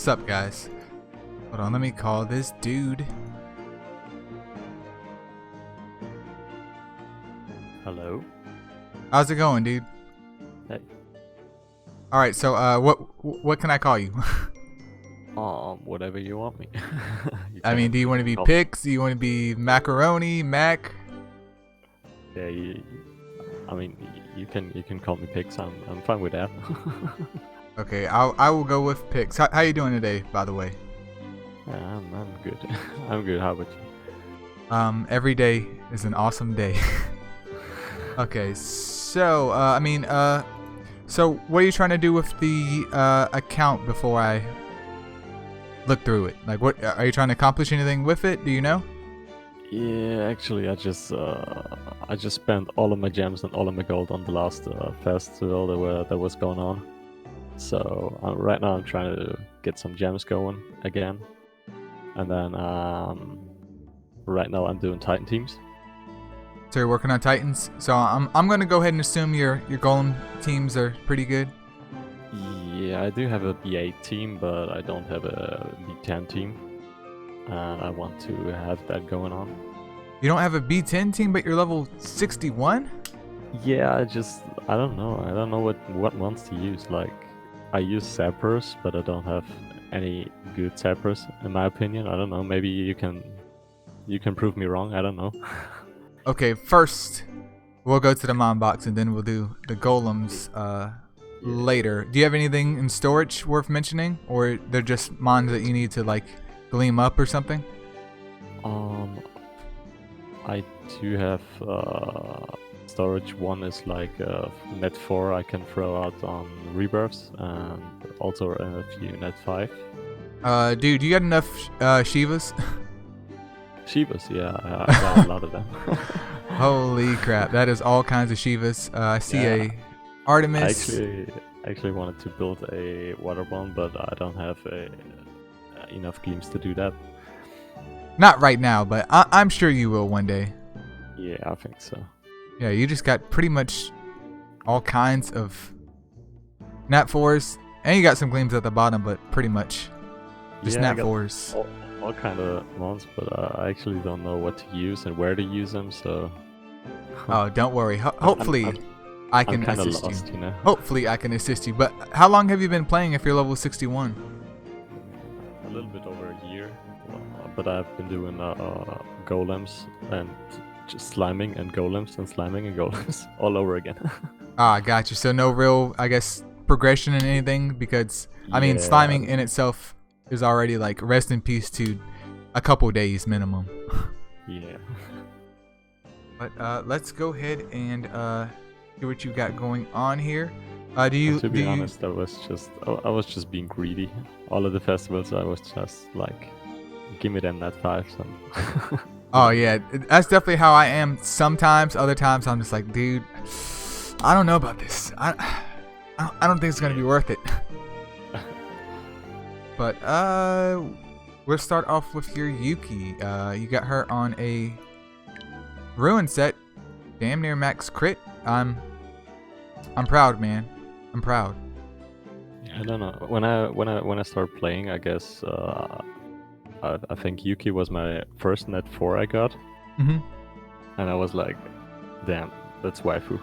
What's up, guys? Hold on, let me call this dude. Hello. How's it going, dude? Hey. All right, so what can I call you? Whatever you want me. I mean, do you want to be call- Pix? Do you want to be Macaroni, Mac? Yeah, you can call me Pix. I'm fine with that. Okay, I will go with Pix. How you doing today, by the way? Yeah, I'm good. I'm good. How about you? Every day is an awesome day. Okay, so so what are you trying to do with the account before I look through it? Like, what are you trying to accomplish anything with it? Do you know? Yeah, actually, I just spent all of my gems and all of my gold on the last festival that was going on. So right now I'm trying to get some gems going again, and then right now I'm doing Titan teams. So you're working on Titans. So I'm gonna go ahead and assume your golem teams are pretty good. Yeah, I do have a B8 team, but I don't have a B10 team, and I want to have that going on. You don't have a B10 team, but you're level 61? Yeah, I don't know. I don't know what ones to use. Like, I use sappers, but I don't have any good sappers, in my opinion. I don't know. Maybe you can prove me wrong. I don't know. Okay, first we'll go to the mon box and then we'll do the golems later. Do you have anything in storage worth mentioning, or they're just mons that you need to like gleam up or something? I do have storage. One is like net 4 I can throw out on rebirths, and also a few net 5. Dude, you got enough Shivas? Shivas, yeah, I got a lot of them. Holy crap, that is all kinds of Shivas. I see a Artemis. I actually wanted to build a water bomb, but I don't have enough gleams to do that. Not right now, but I'm sure you will one day. Yeah, I think so. Yeah, you just got pretty much all kinds of nat 4s, and you got some gleams at the bottom, but pretty much just Yeah, I nat got 4s. all kind of mons, but I actually don't know what to use and where to use them. So. Oh, don't worry. Hopefully, I can I'm kind of assist lost, you. you know. Hopefully, I can assist you. But how long have you been playing if you're level 61? A little bit over a year, but I've been doing golems and just sliming and golems and sliming and golems all over again. Ah, got you. So no real, I guess, progression in anything, because I mean, Yeah. sliming in itself is already like rest in peace to a couple days minimum. Yeah. But let's go ahead and see what you got going on here. Do you? To be do you- honest, I was just being greedy. All of the festivals, I was just like, give me them net 5. So. Oh yeah, that's definitely how I am. Sometimes, other times, I'm just like, dude, I don't know about this. I don't think it's gonna be worth it. But we'll start off with your Yuki. You got her on a ruin set, damn near max crit. I'm proud, man. I'm proud. I don't know. When I started playing, I guess I think Yuki was my first net 4 I got, Mhm. and I was like, damn, that's waifu.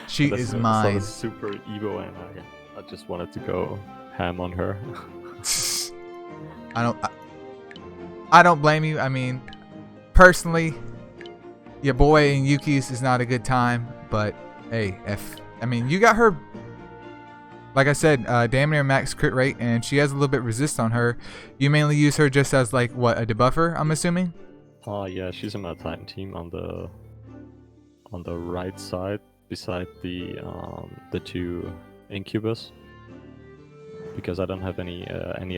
She That's is mine. super Evo, and I just wanted to go ham on her. I don't blame you. I mean, personally, your boy and Yuki's is not a good time, but hey, you got her, like I said, damn near max crit rate, and she has a little bit resist on her. You mainly use her just as like what, a debuffer, I'm assuming? Oh yeah, she's in my Titan team on the right side beside the 2 incubus, because I don't have any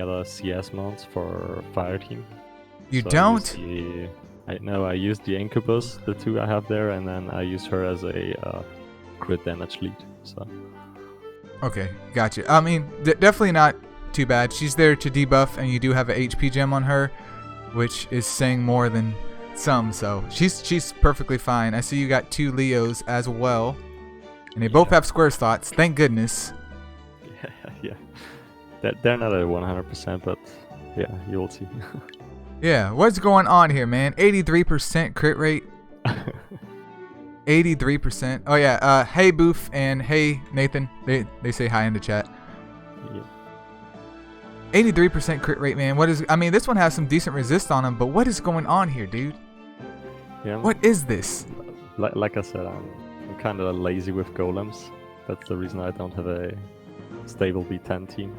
other CS mounts for fire team. You So don't? I used the incubus, the 2 I have there, and then I used her as a crit damage lead. So. Okay, gotcha. I mean, definitely not too bad. She's there to debuff, and you do have an HP gem on her, which is saying more than some. So she's perfectly fine. I see you got 2 Leos as well, and they both have square slots. Thank goodness. Yeah. they're not at 100%, but yeah, you'll see. Yeah, what's going on here, man? 83% crit rate. 83%. Oh yeah. Hey Boof and hey Nathan. They say hi in the chat. Yeah. 83% crit rate, man. What is? I mean, this one has some decent resist on him, but what is going on here, dude? Yeah. What is this? Like I said, I'm kind of lazy with golems. That's the reason I don't have a stable B10 team.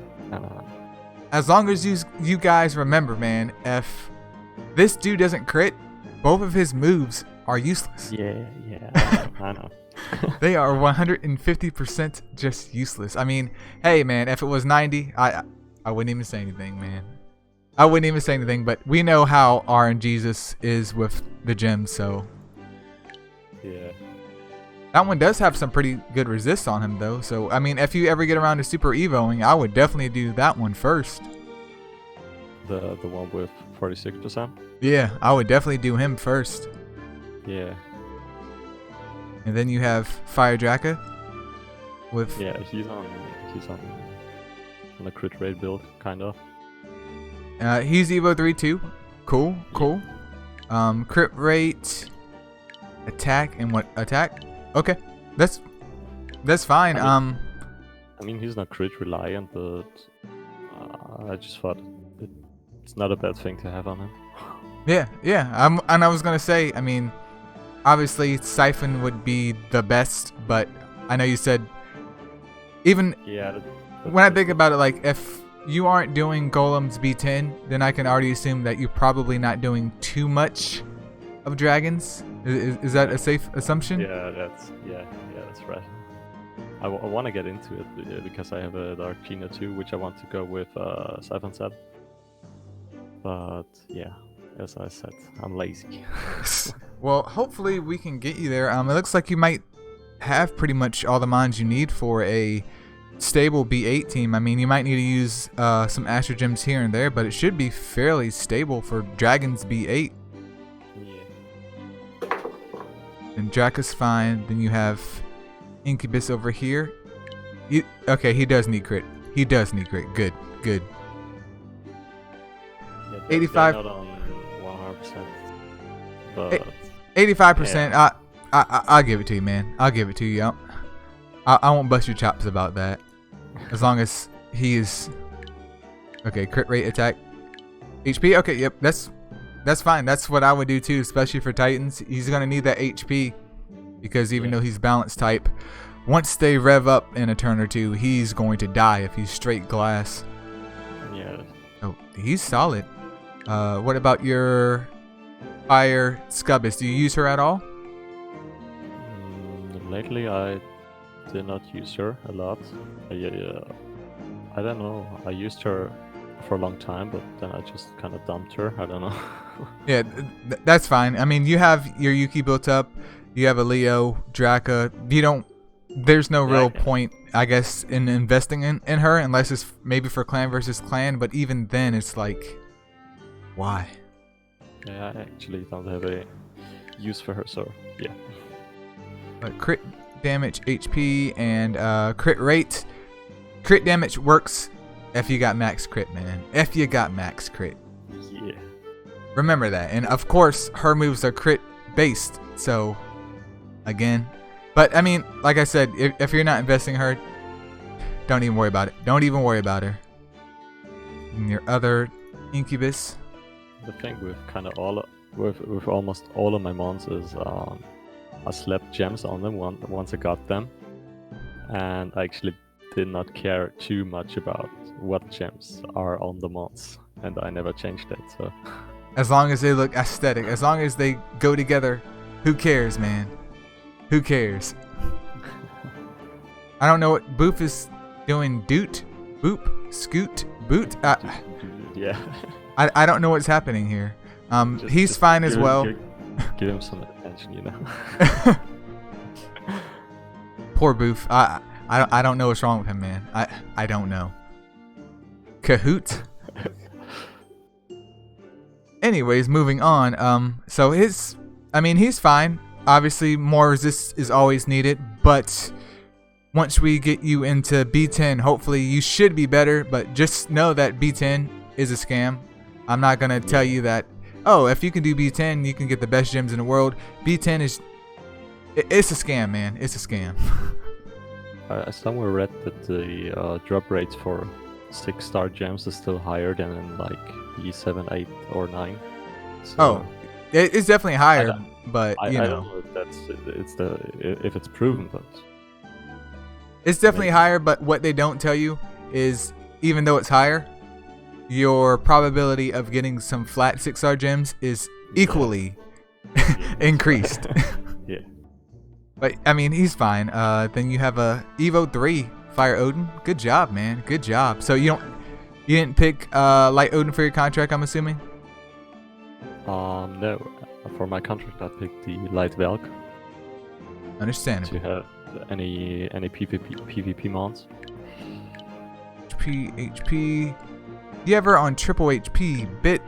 As long as you guys remember, man, if this dude doesn't crit, both of his moves are useless. Yeah, I know. They are 150% just useless. I mean, hey, man, if it was 90, I wouldn't even say anything, man. I wouldn't even say anything, but we know how RNGesus is with the gems, so. Yeah. That one does have some pretty good resist on him, though. So, I mean, if you ever get around to Super Evoing, I would definitely do that one first. The one with 46%? Yeah, I would definitely do him first. Yeah. And then you have Fire Draka with... Yeah, he's on a crit rate build, kind of. He's Evo 3 too. Cool. Crit rate, attack, and what? Attack? Okay, that's fine. I mean, he's not crit reliant, but I just thought it's not a bad thing to have on him. Yeah. And I was gonna say, I mean, obviously Siphon would be the best, but I know you said even when I think about it, like if you aren't doing Golems B10, then I can already assume that you're probably not doing too much of dragons. Is that a safe assumption? Yeah, that's right. I want to get into it because I have a Dark Gina too, which I want to go with Siphon set. But yeah, as I said, I'm lazy. Well, hopefully we can get you there. It looks like you might have pretty much all the mons you need for a stable B8 team. I mean, you might need to use some Astro Gems here and there, but it should be fairly stable for Dragons B8. Yeah. And Draka's fine. Then you have Incubus over here. Okay, he does need crit. Good. Yeah, 85. Not on 100%. But 85%. Yeah. I'll give it to you, man. I'll give it to you. I won't bust your chops about that. As long as he is... Okay, crit rate, attack, HP. Okay, yep, that's fine. That's what I would do too, especially for Titans. He's going to need that HP because even though he's balanced type, once they rev up in a turn or two, he's going to die if he's straight glass. Yeah. Oh, he's solid. What about your Fire Scubbus? Do you use her at all? Lately, I did not use her a lot. I don't know. I used her for a long time, but then I just kind of dumped her. I don't know. Yeah, that's fine. I mean, you have your Yuki built up. You have a Leo, Draka. There's no real point, I guess, in investing in her unless it's maybe for clan versus clan. But even then, it's like, why? Yeah, I actually don't have a use for her, so yeah. But crit damage, HP, and crit rate. Crit damage works if you got max crit, man. If you got max crit. Yeah. Remember that. And of course, her moves are crit based. So, again. But I mean, like I said, if you're not investing her, don't even worry about it. Don't even worry about her. And your other Incubus. The thing with kind of with almost all of my mons is I slapped gems on them once I got them, and I actually did not care too much about what gems are on the mons, and I never changed that. So as long as they look aesthetic, as long as they go together, who cares, man? Who cares? I don't know what Boop is doing. Doot, Boop, Scoot, Boot. Yeah. I don't know what's happening here. He's fine as well. Give him some attention, you know. Poor Boof. I don't know what's wrong with him, man. I don't know. Kahoot. Anyways, moving on. So he's fine. Obviously, more resist is always needed, but once we get you into B10, hopefully you should be better, but just know that B10 is a scam. I'm not going to tell you that, oh, if you can do B10, you can get the best gems in the world. B10 is, it's a scam, man. It's a scam. I somewhere read that the drop rates for 6-star gems is still higher than in like B7, 8, or 9. So Oh, it's definitely higher, but you I know. don't know if it's proven, but It's definitely higher, but what they don't tell you is even though it's higher, your probability of getting some flat 6-star gems is equally increased. Yeah. But I mean, he's fine. Then you have a Evo 3 Fire Odin. Good job, man. Good job. So you didn't pick Light Odin for your contract, I'm assuming? No. For my contract, I picked the Light Valk Understandable. to have any PvP mods. HP. You ever on triple HP bit?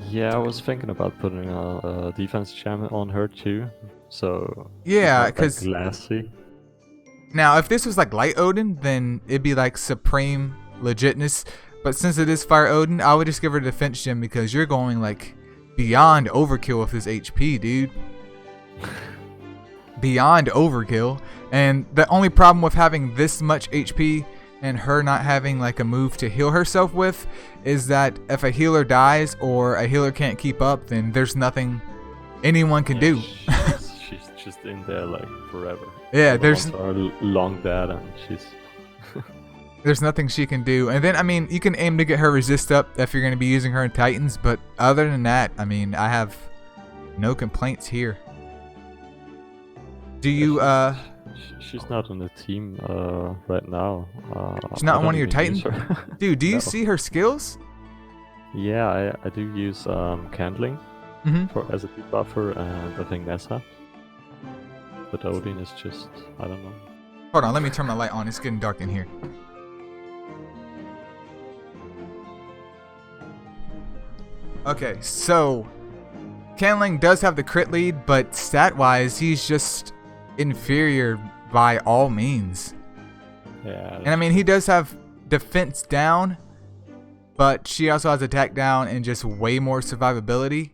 Yeah, I was thinking about putting a defense gem on her too. So Yeah, she's not that 'cause- glassy. Now, if this was like Light Odin, then it'd be like supreme legitness. But since it is Fire Odin, I would just give her defense gem because you're going like beyond overkill with this HP, dude. Beyond overkill. And the only problem with having this much HP and her not having like a move to heal herself with is that if a healer dies or a healer can't keep up, then there's nothing anyone can do. She's just in there like forever. Yeah, The there's ones are long dead, and she's there's nothing she can do. And then I mean, you can aim to get her resist up if you're going to be using her in Titans, but other than that, I mean, I have no complaints here. Do you she's not on the team right now. she's not I on don't one of your even use Titans? her. Dude, do you No. see her skills? Yeah, I do use Candling as a debuffer, and I think Nessa. But Odin is just, I don't know. Hold on, let me turn my light on. It's getting dark in here. Okay, so Canling does have the crit lead, but stat-wise, he's just inferior by all means. Yeah. And I mean, he does have defense down, but she also has attack down and just way more survivability.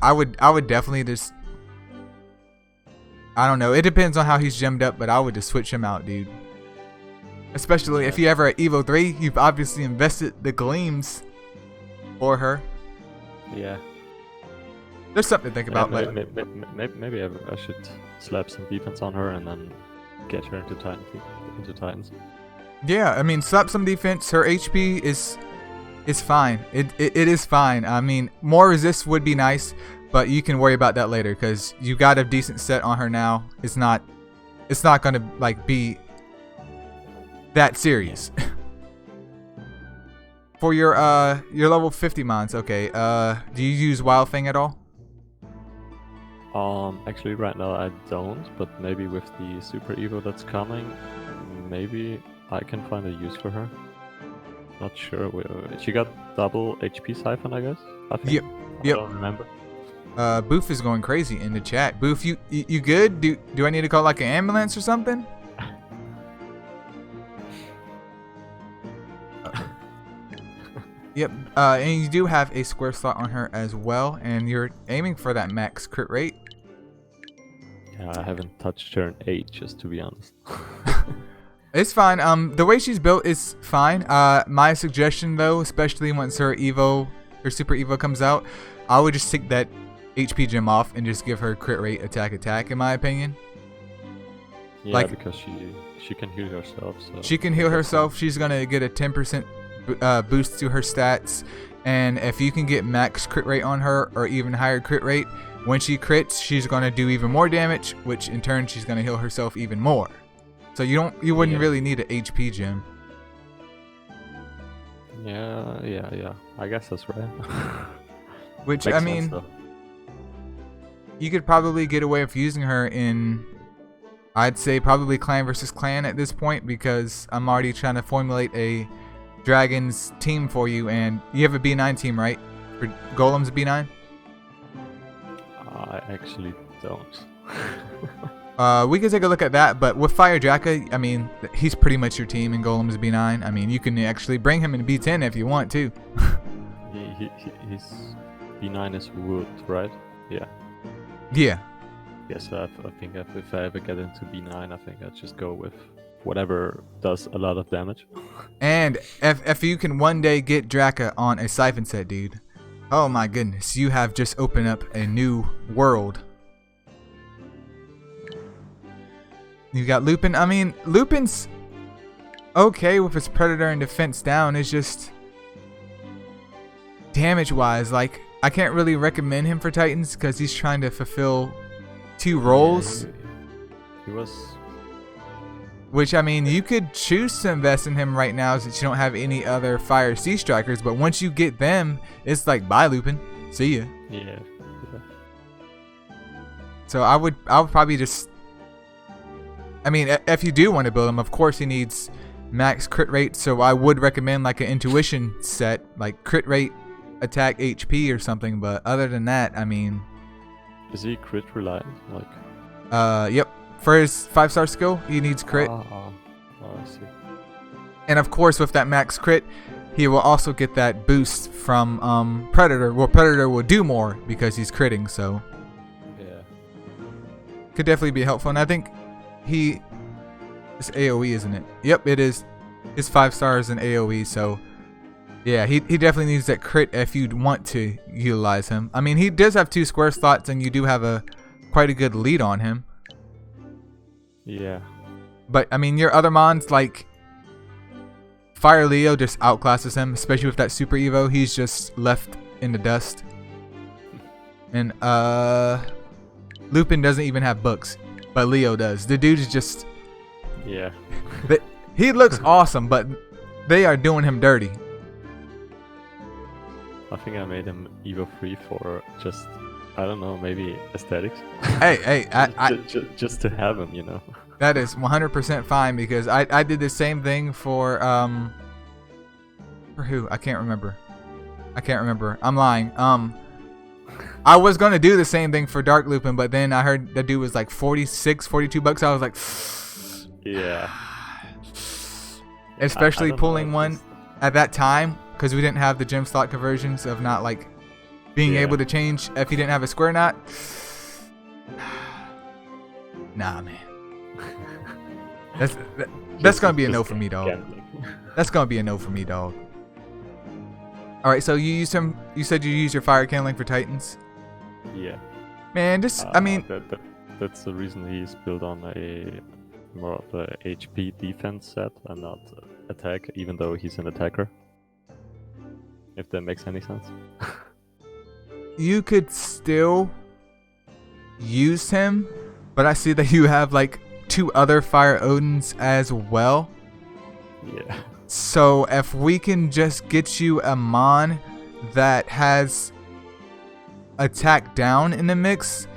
I would definitely just, I don't know. It depends on how he's gemmed up, but I would just switch him out, dude. Especially if you ever at Evo 3, you've obviously invested the gleams for her. Yeah. There's something to think about, but Maybe I should slap some defense on her and then get her into Titans. yeah, I mean, slap some defense. Her HP is fine. It is fine. I mean, more resist would be nice, but you can worry about that later because you got a decent set on her now. It's not gonna like be that serious. For your level 50 mons, okay. Do you use Wild Fang at all? Actually right now I don't, but maybe with the Super Evo that's coming, maybe I can find a use for her. Not sure. She got double HP siphon, I guess. I think. Yep. I don't remember. Boof is going crazy in the chat. Boof, you good? Do I need to call like an ambulance or something? Yep. And you do have a square slot on her as well, and you're aiming for that max crit rate. Yeah, I haven't touched her in ages, to be honest. It's fine. The way she's built is fine. My suggestion though, especially once her Super Evo comes out, I would just take that HP gem off and just give her crit rate attack in my opinion. Yeah, Like- because she can heal herself. So She can heal herself. She's gonna get a 10% boost to her stats, and if you can get max crit rate on her or even higher crit rate, when she crits, she's gonna do even more damage, which in turn she's gonna heal herself even more. So you wouldn't Yeah. really need an HP gem. Yeah. I guess that's right. Which Makes I sense, mean, though. you could probably get away with using her in, I'd say probably clan versus clan at this point, because I'm already trying to formulate a Dragons team for you, and you have a B9 team, right? For Golem's B9? I actually don't. We can take a look at that, but with Fire Draka, I mean, he's pretty much your team in Golem's B9. I mean, you can actually bring him in B10 if you want to. He's B9 is wood, right? Yeah. Yeah. Yes, I think if I ever get into B9, I think I'll just go with whatever does a lot of damage. And if you can one day get Draka on a Siphon set, dude, oh my goodness, you have just opened up a new world. You got Lupin. I mean, Lupin's okay with his Predator and defense down. It's just damage-wise, like, I can't really recommend him for Titans because he's trying to fulfill 2 roles. Yeah, he was. Which, I mean, you could choose to invest in him right now since you don't have any other Fire Sea Strikers, but once you get them, it's like, bye, Lupin. See ya. Yeah. So I would probably just... I mean, if you do want to build him, of course he needs max crit rate, so I would recommend like an intuition set, like crit rate, attack, HP or something, but other than that, I mean... Is he crit reliant? Like... Yep. For his 5-star skill, he needs crit. Oh, I see. And of course, with that max crit, he will also get that boost from Predator. Well, Predator will do more because he's critting, so... Yeah. Could definitely be helpful, and I think it's AoE, isn't it? Yep, it is. His 5 stars in AoE, so yeah, he definitely needs that crit if you'd want to utilize him. I mean, he does have 2 square slots, and you do have quite a good lead on him. Yeah. But I mean, your other mons like Fire Leo just outclasses him, especially with that Super Evo. He's just left in the dust. And Lupin doesn't even have books. But Leo does. The dude is just... Yeah. He looks awesome, but they are doing him dirty. I think I made him Evo free for just, I don't know, maybe aesthetics. Hey, just to have him, you know. That is 100% fine because I did the same thing for who? I can't remember. I'm lying. I was going to do the same thing for Dark Lupin, but then I heard the dude was like 46, 42 bucks. I was like, yeah. Especially I pulling one at that time because we didn't have the gem slot conversions of not like being able to change if you didn't have a square knot. Nah, man. That's going to be a no for me, dog. That's going to be a no for me, dog. All right, so you used him. You said you used your fire kindling for Titans. Yeah. Man, I mean, that's the reason he's built on a more of a HP defense set and not attack, even though he's an attacker. If that makes any sense. You could still use him, but I see that you have like 2 other Fire Odins as well. Yeah. So if we can just get you a mon that has attack down in the mix,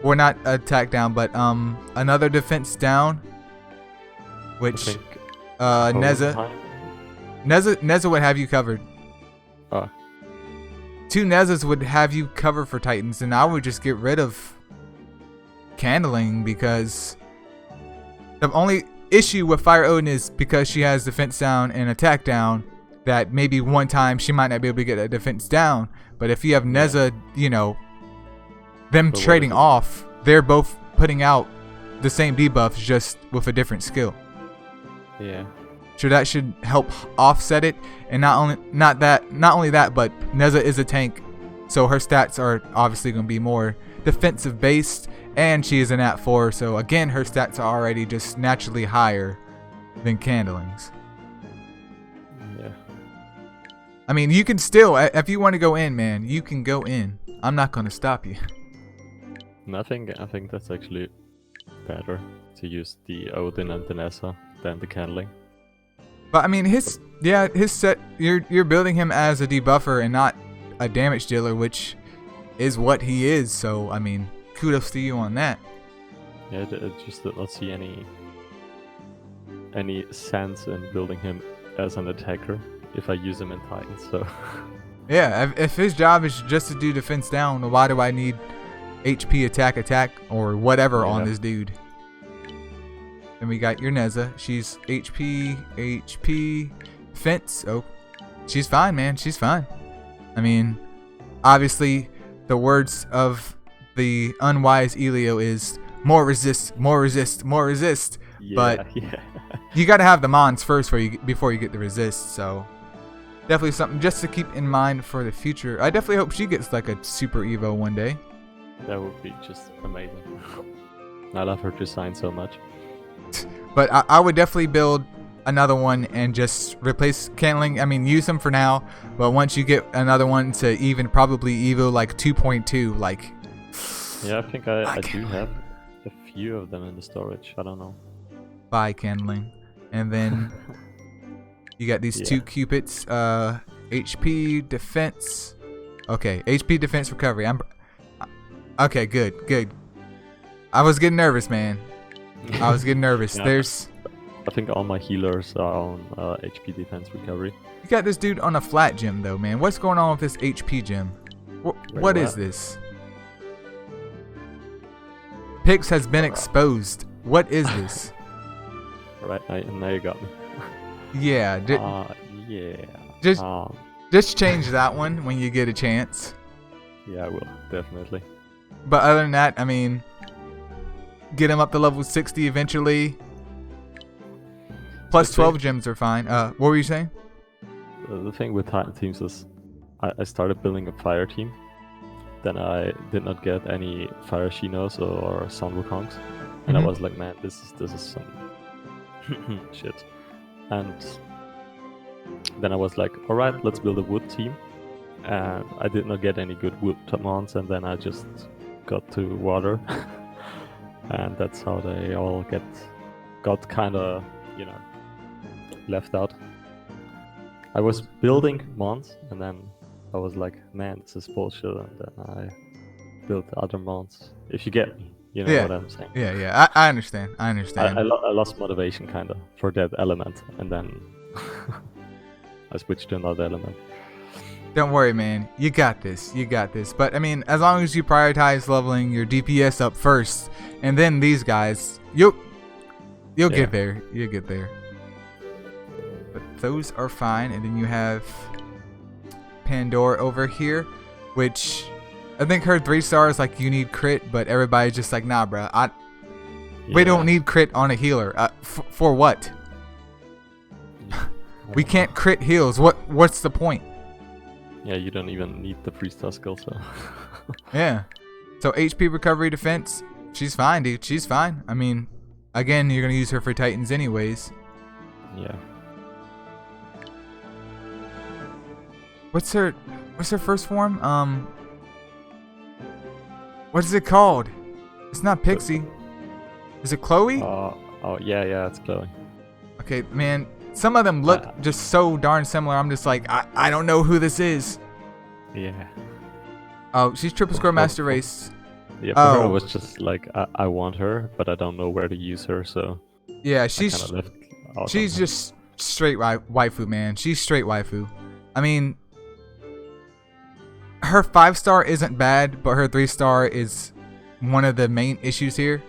or not attack down, but another defense down, which Neza would have you covered. 2 Nezas would have you covered for Titans, and I would just get rid of Candling because the only issue with Fire Odin is because she has defense down and attack down, that maybe one time she might not be able to get a defense down. But if you have Neza, you know, them trading off, they're both putting out the same debuffs just with a different skill. Yeah. So that should help offset it. And not only that, but Neza is a tank, so her stats are obviously going to be more defensive based, and she is an @4, so again her stats are already just naturally higher than Candling's. Yeah. I mean, you can still, if you want to go in, man, you can go in. I'm not going to stop you. I think that's actually better to use the Odin and the Nessa than the Candling. But I mean, his set, you're building him as a debuffer and not a damage dealer, which is what he is. So I mean, kudos to you on that. Yeah, it just did not see any sense in building him as an attacker if I use him in Titans. So yeah, if his job is just to do defense down, why do I need HP attack or whatever on Yeah. this dude. Then we got your Neza. She's HP defense. Oh, she's fine, man. She's fine. I mean, obviously, the words of the unwise Elio is more resist, more resist, more resist. Yeah, But yeah. you got to have the mons first before you get the resist. So definitely something just to keep in mind for the future. I definitely hope she gets like a super Evo one day. That would be just amazing. I love her design so much. But I would definitely build another one and just replace Cantling. I mean, use them for now. But once you get another one to even probably Evo like 2.2, like... Yeah, I think I do have a few of them in the storage. I don't know. Buy Cantling. And then you got these two Cupids. HP defense. Okay, HP defense recovery. Okay, good. I was getting nervous, man. I was getting nervous. Yeah, There's... I think all my healers are on HP defense recovery. You got this dude on a flat gym, though, man. What's going on with this HP gym? What is this? Pix has been exposed. What is this? Right, now you got me. Yeah. Yeah. Just change that one when you get a chance. Yeah, I will, definitely. But other than that, I mean, get him up to level 60 eventually. Plus 12 gems are fine. What were you saying? The thing with Titan teams is I started building a fire team. Then I did not get any fire Shinos or Sun Wukongs. And I was like, man, this is some shit. And then I was like, alright, let's build a wood team. And I did not get any good wood mons, and then I just got to water. And that's how they all got kinda, left out. I was building mons, and then I was like, man, this is bullshit, and then I built other mons. If you get me, you know what I'm saying. Yeah, I understand. I lost motivation kinda for that element, and then I switched to another element. Don't worry, man. You got this. But I mean, as long as you prioritize leveling your DPS up first, and then these guys, you'll get there. You'll get there. But those are fine. And then you have Pandora over here, which I think her 3-star is like you need crit, but everybody's just like, nah, bro. We don't need crit on a healer. For what? We can't crit heals. What's the point? Yeah, you don't even need the 3-star skill, so... Yeah. So HP recovery defense, she's fine, dude. She's fine. I mean, again, you're going to use her for Titans anyways. Yeah. What's her first form? What is it called? It's not Pixie. Is it Chloe? Oh, yeah, it's Chloe. Okay, man. Some of them look just so darn similar. I'm just like, I don't know who this is. Yeah. Oh, she's triple score master race. Yeah, for her it was just like, I want her, but I don't know where to use her, so... Yeah, she's just straight waifu, man. She's straight waifu. I mean, her 5-star isn't bad, but her 3-star is one of the main issues here.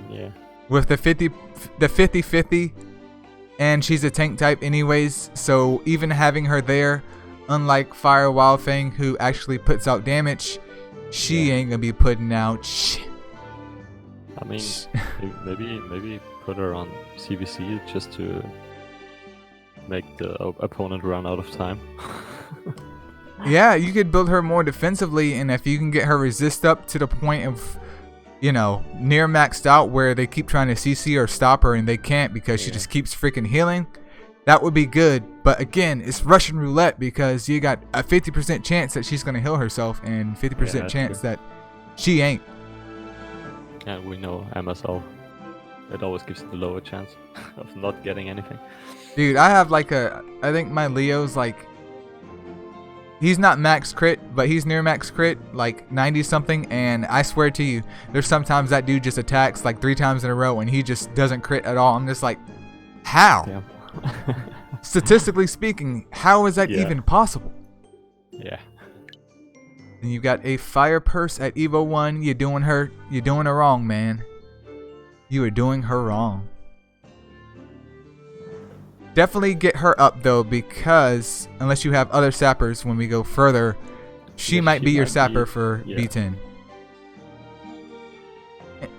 Yeah. With the 50-50, and she's a tank type anyways, so even having her there, unlike Fire Wild Fang, who actually puts out damage, she ain't gonna be putting out shit. I mean, maybe put her on CVC just to make the opponent run out of time. Yeah, you could build her more defensively, and if you can get her resist up to the point of, near maxed out where they keep trying to CC or stop her and they can't because she just keeps freaking healing, that would be good. But again, it's Russian roulette because you got a 50% chance that she's going to heal herself and 50% chance that she ain't. And we know MSL, it always gives you the lower chance of not getting anything. Dude, I have I think my Leo's he's not max crit, but he's near max crit, like 90 something, and I swear to you, there's sometimes that dude just attacks like 3 times in a row and he just doesn't crit at all. I'm just like, how? Damn. Statistically speaking, how is that even possible? Yeah. Then you got a Fire Purse at Evo 1. You're doing her wrong, man. You are doing her wrong. Definitely get her up though, because unless you have other sappers when we go further, she might be your sapper for B10.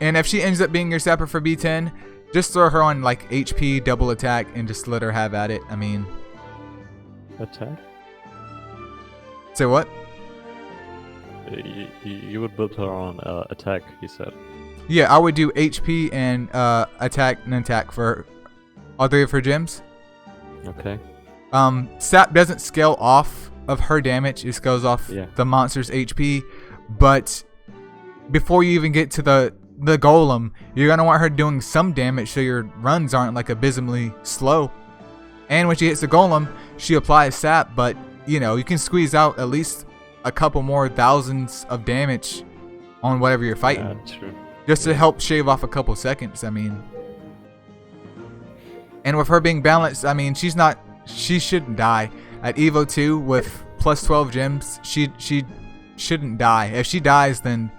And if she ends up being your sapper for B10, just throw her on like HP, double attack, and just let her have at it. I mean, Attack? say what? You would build her on attack, he said. Yeah, I would do HP and attack and attack for all 3 of her gems. Okay. Sap doesn't scale off of her damage. It scales off the monster's HP. But before you even get to the golem, you're going to want her doing some damage so your runs aren't like abysmally slow. And when she hits the golem, she applies sap, but you know, you can squeeze out at least a couple more thousands of damage on whatever you're fighting. Yeah, true. Just to help shave off a couple seconds, I mean. And with her being balanced, I mean, she shouldn't die. At Evo 2 with plus 12 gems, she shouldn't die. If she dies, then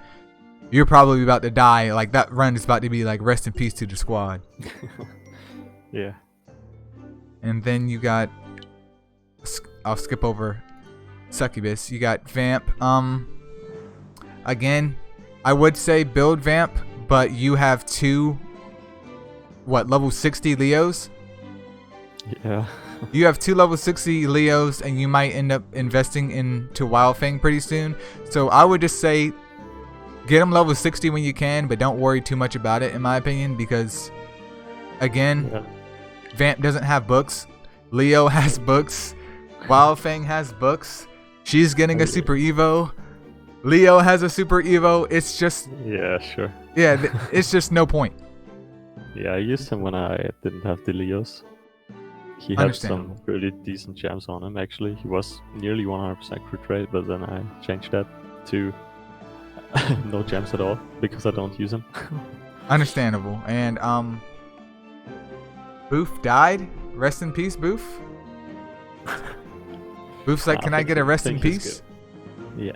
you're probably about to die. Like, that run is about to be like, rest in peace to the squad. Yeah. And then you got, I'll skip over Succubus. You got Vamp. Again, I would say build Vamp, but you have 2, level 60 Leos? Yeah. You have 2 level 60 Leos, and you might end up investing into Wildfang pretty soon. So I would just say get them level 60 when you can, but don't worry too much about it, in my opinion, because, again, Vamp doesn't have books. Leo has books. Wildfang has books. She's getting a Super Evo. Leo has a Super Evo. It's just... Yeah, sure. Yeah, it's just no point. Yeah, I used him when I didn't have the Leos. He had some really decent gems on him, actually. He was nearly 100% crit rate, but then I changed that to no gems at all, because I don't use him. Understandable. And, Boof died. Rest in peace, Boof. Boof's like, can I get a rest in peace? Yeah.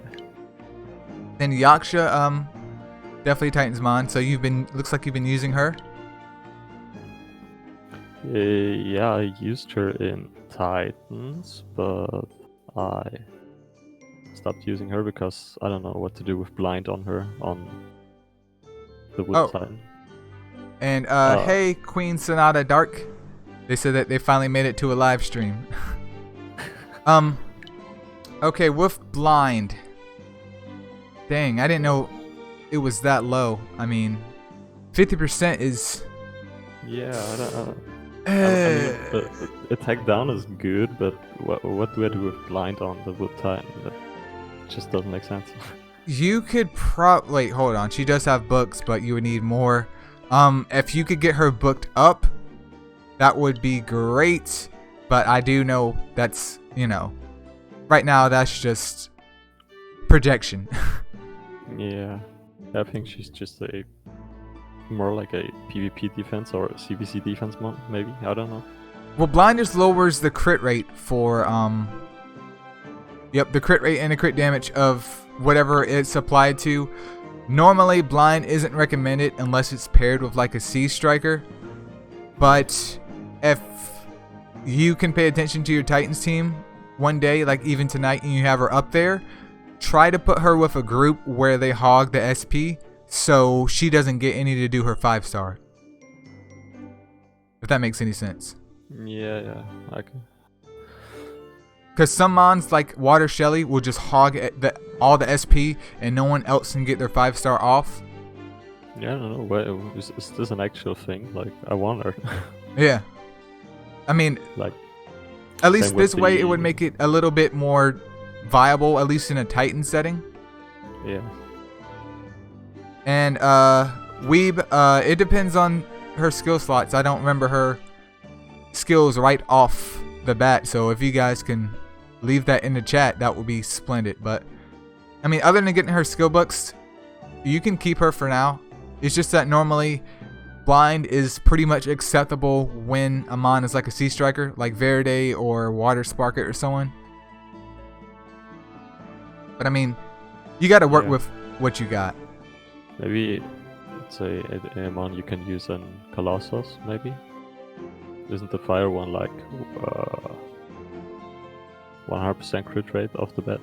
Then Yaksha, definitely tightens mine. So looks like you've been using her. Yeah, I used her in Titans, but I stopped using her because I don't know what to do with blind on her on the Wood Titan. And hey, Queen Sonata Dark. They said that they finally made it to a live stream. Okay, with blind. Dang, I didn't know it was that low. I mean, 50% is... Yeah, I mean, attack down is good, but what do I do with blind on the Wood Titan? That just doesn't make sense. You could wait, hold on. She does have books, but you would need more. If you could get her booked up, that would be great. But I do know that's, you know, right now that's just projection. Yeah, I think she's just more like a PvP defense or a CBC defense mod, maybe. I don't know. Well, blind just lowers the crit rate for the crit rate and the crit damage of whatever it's applied to. Normally, blind isn't recommended unless it's paired with like a Sea Striker. But if you can pay attention to your Titans team one day, like even tonight, and you have her up there, try to put her with a group where they hog the SP so she doesn't get any to do her 5-star. If that makes any sense. Yeah, okay. Because some mons like Water Shelly will just hog all the SP and no one else can get their 5-star off. Yeah, I don't know. Is this an actual thing? Like, I wonder. Yeah. I mean, like, at least this way it would make it a little bit more viable, at least in a Titan setting. Yeah. And Weeb, it depends on her skill slots. I don't remember her skills right off the bat, so if you guys can leave that in the chat, that would be splendid. But I mean, other than getting her skill books, you can keep her for now. It's just that normally blind is pretty much acceptable when a mon is like a Sea Striker, like Verde or Water Sparket or someone. But I mean, You got to work Yeah. with what you got. Maybe, let's say, at Amon you can use an Colossus, maybe? Isn't the fire one like 100% crit rate off the bat?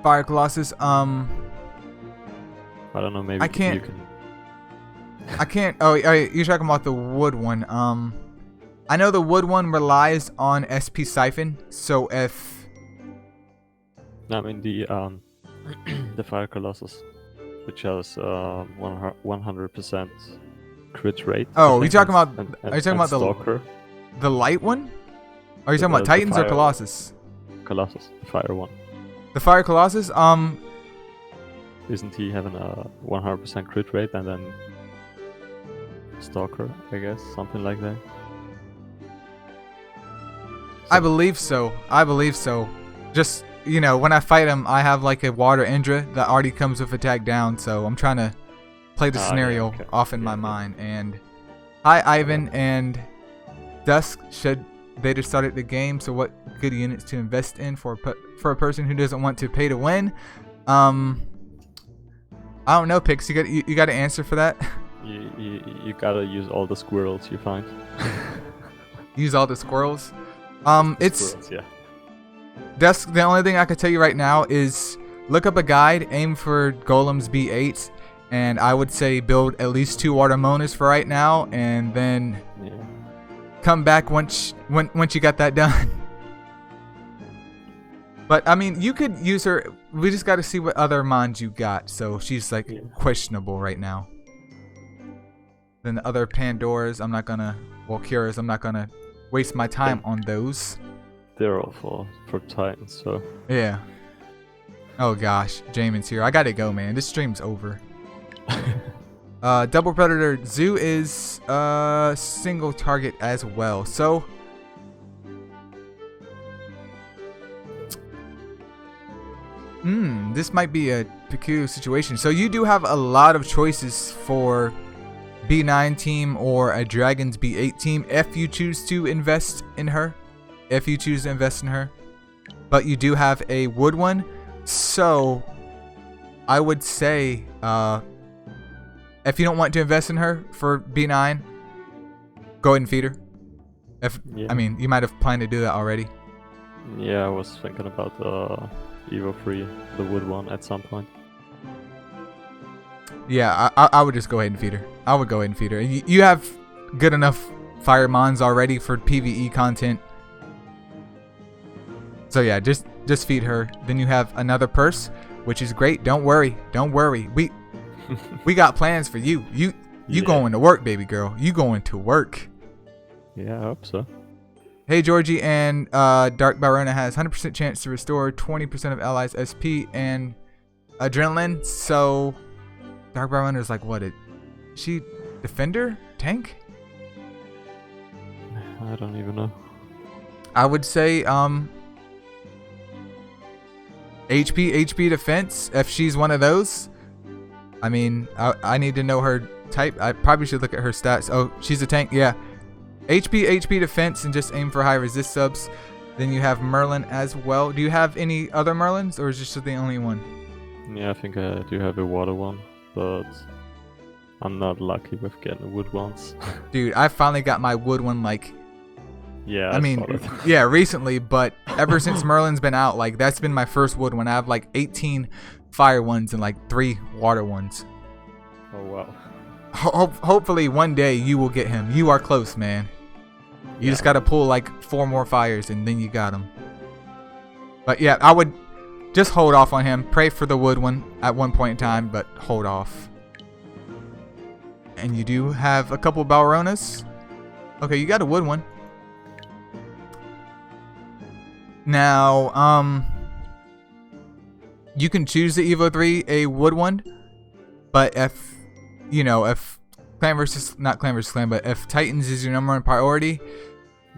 Fire Colossus. I don't know, maybe I can't- you can... I can't. Oh, you're talking about the wood one. I know the wood one relies on SP Siphon. So if No, I mean the the Fire Colossus, which has 100% crit rate. I Oh, you think, talking and- about- and- are you talking and about Stalker? the light one, are you talking about The Titans or fire- Colossus? Colossus, the fire one. The Fire Colossus. Isn't he having a 100% crit rate and then Stalker, I guess, something like that? I believe so. Just, when I fight him, I have like a Water Indra that already comes with attack down, so I'm trying to play the Ah, yeah, scenario okay. off in Yeah, my yeah. mind. And hi, Ivan and Dusk. They just started the game, so what good units to invest in for a person who doesn't want to pay to win? I don't know, Pix. You got to answer for that. You gotta use all the squirrels you find. Use all the squirrels. It's Squirrels, yeah. Dusk, the only thing I can tell you right now is look up a guide, aim for golems B8, and I would say build at least 2 water monas for right now, and then Yeah. come back once you got that done. But I mean, you could use her. We just got to see what other mons you got. So she's like Yeah. questionable right now. Then the other Pandoras, Curas, I'm not gonna waste my time on those. They're all for Titans, so Yeah. Oh gosh, Jamin's here. I gotta go, man. This stream's over. Double Predator Zoo is single target as well. So this might be a peculiar situation. So you do have a lot of choices for B9 team or a Dragons B8 team if you choose to invest in her. But you do have a wood one. So I would say if you don't want to invest in her for B9, go ahead and feed her. Yeah. I mean, you might have planned to do that already. Yeah, I was thinking about Evo 3, the wood one, at some point. Yeah, I would just go ahead and feed her. I would go ahead and feed her. You have good enough fire mons already for PvE content. So yeah, just feed her. Then you have another purse, which is great. Don't worry. We got plans for you. You Yeah. going to work, baby girl. You going to work. Yeah, I hope so. Hey Georgie, and Dark Barona has 100% chance to restore 20% of allies SP and adrenaline. So Dark Barona is like what? Is she defender? Tank? I don't even know. I would say HP defense if she's one of those. I mean, I need to know her type. I probably should look at her stats. Oh, she's a tank. Yeah. HP defense and just aim for high resist subs. Then you have Merlin as well. Do you have any other Merlins or is this just the only one? Yeah, I think I do have a water one, but I'm not lucky with getting wood ones. Dude, I finally got my wood one like Yeah, I mean, saw that. yeah, recently, but ever since Merlin's been out, like that's been my first wood one. I have like 18 fire ones and like 3 water ones. Oh wow. Hopefully one day you will get him. You are close, man. You just gotta pull like 4 more fires and then you got him. But yeah, I would just hold off on him. Pray for the wood one at one point in time, but hold off. And you do have a couple Balronas. Okay, you got a wood one. Now, you can choose the Evo 3 a wood one, but if Clan versus, not Clan versus Clan, but if Titans is your number 1 priority,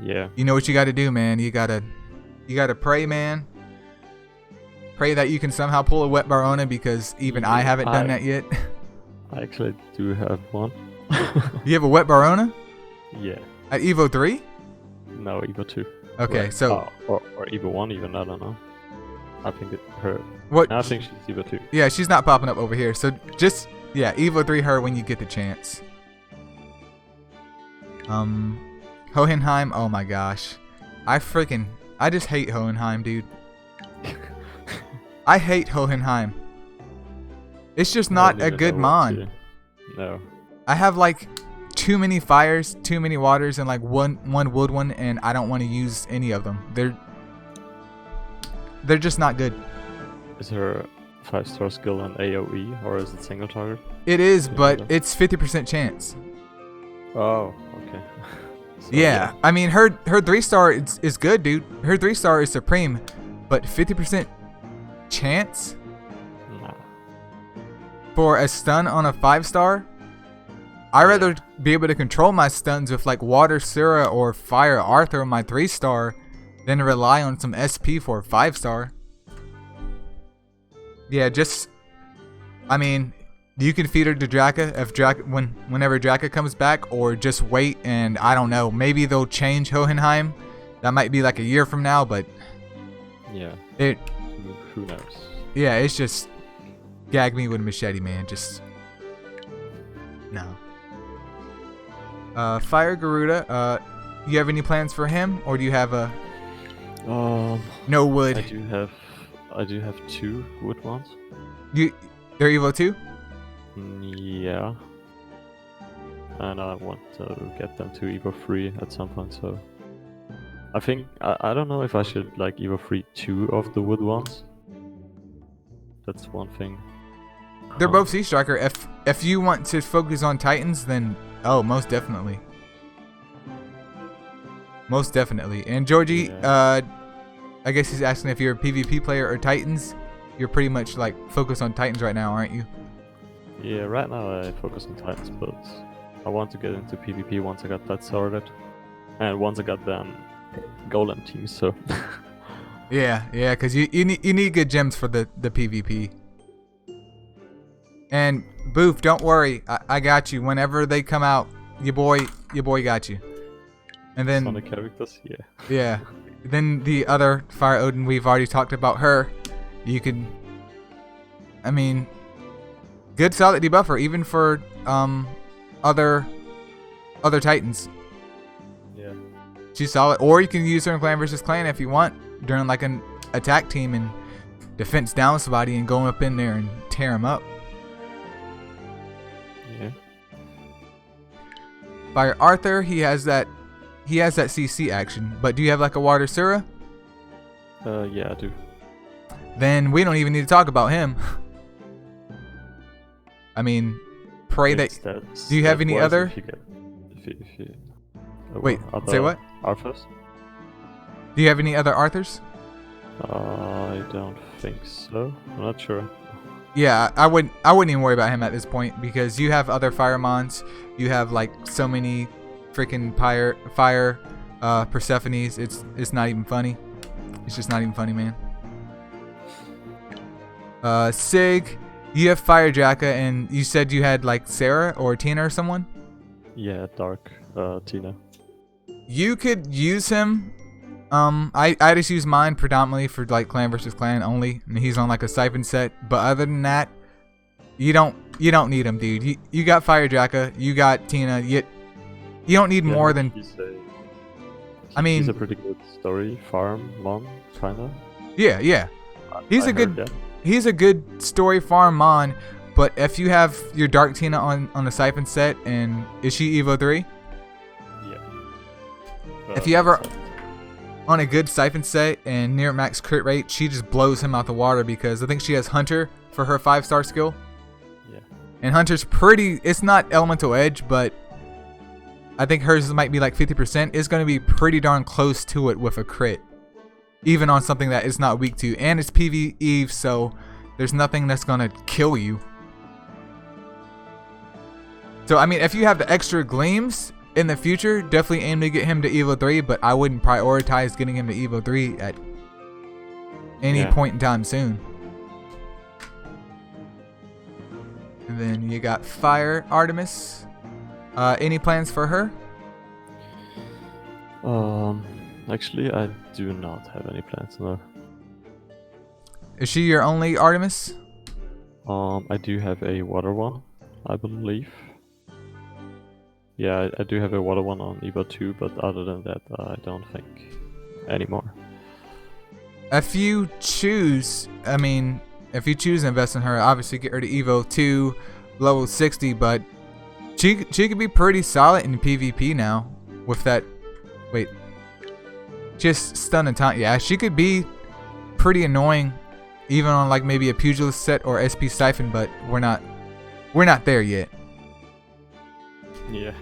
Yeah. you know what you got to do, man. You gotta pray, man. Pray that you can somehow pull a wet Barona because even I haven't done that yet. I actually do have one. You have a wet Barona Yeah. at Evo 3? No, Evo 2. Okay, Right. so or Evo 1 even, I don't know. I think her. What? I think she's Evo 2. Yeah, she's not popping up over here. So just, yeah, Evo 3 her when you get the chance. Hohenheim, oh my gosh. I just hate Hohenheim, dude. I hate Hohenheim. It's just not a good mon. No. I have like too many fires, too many waters, and like one wood one, and I don't want to use any of them. They're just not good. Is her 5-star skill an AoE or is it single target? It is, but it's 50% chance. Oh, okay. So, yeah, I mean her 3-star is good, dude. Her 3-star is supreme, but 50% chance Nah. for a stun on a 5-star. I'd rather be able to control my stuns with like Water Sura or Fire Arthur on my 3-star than rely on some SP for a 5-star. Yeah, I mean, you can feed her to Draka if whenever Draka comes back, or just wait and I don't know, maybe they'll change Hohenheim. That might be like a year from now, but yeah, who knows? Yeah, it's just gag me with a machete, man. Just no. Fire Garuda. You have any plans for him, or do you have a no wood? I do have 2 wood ones. They're Evo 2? Yeah. And I want to get them to Evo 3 at some point, so I think I don't know if I should like Evo 3 2 of the wood ones. That's one thing. They're both Sea Striker. If you want to focus on Titans, then most definitely. Most definitely. And Georgie, I guess he's asking if you're a PvP player or Titans. You're pretty much like focused on Titans right now, aren't you? Yeah, right now I focus on Titans, but I want to get into PvP once I got that sorted. And once I got them golem teams, so Yeah, because you need good gems for the PvP. And Boof, don't worry, I got you. Whenever they come out, your boy got you. And then Sonic characters, yeah. Yeah. Then the other Fire Odin, we've already talked about her. You can, I mean, good solid debuffer even for other Titans. Yeah. She's solid. Or you can use her in Clan versus Clan if you want during like an attack team and defense down somebody and going up in there and tear them up. Yeah. Fire Arthur, he has that CC action. But do you have like a Water Sura? Yeah, I do. Then we don't even need to talk about him. I mean, pray that. Do you have any other? Wait, say what? Arthurs? Do you have any other Arthurs? I don't think so. I'm not sure. Yeah, I wouldn't even worry about him at this point because you have other Firemons. You have like so many freaking fire Persephones. It's not even funny. It's just not even funny, man. Sig, you have Fire Draka, and you said you had like Sarah or Tina or someone? Yeah, Dark Tina. You could use him. I just use mine predominantly for like Clan versus Clan only, and he's on like a siphon set. But other than that, you don't need him, dude. You got Fire Draka, you got Tina. You don't need more than. I mean, he's a pretty good story farm mon, kinda. Yeah. He's a good story farm mon. But if you have your Dark Tina on a siphon set, and is she Evo 3? Yeah. If you ever on a good siphon set and near max crit rate, she just blows him out the water because I think she has Hunter for her 5-star skill. Yeah. And Hunter's pretty, it's not Elemental Edge, but I think hers might be like 50%. It's going to be pretty darn close to it with a crit. Even on something that it's not weak to. And it's PvE, so there's nothing that's going to kill you. So, I mean, if you have the extra gleams in the future, definitely aim to get him to Evo 3, but I wouldn't prioritize getting him to Evo 3 at any point in time soon. And then you got Fire Artemis. Any plans for her? Actually, I do not have any plans, no. Is she your only Artemis? I do have a water one, I believe. Yeah, I do have a water one on Evo 2, but other than that, I don't think anymore. If you choose, if you choose to invest in her, obviously get her to Evo 2, level 60, but she could be pretty solid in PvP now with that. Wait, just stun and taunt. Yeah, she could be pretty annoying, even on like maybe a pugilist set or SP Siphon, but we're not there yet. Yeah.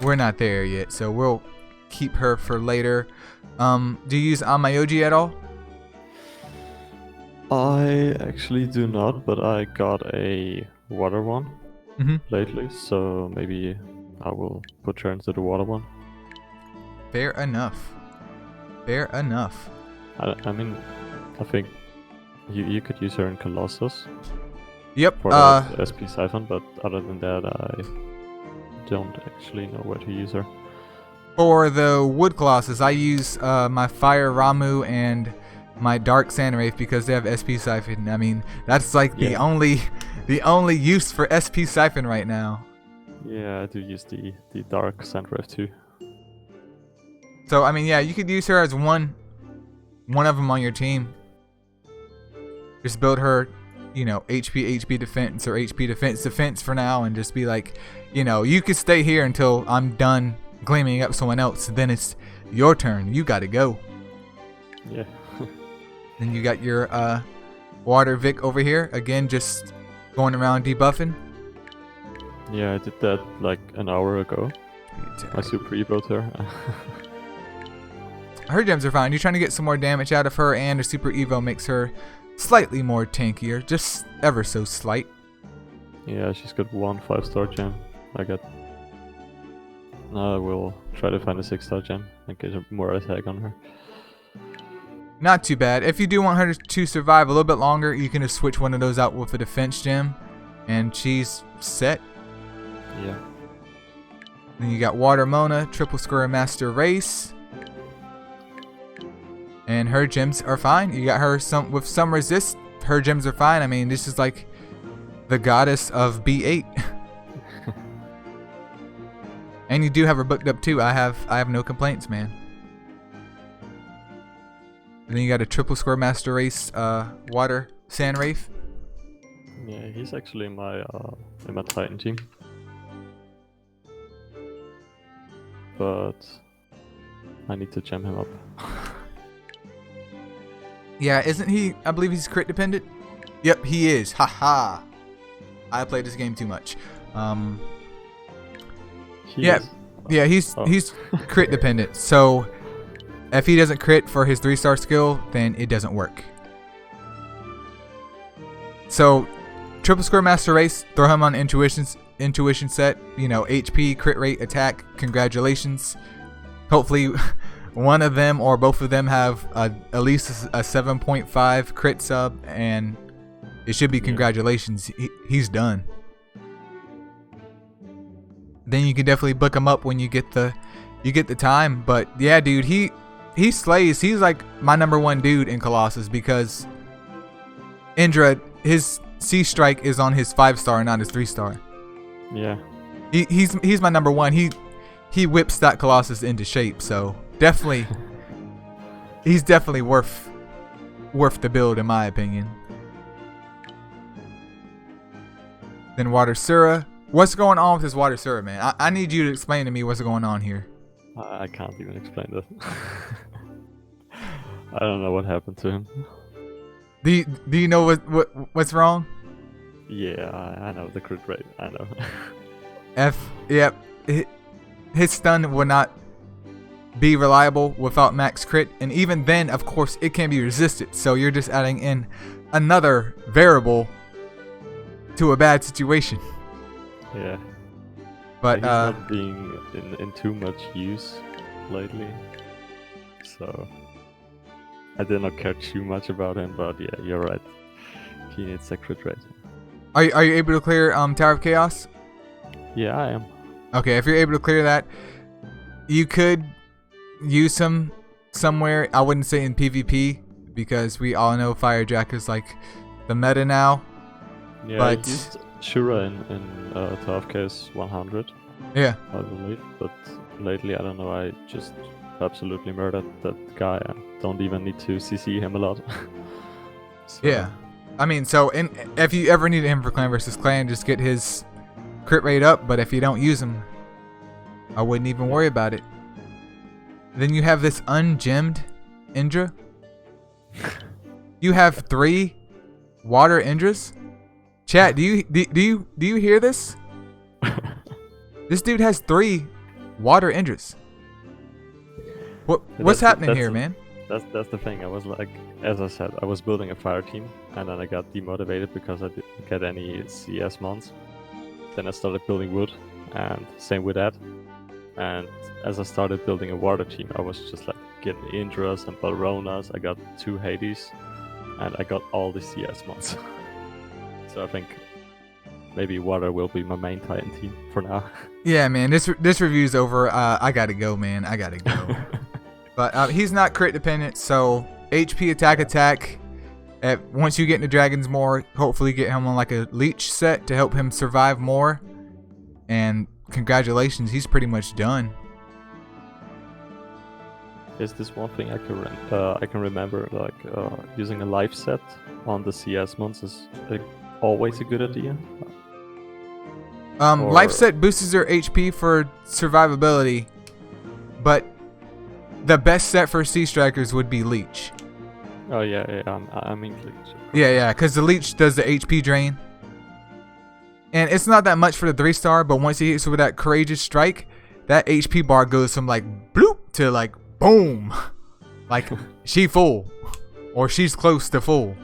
We're not there yet, so we'll keep her for later. Do you use Amayoji at all? I actually do not, but I got a water one lately, so maybe I will put her into the water one. Fair enough. Fair enough. I mean, I think you could use her in Colossus. Yep. For the SP Siphon, but other than that, I don't actually know where to use her. For the Wood Colossus, I use my Fire Ramu and my Dark Sandwraith because they have SP Siphon. I mean, that's like the only use for SP Siphon right now. Yeah, I do use the Dark Sandwraith too. So I mean, yeah, you could use her as one of them on your team. Just build her, HP defense or HP defense for now, and just be like, you could stay here until I'm done gleaming up someone else. Then it's your turn. You gotta go. Yeah. Then you got your Water Vic over here again, just going around debuffing. Yeah, I did that like an hour ago. I super evoed her. Her gems are fine. You're trying to get some more damage out of her, and her super evo makes her slightly more tankier, just ever so slight. Yeah, she's got one 5-star gem. I will try to find a 6-star gem and get more attack on her. Not too bad. If you do want her to survive a little bit longer, you can just switch one of those out with a defense gem, and she's set. Yeah. Then you got Water Mona, Triple Square Master Race. And her gems are fine. You got her with some resist. Her gems are fine. I mean, this is like the goddess of B8. And you do have her booked up too. I have no complaints, man. And then you got a Triple Square Master Race Water Sandwraith. Yeah, he's actually in my Titan team. But I need to gem him up. Yeah, isn't he? I believe he's crit dependent. Yep, he is. Haha. I played this game too much. He's crit dependent. So if he doesn't crit for his 3-star skill, then it doesn't work. So Triple Square Master Race, throw him on intuition set. HP, crit rate, attack. Congratulations. Hopefully one of them or both of them have at least a 7.5 crit sub, and it should be congratulations. He's done. Then you can definitely book him up when you get the time. But yeah, dude, he slays. He's like my #1 dude in Colossus because Indra, his C strike is on his 5-star, not his 3-star. Yeah. He's my #1. He whips that Colossus into shape. So definitely, he's definitely worth the build in my opinion. Then Water Sura. What's going on with this Water Sura, man? I need you to explain to me what's going on here. I can't even explain that. I don't know what happened to him. Do you know what's wrong? Yeah, I know the crit rate. I know. Yep. His stun will not be reliable without max crit, and even then, of course, it can be resisted. So you're just adding in another variable to a bad situation. Yeah. But he's not being in too much use lately, so I did not care too much about him. But yeah, you're right. He needs a crit rate. Are you able to clear Tower of Chaos? Yeah, I am. Okay, if you're able to clear that, you could use him somewhere. I wouldn't say in PvP because we all know Firejack is like the meta now. Yeah, But- I used Shura in Tough Case 100, Yeah. I believe, but lately, I don't know, I just absolutely murdered that guy and don't even need to CC him a lot. So, Yeah. I mean, so if you ever need him for clan versus clan, just get his crit rate up. But if you don't use him, I wouldn't even worry about it. Then you have this ungemmed Indra. You have 3 water Indras. Chat, do you hear this? This dude has 3 water Indras. What's happening here, man? That's the thing. I was like, as I said, I was building a fire team, and then I got demotivated because I didn't get any CS mons. Then I started building wood, and same with that. And as I started building a water team, I was just like getting Indras and Balronas. I got 2 Hades, and I got all the CS mons. So I think maybe water will be my main Titan team for now. Yeah, man. This review's over. I gotta go, man. I gotta go. But he's not crit dependent, so HP attack. Once you get into Dragons more, hopefully get him on like a leech set to help him survive more. And congratulations, he's pretty much done. Is this one thing I can remember? Like using a life set on the CS mons is always a good idea. Life set boosts their HP for survivability, but the best set for Sea Strikers would be Leech. Oh yeah, I mean Leech. Yeah, because the Leech does the HP drain. And it's not that much for the 3-star, but once he hits with that Courageous Strike, that HP bar goes from like bloop to like boom. Like she full. Or she's close to full.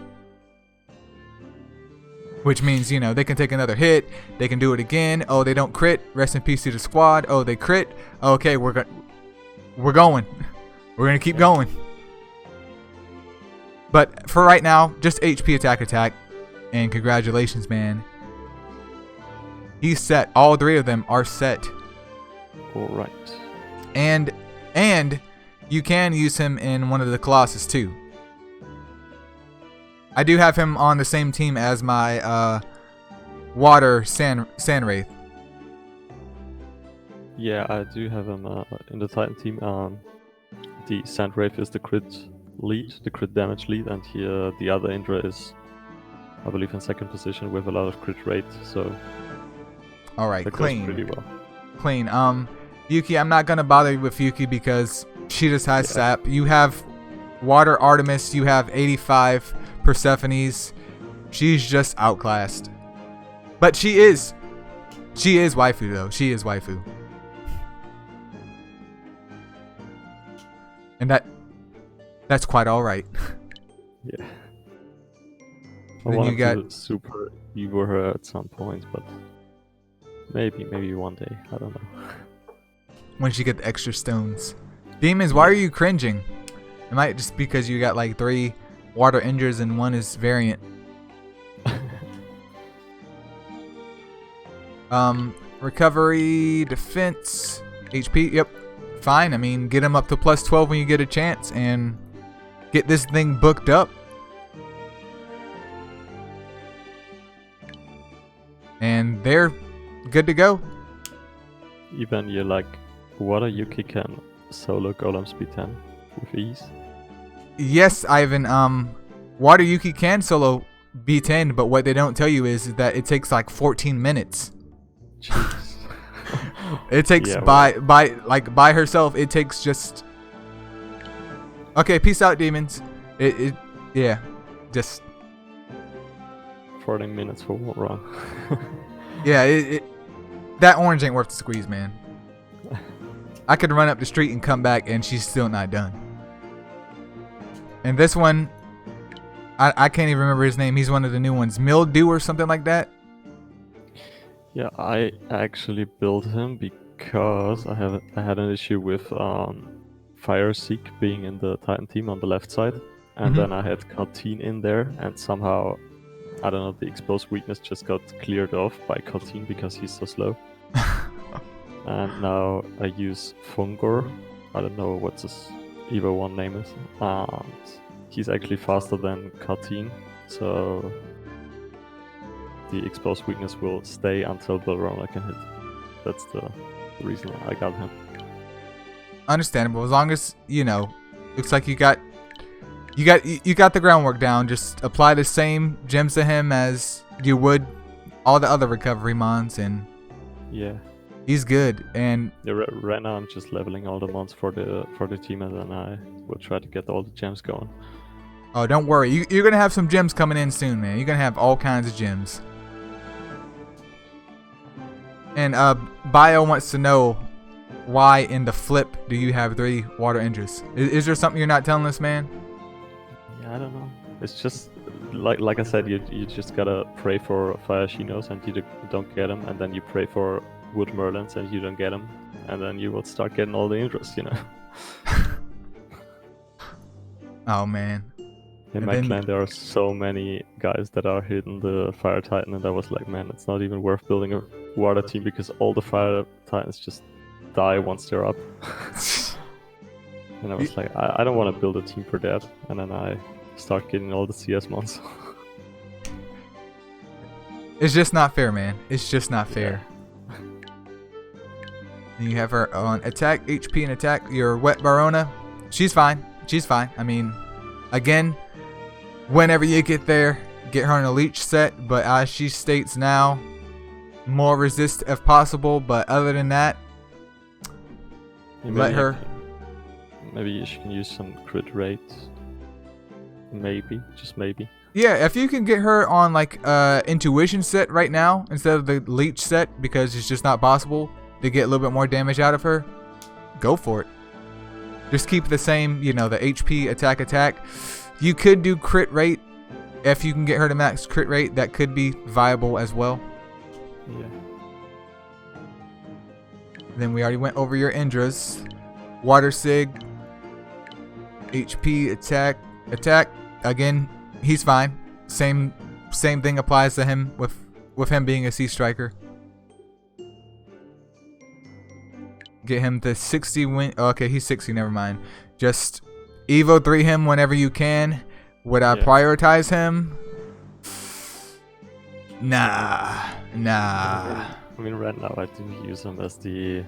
Which means, you know, they can take another hit, they can do it again. Oh, they don't crit. Rest in peace to the squad. Oh, they crit. Okay, we're going. We're gonna keep going. But for right now, just HP attack. And congratulations, man. He's set. All 3 of them are set. Alright. And you can use him in one of the Colossus too. I do have him on the same team as my water Sand Wraith. Yeah, I do have him in the Titan team. The Sand Wraith is the crit lead, the crit damage lead, and here the other Indra is, I believe, in 2nd position with a lot of crit rate. So all right, that clean. goes pretty well. Clean. Yuki, I'm not gonna bother you with Yuki because she just has sap. You have water Artemis. You have 85 Persephone's. She's just outclassed. But she is waifu though. She is waifu. And that's quite all right. Yeah. I Then you wanted got- to super Evo her at some point, but maybe one day. I don't know. Once you get the extra stones. Demons, why are you cringing? It might just because you got like 3 water injures and 1 is variant. Recovery, defense, HP. Yep, fine. I mean, get him up to plus 12 when you get a chance and get this thing booked up. And they're good to go. Even you like water Yuki can solo Golem speed 10 with ease. Yes, Ivan. Water Yuki can solo B10, but what they don't tell you is that it takes like 14 minutes. Jeez. It takes Yeah, by herself. It takes just. Okay, peace out, demons. Yeah, just 14 minutes for one run. yeah. That orange ain't worth the squeeze, man. I could run up the street and come back, and she's still not done. And this one, I can't even remember his name. He's one of the new ones, Mildew or something like that. Yeah, I actually built him because I had an issue with Fireseek being in the Titan team on the left side, and Mhm. then I had Canteen in there, and somehow, I don't know, the exposed weakness just got cleared off by Canteen because he's so slow. And now I use Fungor. I don't know what his Evo 1 name is. And he's actually faster than Karteen, so the exposed weakness will stay until Balrona can hit. That's the reason I got him. Understandable. As long as, you know, looks like you got the groundwork down. Just apply the same gems to him as you would all the other recovery mons, and yeah, he's good. And yeah, right now I'm just leveling all the mons for the team, and then I will try to get all the gems going. oh, don't worry, you're gonna have some gems coming in soon, man. You're gonna have all kinds of gems. And Bio wants to know, why in the flip do you have 3 water Indras? Is there something you're not telling us, man? Yeah, I don't know. It's just like I said, you just gotta pray for Fire Shinos and you don't get them, and then you pray for Wood Merlins and you don't get them, and then you will start getting all the Indras, you know. Oh man. In my clan there are so many guys that are hitting the Fire Titan, and I was like, man, it's not even worth building a water team because all the Fire Titans just die once they're up. And I was like, I don't want to build a team for that. And then I start getting all the CS mons. It's just not fair, man. It's just not fair. Yeah. And you have her on attack, HP, and attack. Your Wet Barona, she's fine. She's fine. I mean, again, whenever you get there, get her in a leech set. But as she states now, more resist if possible. But other than that, let her. Maybe she can use some crit rate. Maybe, just maybe. Yeah, if you can get her on like intuition set right now instead of the leech set, because it's just not possible to get a little bit more damage out of her, go for it. Just keep the same, you know, the HP, attack. You could do crit rate if you can get her to max crit rate. That could be viable as well. Yeah. Then we already went over your Indras. Water Sig, HP, attack. Again, he's fine. Same thing applies to him with him being a Sea Striker. Get him to 60 win. Oh, okay, he's 60. Never mind. Just Evo 3 him whenever you can. Would I prioritize him? Nah. I mean, right now I do use him as the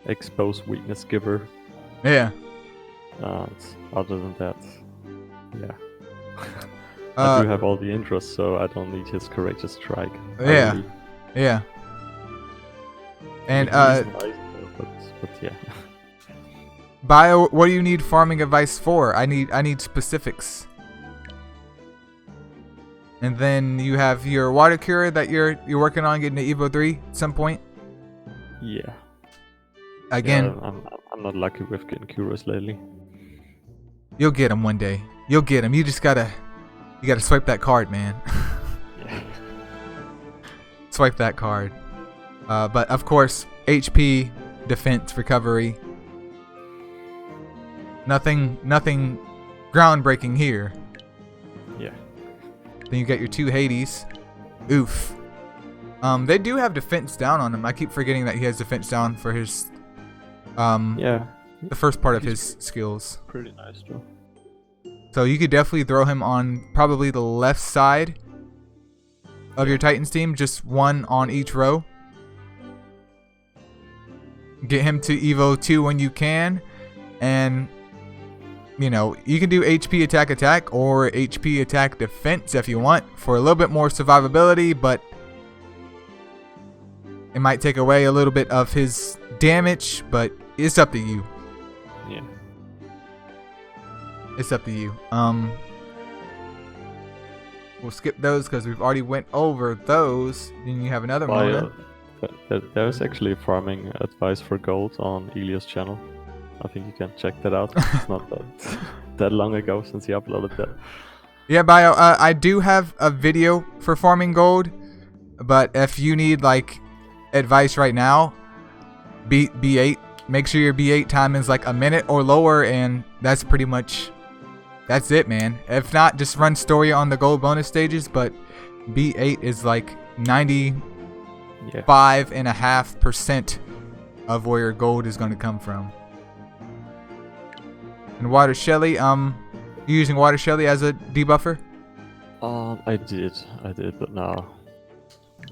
exposed weakness giver. Yeah. Other than that, yeah. I do have all the interests, so I don't need his courageous strike. Yeah. And nice, but yeah. Bio, what do you need farming advice for? I need specifics. And then you have your water cure that you're working on getting to Evo 3 at some point. Yeah. Again, yeah, I'm not lucky with getting cures lately. You'll get them one day. You'll get them. You just gotta swipe that card, man. Yeah. Swipe that card. But of course, HP, defense, recovery. Nothing groundbreaking here. Yeah. Then you got your 2 Hades. Oof. They do have defense down on him. I keep forgetting that he has defense down for his yeah. The first part of his skills. Pretty nice, though. So you could definitely throw him on probably the left side of your Titans team, just one on each row. Get him to Evo 2 when you can, and you know, you can do HP attack or HP attack defense if you want for a little bit more survivability, but it might take away a little bit of his damage, but it's up to you. Yeah. It's up to you. We'll skip those because we've already went over those. Then you have another Mona. There's actually farming advice for gold on Ilia's channel. I think you can check that out. It's not that long ago since he uploaded that. Yeah, Bio, I do have a video for farming gold, but if you need like advice right now, B8. Make sure your B8 time is like a minute or lower, and that's pretty much that's it, man. If not, just run story on the gold bonus stages, but B8 is like 95.5% of where your gold is going to come from. And Water Shelly, You using Water Shelly as a debuffer? I did, but now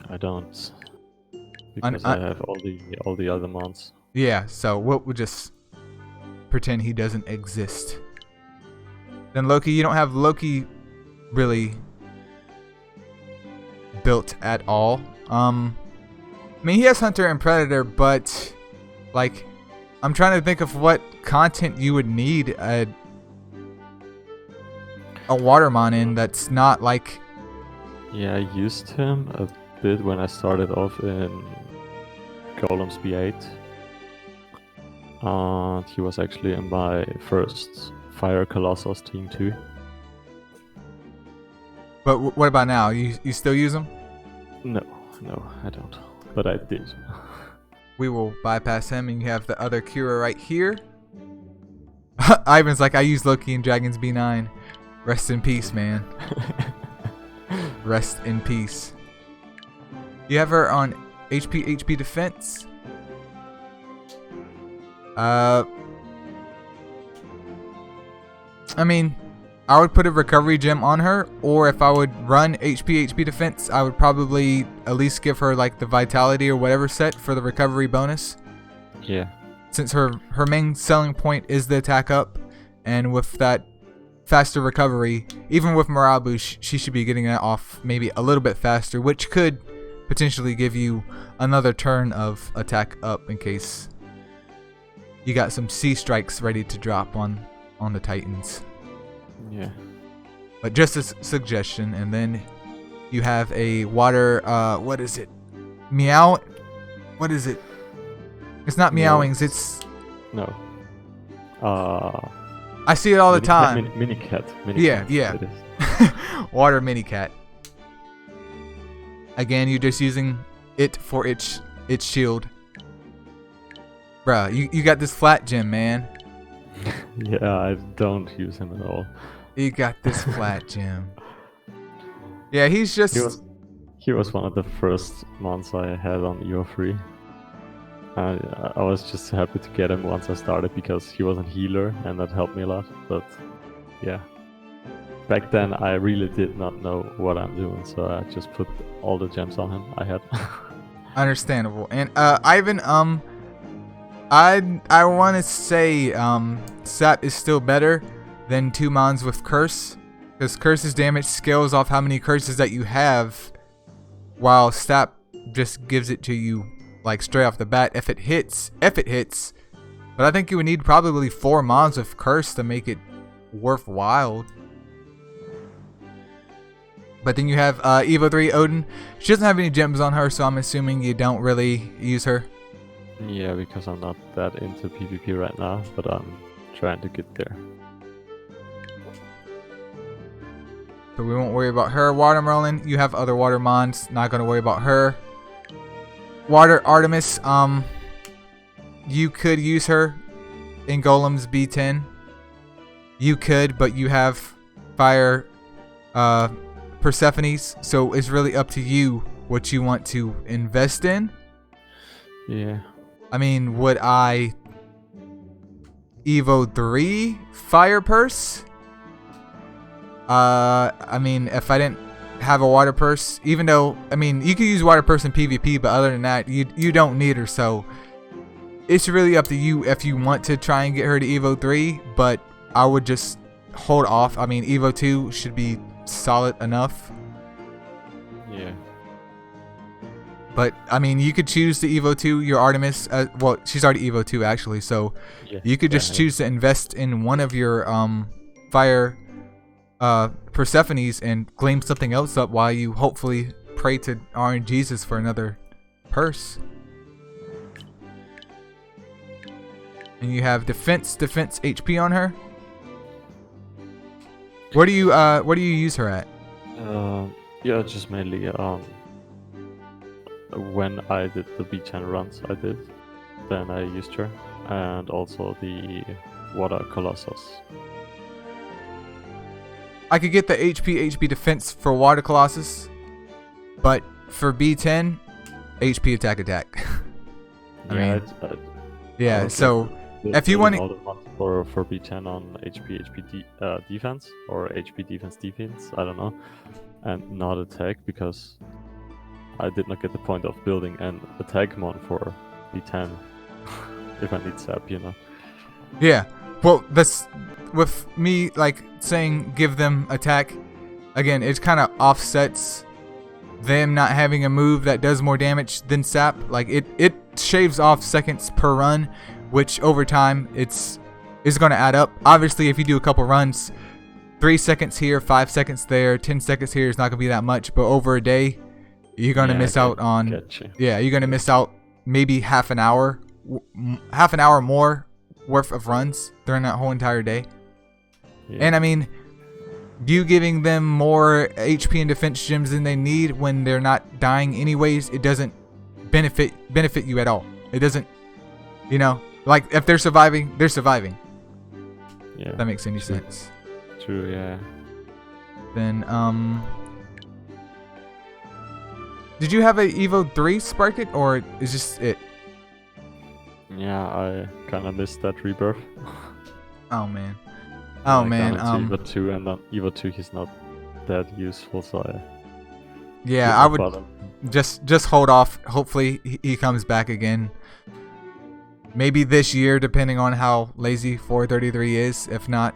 I don't because I have all the other mons. Yeah, so we'll just pretend he doesn't exist. Then Loki, you don't have Loki really built at all. I mean, he has Hunter and Predator, but like, I'm trying to think of what content you would need a Watermon in that's not like. Yeah, I used him a bit when I started off in Golem's B8. And he was actually in my first Fire Colossus team too. But what about now? You still use him? No, I don't. But I did. We will bypass him, and you have the other Kira right here. Ivan's like, I use Loki in Dragon's B9. Rest in peace, man. Rest in peace. You have her on HP defense. I mean, I would put a recovery gem on her, or if I would run HP defense, I would probably at least give her like the vitality or whatever set for the recovery bonus. Yeah. Since her main selling point is the attack up, and with that faster recovery, even with morale boost, she should be getting that off maybe a little bit faster, which could potentially give you another turn of attack up in case you got some sea strikes ready to drop on the Titans. Yeah. But just a suggestion. And then you have a water, what is it? Meow? What is it? It's not Meowings, it's... No. I see it all the time. Minicat. Yeah. Water Minicat. Again, you're just using it for its shield. Bruh, you got this flat gem, man. Yeah, I don't use him at all. You got this flat gem. Yeah, he's just... He was one of the first mons I had on EO3. I was just happy to get him once I started because he was a healer and that helped me a lot. But yeah, back then I really did not know what I'm doing, so I just put all the gems on him I had. Understandable. And Ivan, I want to say Sap is still better than 2 mons with Curse, because Curse's damage scales off how many curses that you have, while Sap just gives it to you like straight off the bat if it hits. But I think you would need probably 4 mons with Curse to make it worthwhile. But then you have Evo 3 Odin. She doesn't have any gems on her, so I'm assuming you don't really use her. Yeah, because I'm not that into PvP right now, but I'm trying to get there. So we won't worry about her. Water Merlin, you have other water mons, not gonna worry about her. Water Artemis, you could use her in Golem's B10. You could, but you have Fire Persephone's, so it's really up to you what you want to invest in. Yeah. I mean, would I Evo 3 Fire Purse? I mean, if I didn't have a water purse, even though, I mean, you could use water purse in PvP, but other than that, you don't need her, so it's really up to you if you want to try and get her to Evo 3, but I would just hold off. I mean, Evo 2 should be solid enough. Yeah. But, I mean, you could choose to Evo 2 your Artemis. Well, she's already Evo 2, actually, so Yeah. you could just choose to invest in one of your Fire Persephone's and claim something else up while you hopefully pray to RNGesus for another purse. And you have defense HP on her. Where do you use her at? Yeah, just mainly when I did the B10 runs, then I used her, and also the Water Colossus. I could get the HP defense for Water Colossus, but for B10, HP attack. I mean, yeah, so if you want to, all the ones for B10 on defense or HP defense, I don't know, and not attack, because I did not get the point of building an attack mon for B10 if I need sap, you know. yeah. Well, this with me like saying give them attack. Again, it kind of offsets them not having a move that does more damage than sap. Like it shaves off seconds per run, which over time is going to add up. Obviously, if you do a couple runs, 3 seconds here, 5 seconds there, 10 seconds here is not going to be that much. But over a day, you're going to miss out on. Yeah, you're going to miss out maybe half an hour more worth of runs during that whole entire day. Yeah. And I mean, you giving them more HP and defense gems than they need when they're not dying anyways, it doesn't benefit you at all. It doesn't, you know, like if they're surviving, they're surviving. Yeah. If that makes any sense. True, yeah. Then, did you have a Evo 3 Spark It, or is just it? Yeah, I kind of missed that rebirth. Oh man. Oh man. Evo 2, and then Evo 2 he's not that useful, so I would just hold off. Hopefully he comes back again. Maybe this year, depending on how lazy 433 is. If not,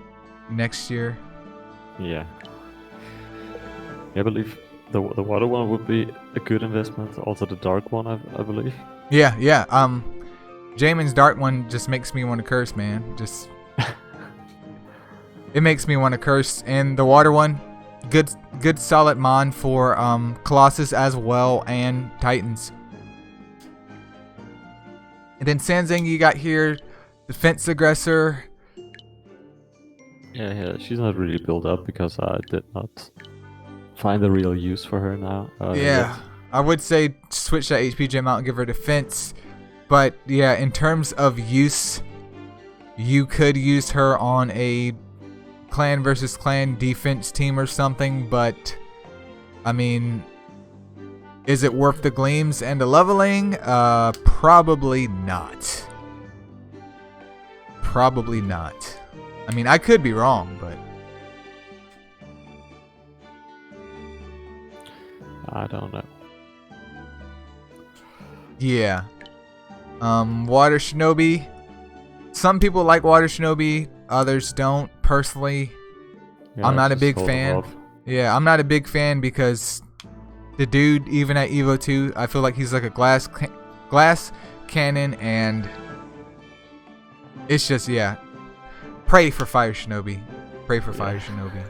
next year. Yeah. I believe the water one would be a good investment. Also the dark one, I believe. Yeah. Jamin's dark one just makes me want to curse, man. Just it makes me want to curse. And the water one, good solid mon for Colossus as well and Titans. And then Sanzang you got here, defense aggressor. Yeah, she's not really built up because I did not find a real use for her now. Yeah, I would say switch that HP gem out and give her defense. But yeah, in terms of use, you could use her on a clan versus clan defense team or something, but I mean, is it worth the gleams and the leveling? Probably not. Probably not. I mean, I could be wrong, but I don't know. Yeah. Water Shinobi. Some people like Water Shinobi, others don't. Personally, yeah, I'm not a big fan. Yeah, I'm not a big fan because the dude, even at Evo 2, I feel like he's like a glass cannon, and it's just, yeah. Pray for Fire Shinobi. Pray for Fire Shinobi.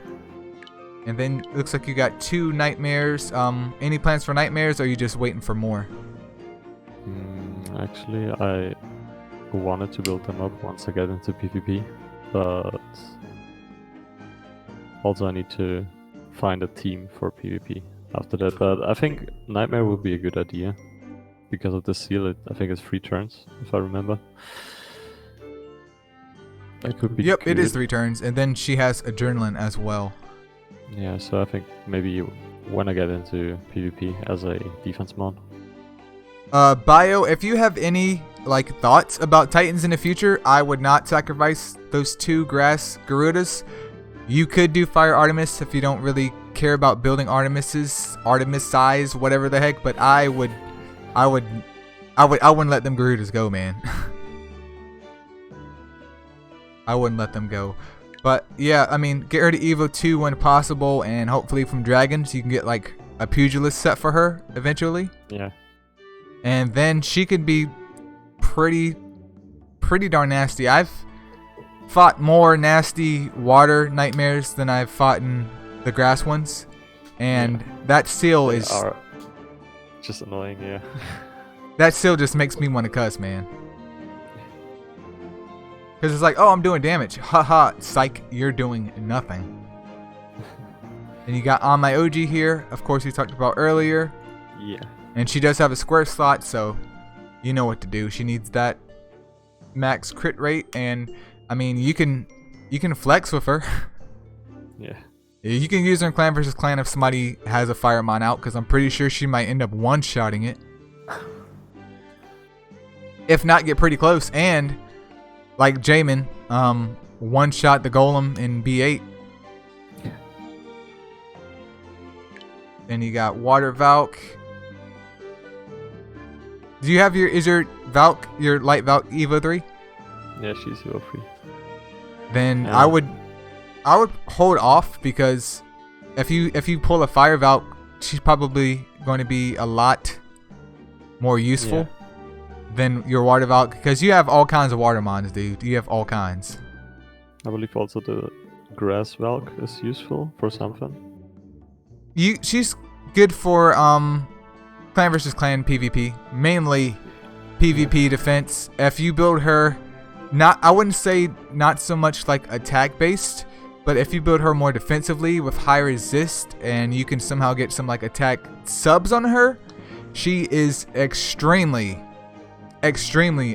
And then it looks like you got 2 nightmares. Any plans for nightmares, or are you just waiting for more? Actually, I wanted to build them up once I get into PvP, but also I need to find a team for PvP after that. But I think Nightmare would be a good idea because of the seal. I think it's 3 turns, if I remember. That could be. Yep, good. It is 3 turns, and then she has Adrenaline as well. Yeah, so I think maybe when I get into PvP as a defense mon. Bio, if you have any like thoughts about Titans in the future, I would not sacrifice those 2 grass Garudas. You could do Fire Artemis if you don't really care about building Artemis size, whatever the heck. But I wouldn't let them Garudas go, man. I wouldn't let them go. But yeah, I mean, get her to Evo 2 when possible, and hopefully from Dragons you can get like a Pugilist set for her eventually. Yeah. And then she could be pretty darn nasty. I've fought more nasty water nightmares than I've fought in the grass ones, and that seal is just annoying. Yeah. That seal just makes me want to cuss, man. Because it's like, oh, I'm doing damage. Haha, psych, you're doing nothing. And you got on my OG here, of course, we talked about earlier. Yeah. And she does have a square slot, so you know what to do. She needs that max crit rate, and I mean, you can flex with her. Yeah. You can use her in clan versus clan if somebody has a Firemon out, because I'm pretty sure she might end up one-shotting it. If not, get pretty close. And like Jamin, one shot the golem in B8. Then you got Water Valk. Do you have is your Valk, your Light Valk Evo 3? Yeah, she's Evo 3. Then I would hold off, because if you pull a Fire Valk, she's probably going to be a lot more useful than your Water Valk, because you have all kinds of water mons, dude. You have all kinds. I believe also the Grass Valk is useful for something. She's good for clan versus clan PvP, mainly PvP defense. If you build her, I wouldn't say not so much like attack based, but if you build her more defensively with high resist, and you can somehow get some like attack subs on her, she is extremely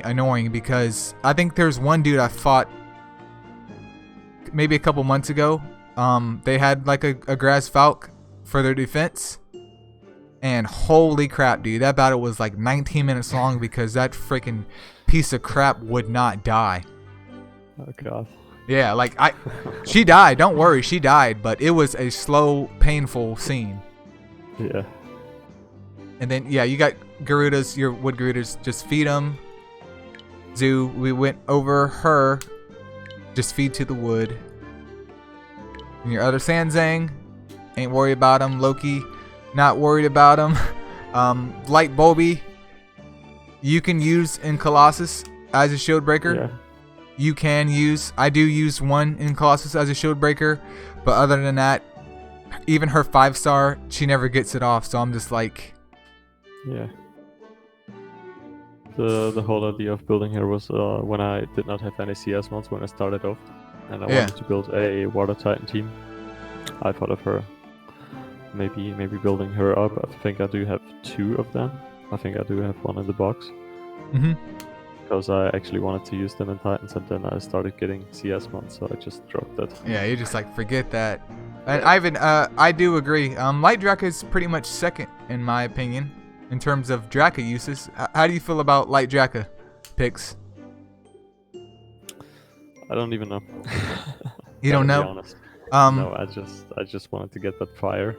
annoying. Because I think there's one dude I fought maybe a couple months ago. They had like a Grass Valk for their defense, and holy crap, dude, that battle was like 19 minutes long because that freaking piece of crap would not die. Oh god. Yeah, like she died, don't worry, she died, but it was a slow, painful scene. Yeah. And then yeah, you got Garudas, your wood Garudas, just feed them. Zoo, we went over her, just feed to the wood. And your other Sanzang, ain't worried about him. Loki, not worried about him. Light Bulby, you can use in Colossus as a shield breaker. Yeah. You can use, I do use one in Colossus as a shield breaker, but other than that, even her 5-star, she never gets it off. So I'm just like, yeah. The whole idea of building her was when I did not have any CS mods when I started off, and I wanted to build a Water Titan team. I thought of her, maybe building her up. I think I do have 2 of them. I think I do have one in the box. Because I actually wanted to use them in Titans, and then I started getting CS mods, so I just dropped it. Yeah, you just like forget that. And Ivan, I do agree. Light Draka is pretty much second in my opinion in terms of Draka uses. How do you feel about Light Draka picks? I don't even know. You don't know? To be honest. No, I just wanted to get that fire.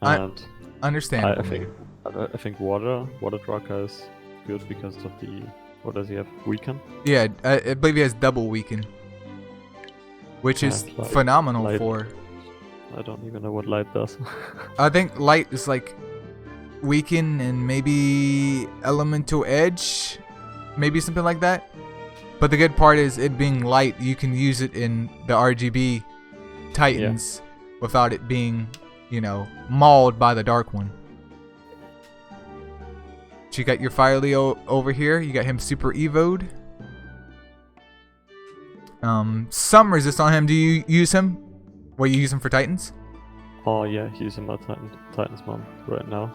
And understandable. I think Water Draka is good because of the, what does he have? Weaken? Yeah, I believe he has double weaken, which is phenomenal for. I don't even know what light does. I think light is like weaken and maybe elemental edge, maybe something like that. But the good part is it being light, you can use it in the RGB Titans without it being, mauled by the dark one. So you got your Fire Leo over here. You got him super evoed. Some resist on him. Do you use him? What, you use him for Titans? Oh yeah, he's in my Titans mod right now.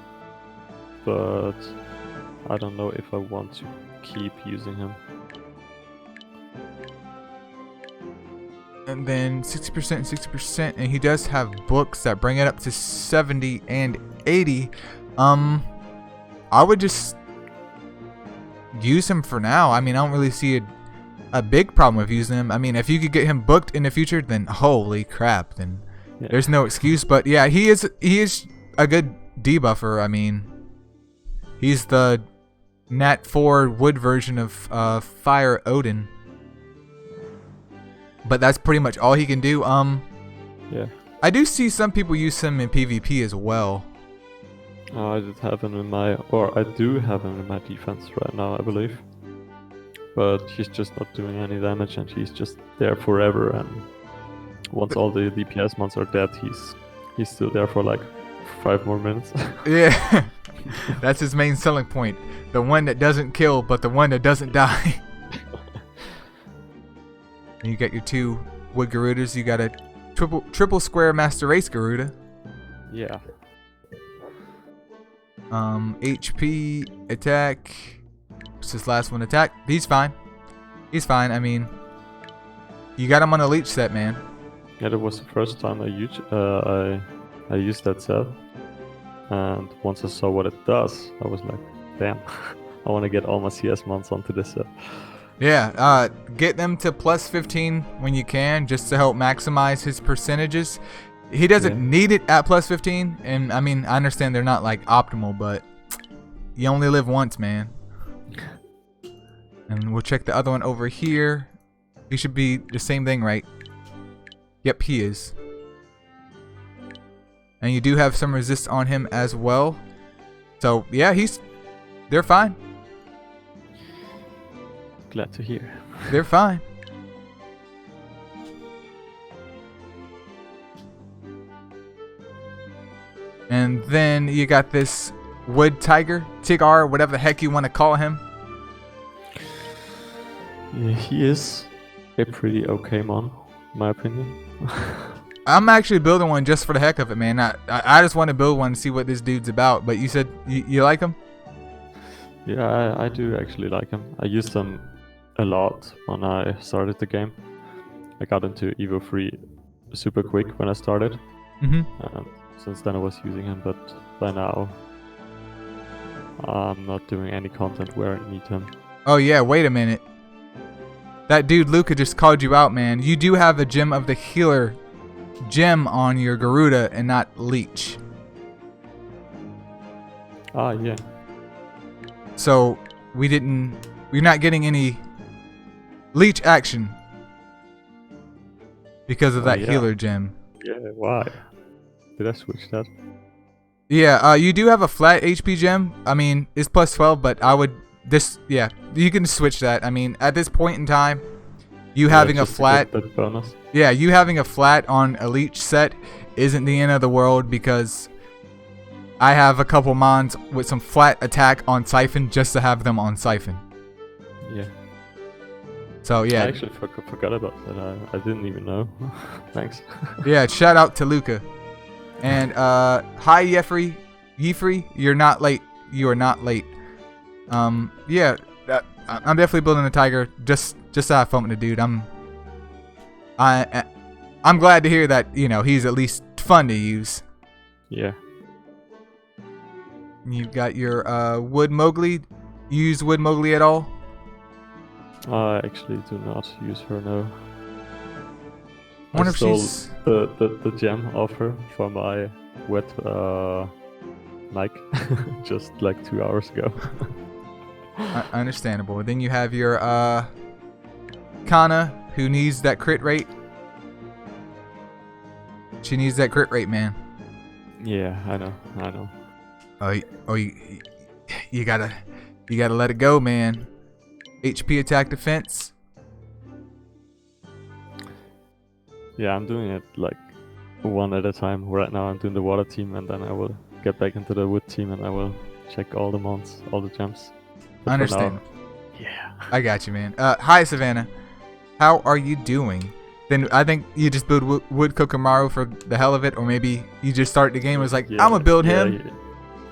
But I don't know if I want to keep using him. And then 60% and 60%, and he does have books that bring it up to 70 and 80. I would just use him for now. I mean, I don't really see a big problem with using him. I mean, if you could get him booked in the future, then holy crap, then there's no excuse. But yeah, he is a good debuffer. I mean, he's the Nat 4 wood version of Fire Odin. But that's pretty much all he can do. Yeah. I do see some people use him in PvP as well. I did have him in I do have him in my defense right now, I believe. But he's just not doing any damage, and he's just there forever. And once all the DPS mons are dead, he's still there for like 5 more minutes. Yeah, that's his main selling point. The one that doesn't kill, but the one that doesn't die. And you got your 2 wood Garudas. You got a triple square Master Race Garuda. Yeah. HP, attack. What's this last one? Attack. He's fine. He's fine. I mean, you got him on a leech set, man. Yeah, that was the first time I used that set. And once I saw what it does, I was like, damn, I want to get all my CS mons onto this set. Yeah, get them to plus 15 when you can, just to help maximize his percentages. He doesn't need it at plus 15, and I mean, I understand they're not like optimal, but you only live once, man. And we'll check the other one over here. He should be the same thing, right? Yep, he is. And you do have some resist on him as well. So yeah, they're fine. Glad to hear. They're fine. And then you got this wood tiger, Tigar, whatever the heck you want to call him. Yeah, he is a pretty okay mon, in my opinion. I'm actually building one just for the heck of it, man. I just want to build one and see what this dude's about. But you said you like him? Yeah, I do actually like him. I used him a lot when I started the game. I got into Evo 3 super quick when I started. Mm-hmm. Since then I was using him, but by now I'm not doing any content where I need him. Oh yeah, wait a minute. That dude Luca just called you out, man. You do have a Gem of the Healer gem on your Garuda and not Leech. Ah, yeah. So we're not getting any Leech action because of that healer gem. Yeah, why? Did I switch that? Yeah, you do have a flat HP gem. I mean, it's plus 12, but I would you can switch that. I mean, at this point in time, you having a flat bonus. Yeah, you having a flat on a Leech set isn't the end of the world, because I have a couple mons with some flat attack on Siphon just to have them on Siphon. Yeah. So yeah. I actually forgot about that. I didn't even know. Thanks. Yeah, shout out to Luca. And hi Yefri, you're not late. You are not late. Yeah, I'm definitely building a tiger just to have fun with the dude. I'm glad to hear that, he's at least fun to use. Yeah. You've got your Wood Mowgli. You use Wood Mowgli at all? I actually do not use her, no. I wonder I if stole she's the gem off her for my wet Nike just like 2 hours ago. Understandable. Then you have your Kana, who needs that crit rate. She needs that crit rate, man. Yeah, I know. You gotta let it go, man. HP attack defense. Yeah, I'm doing it like one at a time. Right now I'm doing the water team, and then I will get back into the wood team, and I will check all the mons, all the gems. I understand. Yeah. I got you, man. Hi, Savannah. How are you doing? Then I think you just build Wood Kokomaru for the hell of it, or maybe you just start the game and was like, I'm gonna build him.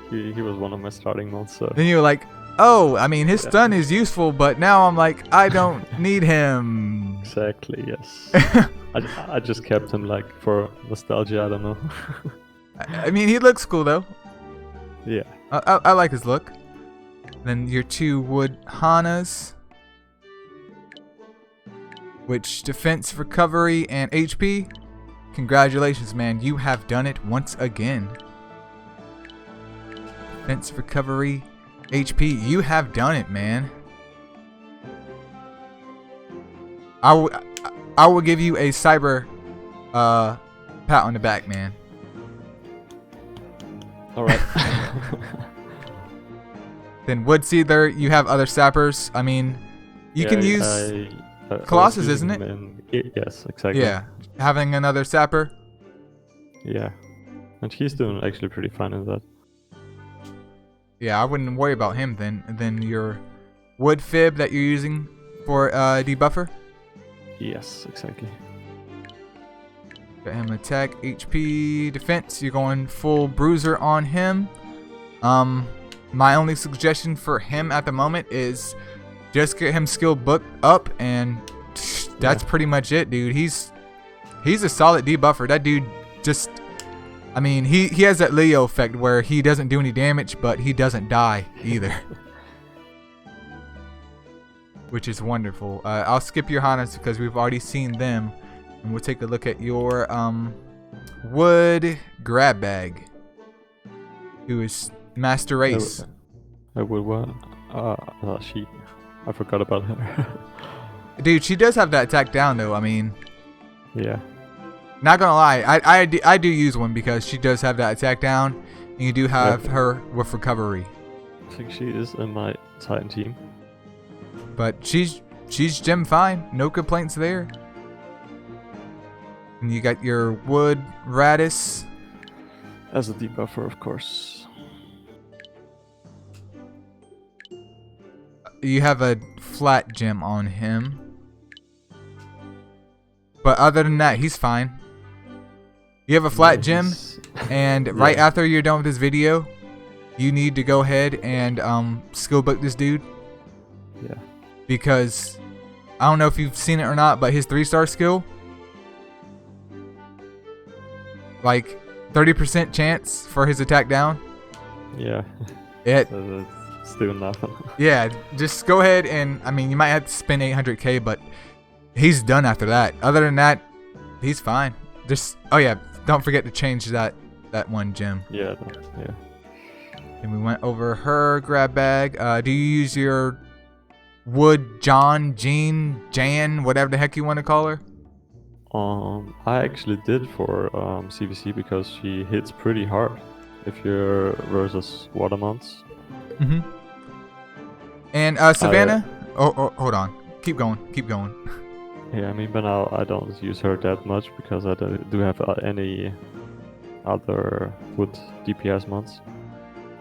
He was one of my starting mons, so. Then you were like, oh, I mean, his stun is useful, but now I'm like, I don't need him. Exactly, yes. I just kept him like for nostalgia, I don't know. I mean, he looks cool though. Yeah. I like his look. Then your two Wood Hanas, which defense, recovery, and HP. Congratulations, man. You have done it once again. Defense, recovery, HP. You have done it, man. I will give you a cyber pat on the back, man. Alright. Then Wood Seether, you have other sappers. I mean, you can use Colossus, isn't it? Yes, exactly. Yeah, having another sapper. Yeah, and he's doing actually pretty fine in that. Yeah, I wouldn't worry about him then. And then your Wood Fib that you're using for debuffer. Yes, exactly. Got him attack, HP, defense. You're going full bruiser on him. My only suggestion for him at the moment is just get him skill book up, and that's pretty much it, dude. He's a solid debuffer. That dude just, I mean, he has that Leo effect where he doesn't do any damage, but he doesn't die either. which is wonderful. I'll skip your Hanas because we've already seen them, and we'll take a look at your wood grab bag, who is Master Race. I would what? She. I forgot about her. Dude, she does have that attack down though. I mean, yeah. not gonna lie, I do use one because she does have that attack down, and you do have her with recovery. I think she is in my Titan team. But she's gem fine, no complaints there. And you got your wood Radis. As a debuffer, of course. You have a flat gem on him. But other than that, he's fine. You have a flat gem, and right after you're done with this video, you need to go ahead and skill book this dude. Yeah. Because I don't know if you've seen it or not, but his 3-star skill, like 30% chance for his attack down. Yeah. It's doing nothing. Yeah, just go ahead and, I mean, you might have to spend 800k, but he's done after that. Other than that, he's fine. Just, oh yeah, don't forget to change that one gem. Yeah, yeah. And we went over her grab bag. Do you use your Wood Jean, Jan, whatever the heck you want to call her? I actually did for CVC because she hits pretty hard if you're versus Watermons. Mm-hmm. And Savannah? Hold on. Keep going. Yeah, I mean, but now I don't use her that much because I do have any other wood DPS mods.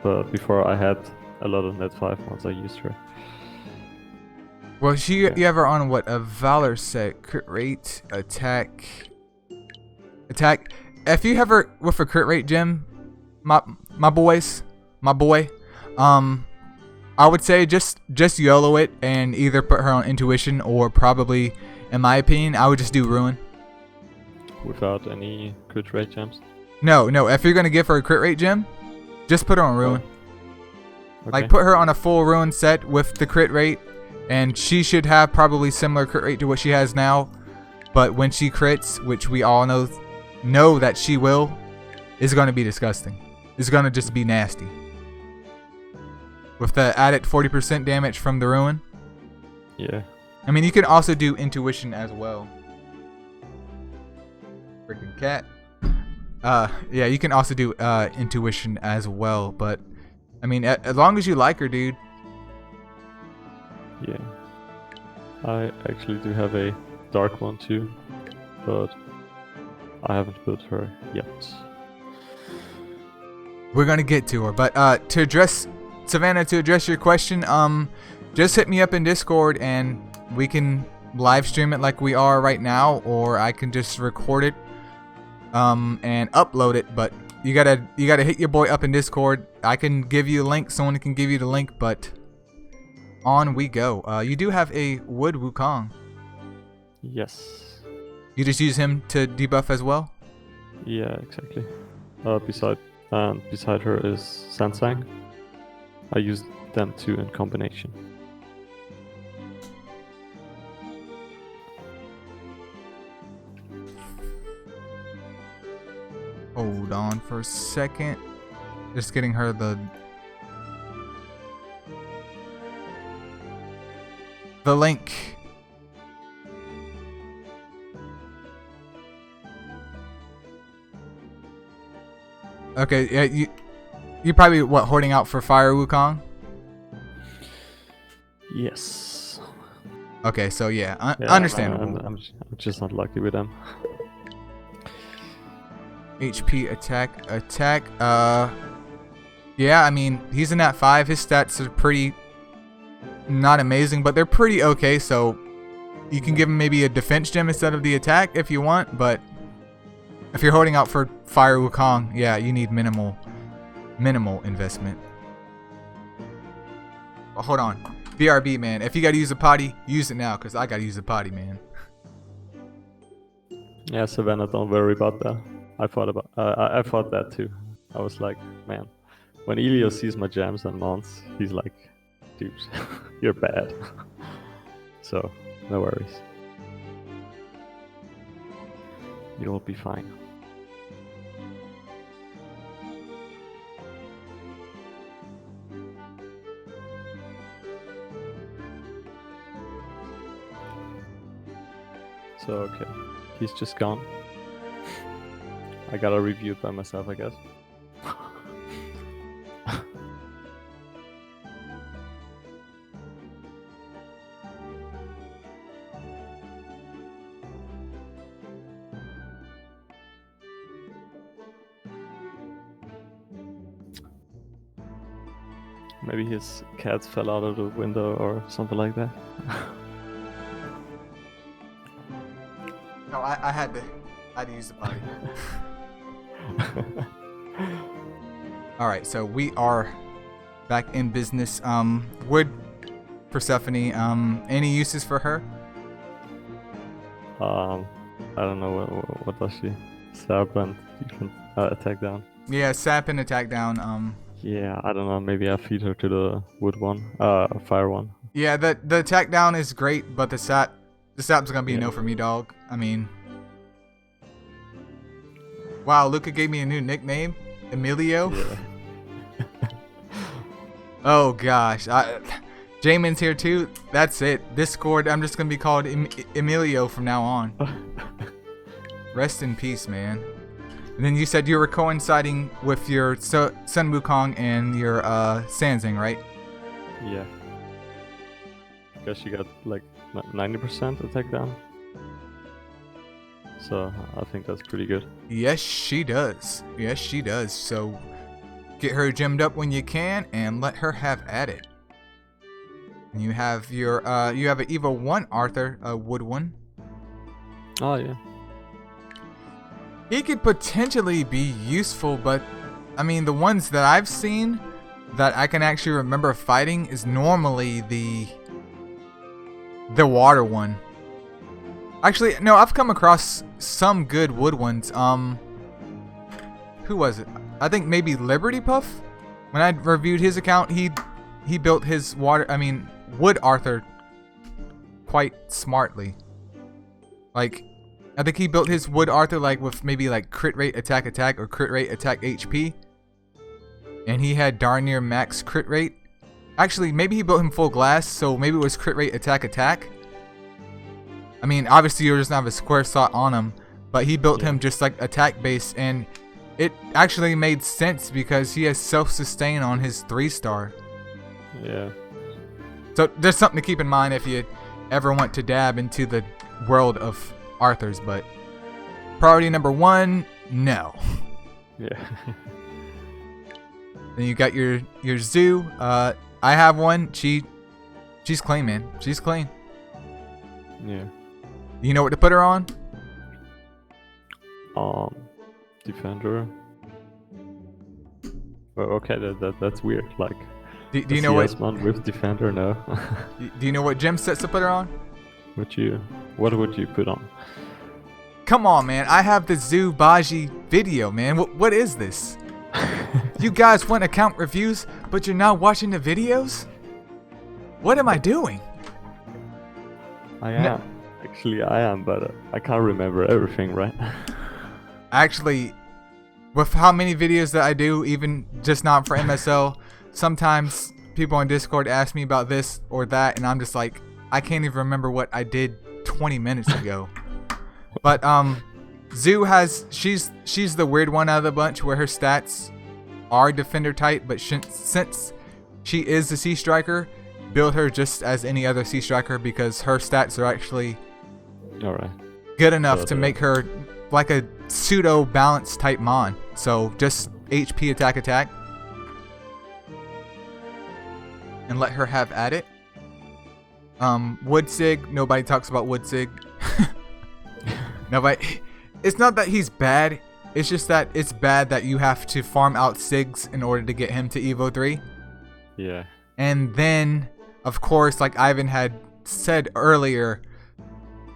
But before I had a lot of net 5 mods, I used her. Well, you have her on what? A Valor set, crit rate, attack. If you have her with a crit rate gem, my boy, I would say just YOLO it and either put her on intuition or probably, in my opinion, I would just do ruin. Without any crit rate gems? No. If you're gonna give her a crit rate gem, just put her on ruin. Okay. Like put her on a full ruin set with the crit rate. And she should have probably similar crit rate to what she has now. But when she crits, which we all know that she will, is going to be disgusting. It's going to just be nasty. With the added 40% damage from the ruin. Yeah. I mean, you can also do intuition as well. Freaking cat. Yeah, you can also do intuition as well. But, I mean, as long as you like her, dude. Yeah, I actually do have a dark one too, but I haven't built her yet. We're gonna get to her, but to address Savannah, to address your question, just hit me up in Discord and we can live stream it like we are right now, or I can just record it and upload it. But you gotta hit your boy up in Discord. I can give you a link, someone can give you the link, but on we go. You do have a Wood Wukong. Yes. You just use him to debuff as well? Yeah, exactly. Beside her is Sansang. I use them two in combination. Hold on for a second. Just getting her the link. Okay, yeah, you probably holding out for Fire Wukong? Yes. Okay, so yeah, understandable. I'm just not lucky with them. HP attack. Yeah, I mean, he's in that 5. His stats are pretty not amazing, but they're pretty okay, so you can give him maybe a defense gem instead of the attack if you want, but if you're holding out for Fire Wukong, yeah, you need minimal investment. Oh, hold on. BRB, man. If you gotta use a potty, use it now, because I gotta use a potty, man. Yeah, Savannah, don't worry about that. I thought that too. I was like, man, when Elio sees my gems and mons, he's like, dude, you're bad. So no worries. You'll be fine. So okay, he's just gone. I gotta review it by myself, I guess. Maybe his cat fell out of the window or something like that. No, I had to use the potty. All right, so we are back in business. Would Persephone, any uses for her? I don't know what does she? Stab and defense, attack down. Yeah, sap and attack down. Yeah, I don't know. Maybe I feed her to the wood one, fire one. Yeah, the attack down is great, but the sap's gonna be a no for me, dog. I mean, wow, Luca gave me a new nickname, Emilio. Yeah. Oh gosh, Jamin's here too. That's it. Discord, I'm just gonna be called Emilio from now on. Rest in peace, man. And then you said you were coinciding with your Sun Wukong and your Sanzing, right? Yeah. Because she got like 90% attack down. So I think that's pretty good. Yes, she does. Yes, she does. So get her gemmed up when you can and let her have at it. And you have your you have an Evo 1 Arthur, a wood one. Oh yeah. He could potentially be useful, but I mean the ones that I've seen that I can actually remember fighting is normally the water one. Actually, no, I've come across some good wood ones. Who was it? I think maybe Liberty Puff. When I reviewed his account, he built his wood Arthur quite smartly. Like, I think he built his wood Arthur like with maybe like crit rate attack or crit rate attack HP. And he had darn near max crit rate. Actually, maybe he built him full glass, so maybe it was crit rate attack. I mean, obviously you just have a square slot on him, but he built him just like attack base, and it actually made sense because he has self-sustain on his 3-star. Yeah. So there's something to keep in mind if you ever want to dab into the world of Arthur's, but priority number 1, no. Yeah. Then you got your zoo. I have one. She's clean, man. She's clean. Yeah. You know what to put her on? Defender. Well, okay, that's weird. Like, do you know what? One with defender? No. Do you know what gem sets to put her on? What would you put on? Come on, man. I have the Zoo Baji video, man. What is this? You guys want account reviews, but you're not watching the videos? What am I doing? I am. Actually, I am, but I can't remember everything, right? Actually, with how many videos that I do, even just not for MSL, sometimes people on Discord ask me about this or that, and I'm just like, I can't even remember what I did 20 minutes ago. But Zoo has she's the weird one out of the bunch where her stats are defender type, but since she is the Sea Striker, build her just as any other Sea Striker because her stats are actually good enough to make her like a pseudo balance type Mon. So just HP attack and let her have at it. Woodsig, nobody talks about Woodsig. Nobody. It's not that he's bad. It's just that it's bad that you have to farm out Sigs in order to get him to Evo 3. Yeah. And then, of course, like Ivan had said earlier,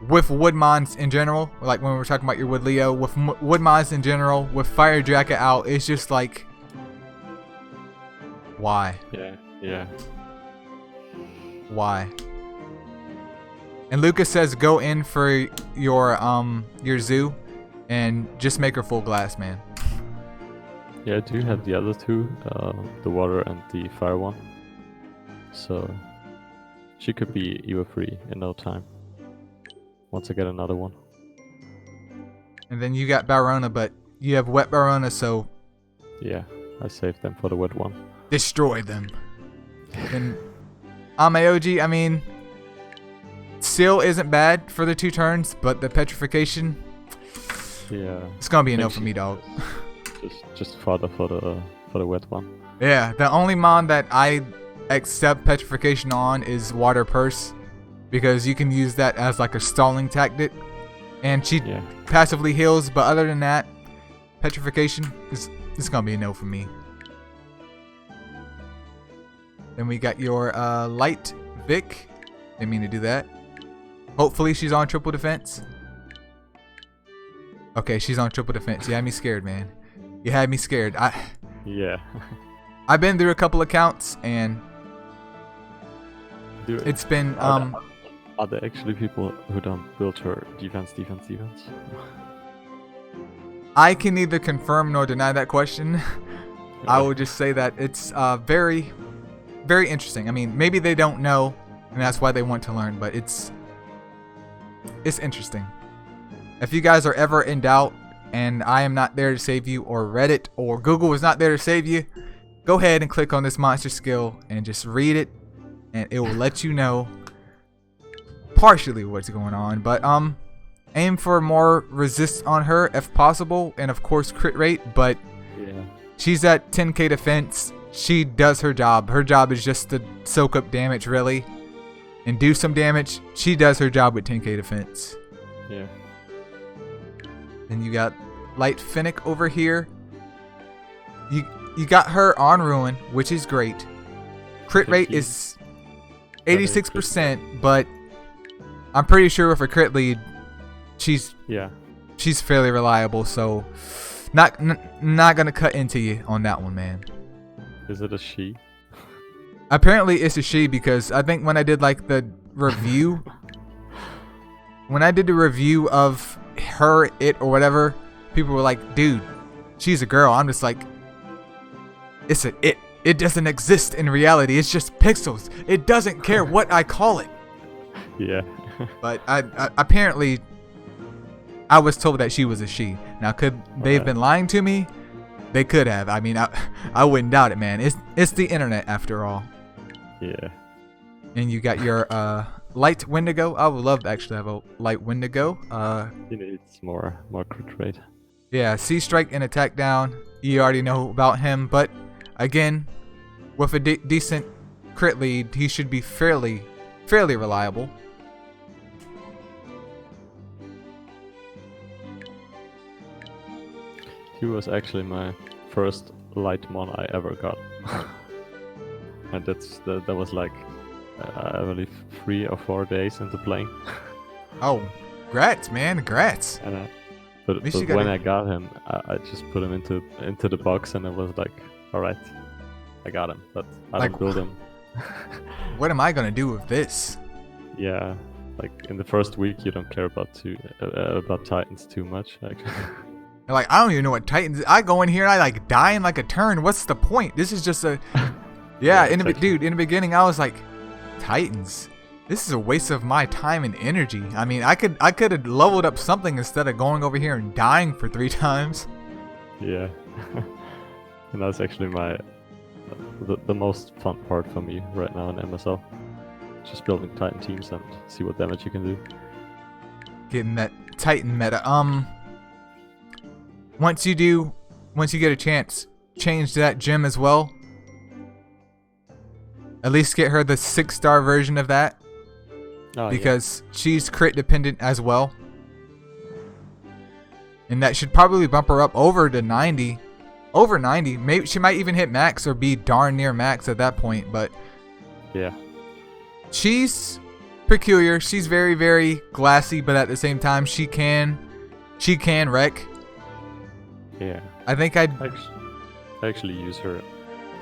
with Woodmons in general, like when we were talking about your Wood Leo, with Woodmons in general, with Fire Jacket out, it's just like, why? Yeah. Why? And Lucas says go in for your zoo and just make her full glass, man. Yeah, I do have the other two, the water and the fire one. So she could be EVA free in no time. Once I get another one. And then you got Barona, but you have wet Barona, so Yeah, I saved them for the wet one. destroy them. And Amayoji, I mean, Seal isn't bad for the 2 turns, but the petrification, Yeah. it's gonna be a no Thanks. for me, dog. Just fodder for the wet one. Yeah, the only mon that I accept petrification on is Water Purse, because you can use that as like a stalling tactic, and she Yeah. passively heals. But other than that, petrification is gonna be a no for me. Then we got your light Vic. Didn't mean to do that. Hopefully she's on triple defense. Okay, she's on triple defense. You had me scared, man. You had me scared. Yeah. I've been through a couple accounts, and Dude, it's been are there actually people who don't build her defense? I can neither confirm nor deny that question. I will just say that it's very, very interesting. I mean, maybe they don't know, and that's why they want to learn, but it's interesting. If you guys are ever in doubt and I am not there to save you, or Reddit or Google is not there to save you, go ahead and click on this monster skill and just read it, and it will let you know partially what's going on. But aim for more resist on her if possible, and of course crit rate. But Yeah. she's at 10k defense. She does her job. Her job is just to soak up damage, really, and do some damage. She does her job with 10k defense. Yeah. Then you got Light Finnick over here. You got her on Ruin, which is great. Crit rate is 86%, but I'm pretty sure with a crit lead, she's fairly reliable. So not gonna cut into you on that one, man. Is it a she? Apparently it's a she, because I think when I did like the review, when I did the review of her, it, or whatever, people were like, dude, she's a girl. I'm just like, it's a it. It doesn't exist in reality. It's just pixels. It doesn't care what I call it. Yeah. But I apparently I was told that she was a she. Now, could they have been lying to me? They could have. I mean, I wouldn't doubt it, man. It's the internet after all. Yeah. And you got your light Wendigo. I would love to actually have a light Wendigo. He needs more crit rate. Yeah, Sea Strike and Attack Down. You already know about him, but again, with a decent crit lead, he should be fairly reliable. He was actually my first light mon I ever got. And that was like I believe 3 or 4 days into playing. Oh, grats, man, grats. And but when I got him, I just put him into the box, and I was like, all right, I got him, but I Like, don't build him. What am I gonna do with this? Yeah, like in the first week, you don't care about Titans too much. Actually. They're like, I don't even know what Titans. I go in here and I like die in like a turn. What's the point? This is just a. Yeah, in the beginning, I was like, Titans. This is a waste of my time and energy. I mean, I could have leveled up something instead of going over here and dying for 3 times. Yeah, and that's actually the most fun part for me right now in MSL. Just building Titan teams and see what damage you can do. Getting that Titan meta. Once you get a chance, change that gem as well. At least get her the 6-star version of that. Oh, because she's crit dependent as well. And that should probably bump her up over to 90. Over 90. Maybe she might even hit max or be darn near max at that point, but yeah. She's peculiar. She's very, very glassy, but at the same time she can wreck. Yeah. I think I actually use her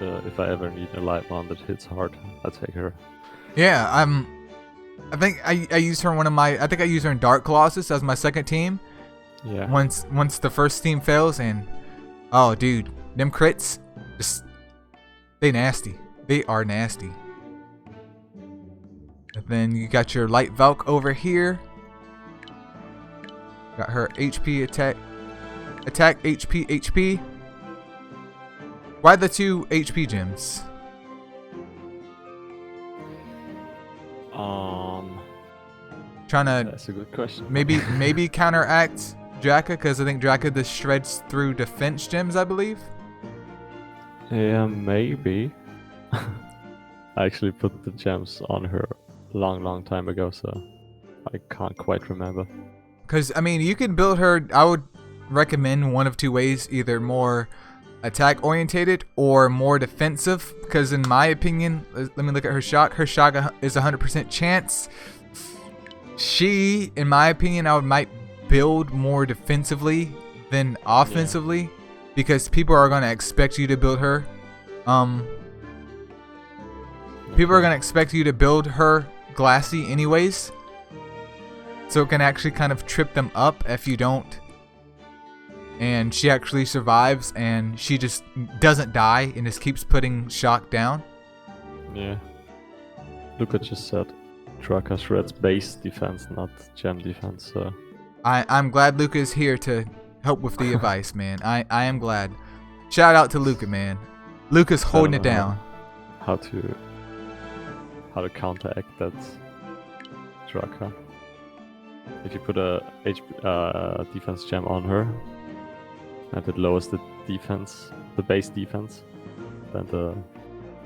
if I ever need a light one that hits hard. I take her. Yeah, I think I used her in I think I used her in Dark Colossus as my second team. Yeah. Once the first team fails, and oh dude, them crits, just they nasty. They are nasty. And then you got your Light Valk over here. Got her HP attack HP. Why the 2 HP gems? Trying to That's a good question. maybe counteract Draka, because I think Draka just shreds through defense gems, I believe. Yeah, maybe. I actually put the gems on her long time ago, so I can't quite remember. Because, I mean, you can build her, I would recommend one of two ways, either more attack orientated or more defensive, because in my opinion, let me look at her shock. Her shock is 100% chance. She, in my opinion, might build more defensively than offensively, because people are going to expect you to build her. People are going to expect you to build her glassy anyways, so it can actually kind of trip them up if you don't. And she actually survives, and she just doesn't die and just keeps putting shock down. Yeah. Luca just said Draka shreds base defense, not gem defense, so... I'm glad Luca's here to help with the advice, man. I am glad. Shout out to Luca, man. Luca's holding it down. How to counteract that Draka. If you put a defense gem on her, and it lowers the defense, the base defense, then the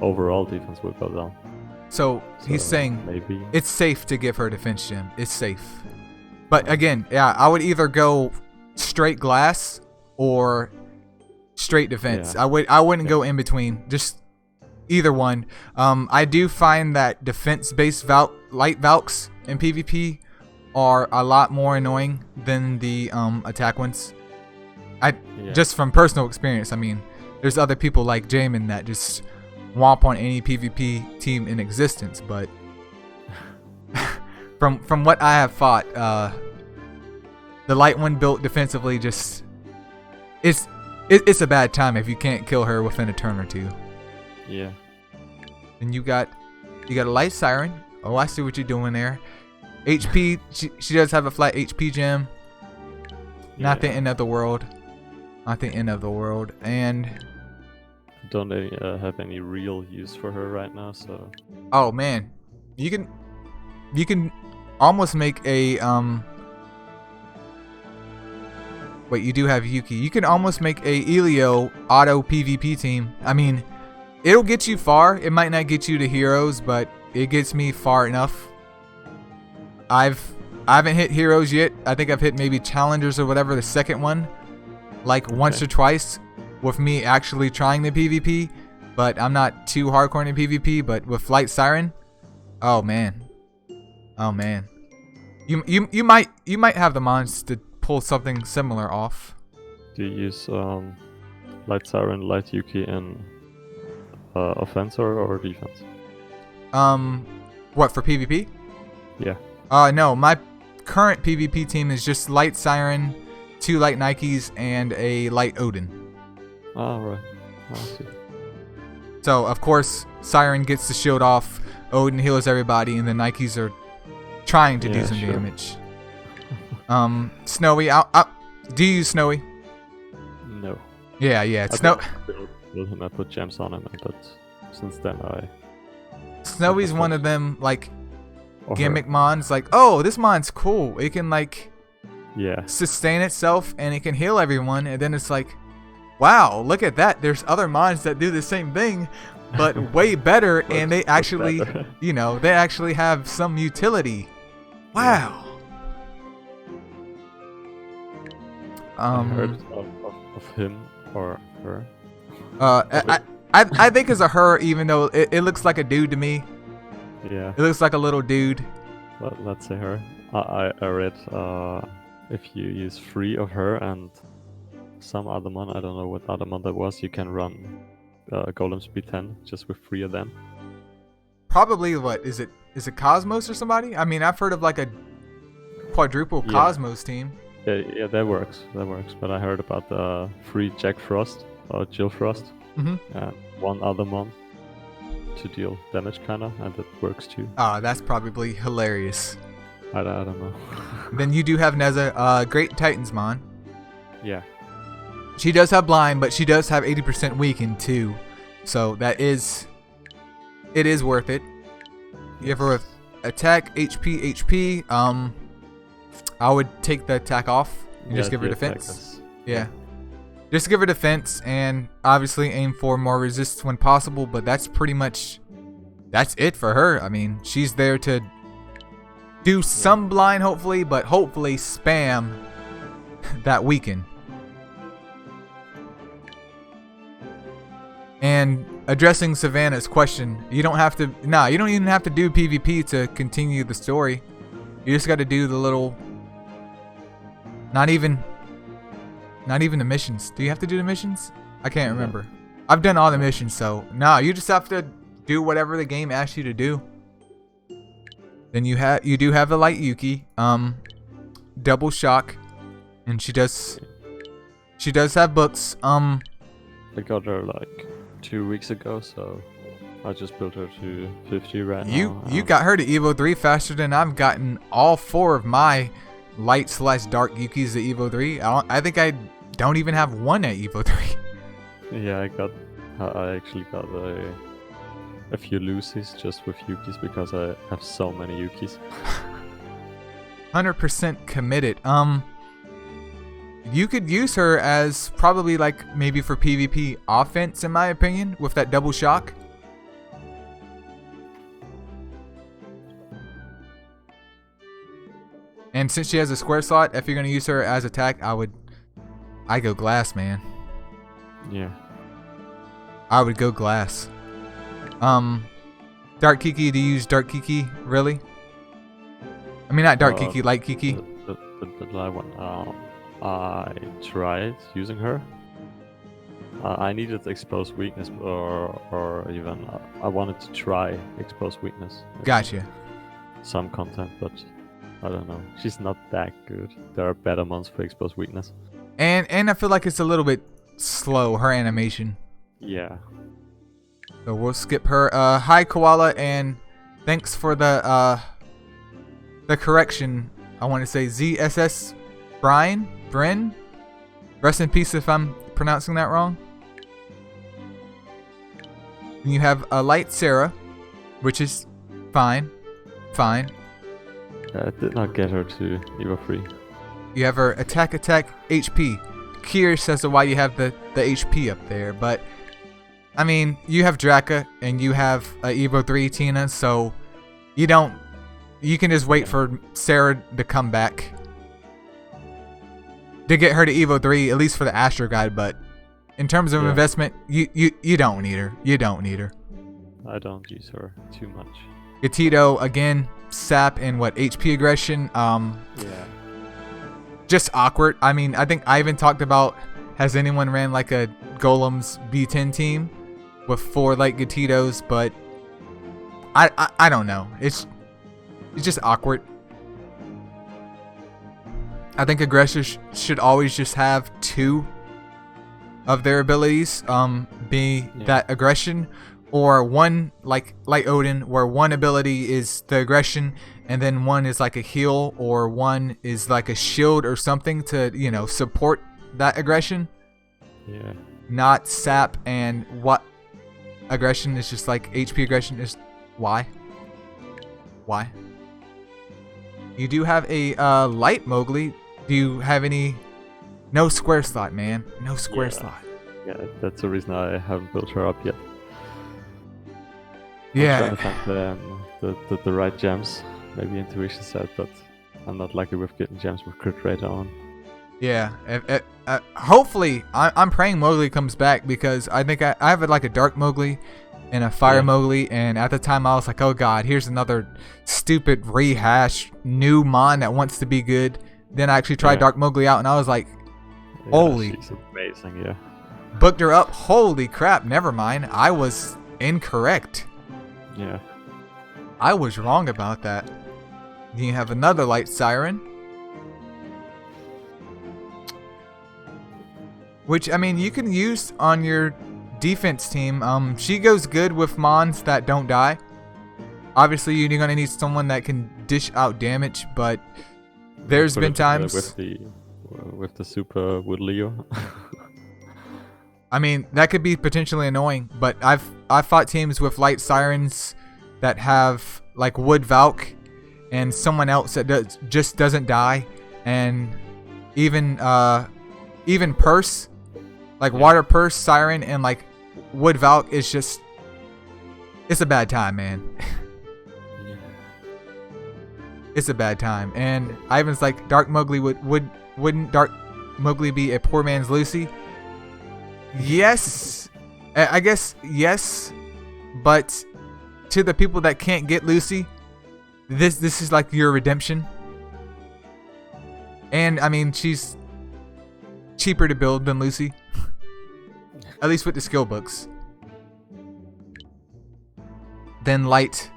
overall defense will go down. So he's saying maybe it's safe to give her defense gem. It's safe. But again, yeah, I would either go straight glass or straight defense. Yeah. I wouldn't go in between. Just either one. I do find that defense-based light Valks in PvP are a lot more annoying than the attack ones. Just from personal experience. I mean, there's other people like Jamin that just womp on any PvP team in existence, but from what I have fought, the light one built defensively just it's a bad time if you can't kill her within a turn or two. Yeah. And you got a light siren. Oh, I see what you're doing there. HP, she does have a flat HP gem. Not the end of the world. Not the end of the world. And don't have any real use for her right now, so... Oh man, you can almost make a wait, you do have Yuki. You can almost make a Elio auto PvP team. I mean, it'll get you far. It might not get you to heroes, but it gets me far enough. I haven't hit heroes yet. I think I've hit maybe challengers or whatever, the second one, like once or twice, with me actually trying the PvP, but I'm not too hardcore in PvP. But with Light Siren, oh man, you might have the mons to pull something similar off. Do you use Light Siren, Light Yuki in offense or defense? What, for PvP? Yeah. No, my current PvP team is just Light Siren, 2 Light Nikes, and a Light Odin. Ah, right. I see. So, of course, Siren gets the shield off, Odin heals everybody, and the Nikes are trying to do some damage. Snowy, do you use Snowy? No. Yeah, it's Snow. Build him, I put gems on him, but since then Snowy's one of them, like, gimmick mons, like, oh, this mon's cool. It can, like, sustain itself, and it can heal everyone, and then it's like, wow, look at that. There's other mons that do the same thing, but way better, and they actually, they actually have some utility. Wow. I heard of him or her. I think it's a her, even though it looks like a dude to me. Yeah. It looks like a little dude. Well, let's say her. I read if you use 3 of her and some other mon, I don't know what other mon that was, you can run Golem speed 10 just with 3 of them. probably what is it? Is it Cosmos or somebody? I mean, I've heard of like a quadruple Yeah. Cosmos team. Yeah, that works. That works. But I heard about the free Jack Frost or Jill Frost. Mhm. One other mon to deal damage, kinda, and that works too. That's probably hilarious. I don't know. Then you do have Neza, Great Titans Mon. Yeah. She does have blind, but she does have 80% weakened too. So it is worth it. You have her with attack, HP. I would take the attack off and just give her defense. Yeah. Just give her defense and obviously aim for more resist when possible, but that's it for her. I mean, she's there to do some blind hopefully, but hopefully spam that weaken. And addressing Savannah's question, you don't even have to do PvP to continue the story. You just got to do the little, not even the missions. Do you have to do the missions? I can't remember. I've done all the missions, so you just have to do whatever the game asks you to do. Then you do have the light Yuki, double shock, and she does have books. I got her like 2 weeks ago, so I just built her to 50 right now. You got her to Evo 3 faster than I've gotten all 4 of my light/dark Yukis to Evo 3. I think I don't even have one at Evo 3. Yeah, I actually got a few Lucy's just with Yukis because I have so many Yukis. 100% committed. You could use her as probably like maybe for PvP offense, in my opinion, with that double shock. And since she has a square slot, if you're gonna use her as attack, I go glass, man. Yeah. I would go glass. Dark Kiki, do you use Dark Kiki, really? I mean, not Dark Kiki, Light Kiki. The light one. I tried using her. I needed exposed weakness, or even I wanted to try exposed weakness. Gotcha. Some content, but I don't know. She's not that good. There are better ones for exposed weakness. And I feel like it's a little bit slow, her animation. Yeah. So we'll skip her. Hi Koala, and thanks for the correction. I want to say ZSS Bren. Rest in peace if I'm pronouncing that wrong. And you have a light Sarah, which is fine. I did not get her to Evo 3. You have her attack, HP. Curious as to why you have the HP up there, but I mean, you have Draka and you have Evo 3 Tina, so you can just wait for Sarah to come back to get her to Evo 3, at least for the Astro Guide, but in terms of investment, you don't need her. You don't need her. I don't use her too much. Gatito, again, sap and HP aggression. Yeah. Just awkward. I mean, I think I even talked about, has anyone ran like a Golems B10 team with 4 like Gatitos, but I don't know. It's just awkward. I think aggressors should always just have 2 of their abilities be that aggression, or one like Odin, where one ability is the aggression and then one is like a heal, or one is like a shield or something to, support that aggression. Yeah. Not sap and what aggression is just like HP aggression is why? You do have a light Mowgli. Do you have any? No square slot, man. No square slot. Yeah, that's the reason I haven't built her up yet. Yeah. I'm trying to find the right gems. Maybe intuition set, but I'm not lucky with getting gems with crit rate on. Yeah. Hopefully, I'm praying Mowgli comes back, because I think I have like a dark Mowgli and a fire Mowgli, and at the time I was like, oh god, here's another stupid rehash new mon that wants to be good. Then I actually tried Dark Mowgli out, and I was like, holy. She's amazing, yeah. Booked her up. Holy crap, never mind. I was incorrect. Yeah. I was wrong about that. Then you have another light siren. Which, I mean, you can use on your defense team. She goes good with mons that don't die. Obviously, you're going to need someone that can dish out damage, but there's been times... With the super with Leo. I mean, that could be potentially annoying, but I've fought teams with light sirens that have like Wood Valk and someone else that just doesn't die, and even Purse, like Water Purse, Siren, and like Wood Valk is just, it's a bad time, man. It's a bad time. And Ivan's like, Dark Mowgli wouldn't Dark Mowgli be a poor man's Lucy? Yes, I guess yes, but to the people that can't get Lucy, this is like your redemption. And I mean, she's cheaper to build than Lucy, at least with the skill books. Then light.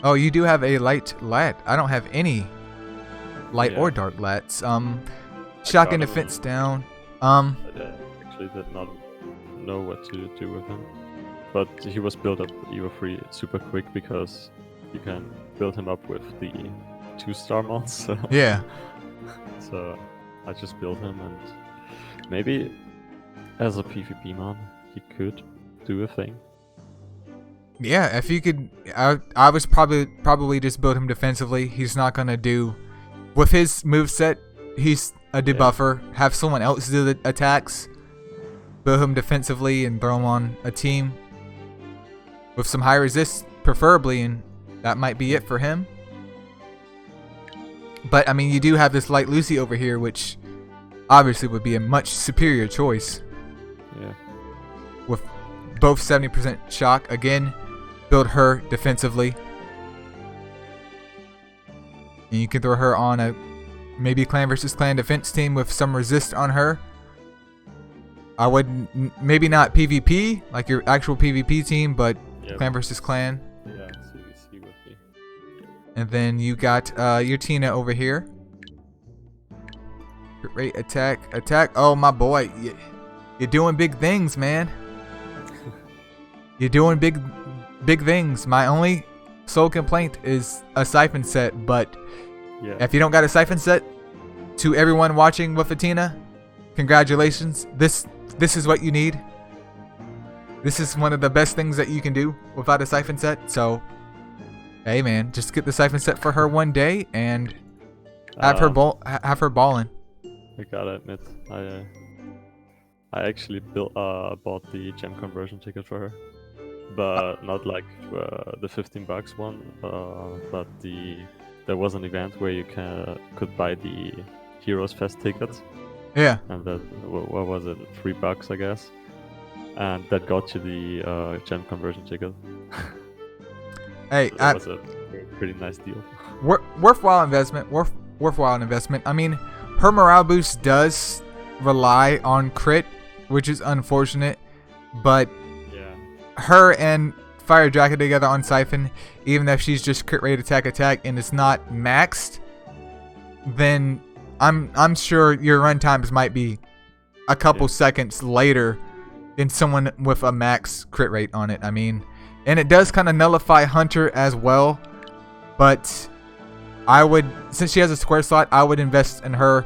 Oh, you do have a light lat. I don't have any light or dark lats. Shock and defense down. Actually did not know what to do with him, but he was built up Evo 3 super quick because you can build him up with the 2-star mods. So. Yeah. So I just built him, and maybe as a PvP mod he could do a thing. Yeah, if you could, I was probably just build him defensively. He's not gonna do, with his moveset, he's a debuffer. Yeah. Have someone else do the attacks. Build him defensively and throw him on a team with some high resist, preferably, and that might be it for him. But I mean, you do have this light Lucy over here, which obviously would be a much superior choice. Yeah. With both 70% shock. Again, build her defensively. And you can throw her on a maybe clan versus clan defense team with some resist on her. I would maybe not PvP, like your actual PvP team, but clan versus clan. Yeah, CVC would be. And then you got your Tina over here. Great attack. Oh my boy, you're doing big things, man. You're doing big things. My only sole complaint is a siphon set, but if you don't got a siphon set, to everyone watching with a Tina, congratulations. This is what you need. This is one of the best things that you can do without a siphon set. So, hey man, just get the siphon set for her one day and have her balling. I gotta admit, I actually bought the gem conversion ticket for her, but not like the $15 one. But there was an event where you could buy the Heroes Fest tickets. Yeah. And that, what was it, $3 I guess, and that got you the gem conversion ticket. Hey, so that was a pretty nice deal. Worthwhile investment. Worthwhile investment. I mean, her morale boost does rely on crit, which is unfortunate, but her and Fire Jacket together on Siphon, even if she's just crit rate attack and it's not maxed, then I'm sure your run times might be a couple seconds later than someone with a max crit rate on it. I mean, and it does kind of nullify Hunter as well, but I would, since she has a square slot, I would invest in her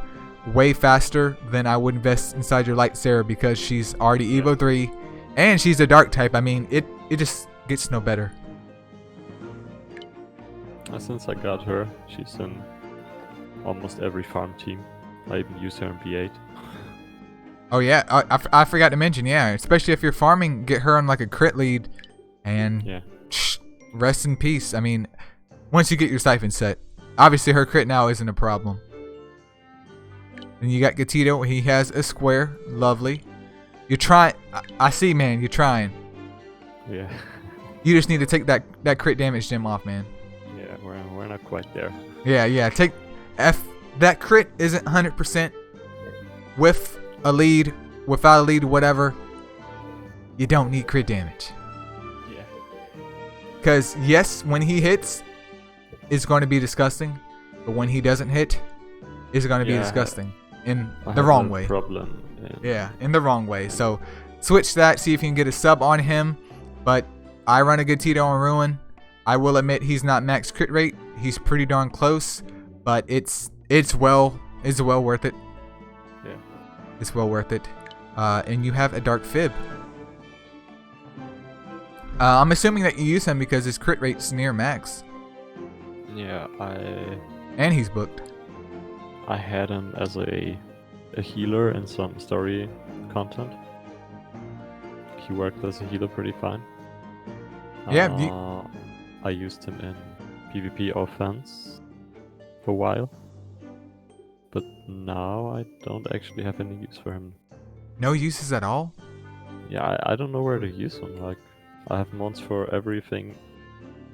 way faster than I would invest inside your Light Sarah, because she's already Evo 3 and she's a dark type. I mean, it just gets no better. Since I got her, she's in almost every farm team. I even use her in B8. Oh yeah, I forgot to mention, especially if you're farming, get her on like a crit lead, and rest in peace. I mean, once you get your siphon set, obviously her crit now isn't a problem. And you got Gatito, he has a square, lovely. You're trying, I see, man, you're trying. Yeah. You just need to take that crit damage gem off, man. Yeah, we're not quite there. Yeah, take, if that crit isn't 100% with a lead, without a lead, whatever, you don't need crit damage. Yeah. Because yes, when he hits, it's going to be disgusting. But when he doesn't hit, it's going to be disgusting in the wrong way. Problem. Yeah, in the wrong way. So switch that. See if you can get a sub on him. But I run a good Tito on Ruin. I will admit he's not max crit rate. He's pretty darn close. But it's well worth it. Yeah. It's well worth it. And you have a Dark Fib. I'm assuming that you use him because his crit rate's near max. Yeah, And he's booked. I had him as a healer in some story content. He worked as a healer pretty fine. Yeah, I used him in PvP offense for a while. But now I don't actually have any use for him. No uses at all? Yeah, I don't know where to use him. Like, I have mons for everything.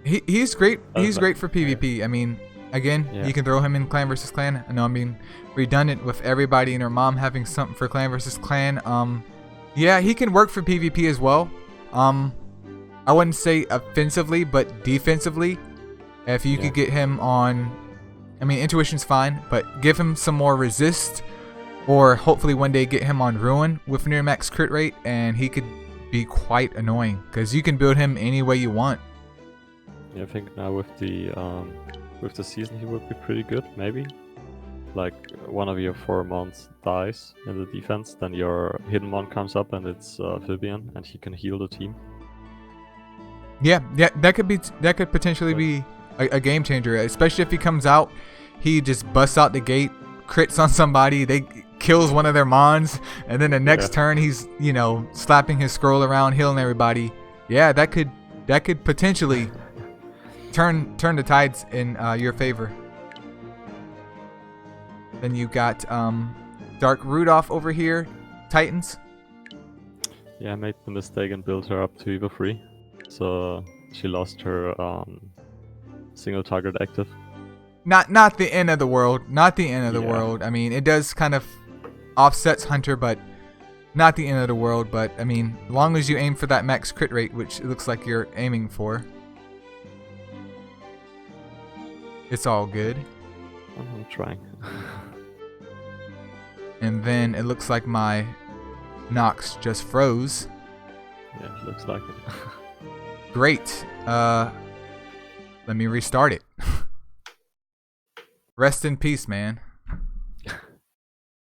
He's great. He's great for PvP. I mean, again, you can throw him in clan versus clan. I know I'm being redundant with everybody and her mom having something for clan versus clan. Yeah, he can work for PvP as well. I wouldn't say offensively, but defensively. If you could get him on, I mean, intuition's fine, but give him some more resist, or hopefully one day get him on Ruin with near max crit rate, and he could be quite annoying because you can build him any way you want. Yeah, I think now with the season he would be pretty good. Maybe like one of your 4 mons dies in the defense, then your hidden mon comes up and it's Phibian, and he can heal the team. Yeah, that could potentially be a game changer, especially if he comes out, he just busts out the gate, crits on somebody, they kills one of their mons, and then the next turn he's, you know, slapping his scroll around, healing everybody. Yeah, that could potentially turn the tides in your favor. Then you got Dark Rudolph over here, Titans. Yeah, I made the mistake and built her up to Evo 3. So she lost her single target active. Not the end of the world. Not the end of the world. I mean, it does kind of offsets Hunter, but not the end of the world. But I mean, as long as you aim for that max crit rate, which it looks like you're aiming for, it's all good. I'm trying. And then it looks like my Nox just froze. Yeah, it looks like it. Great. Let me restart it. Rest in peace, man.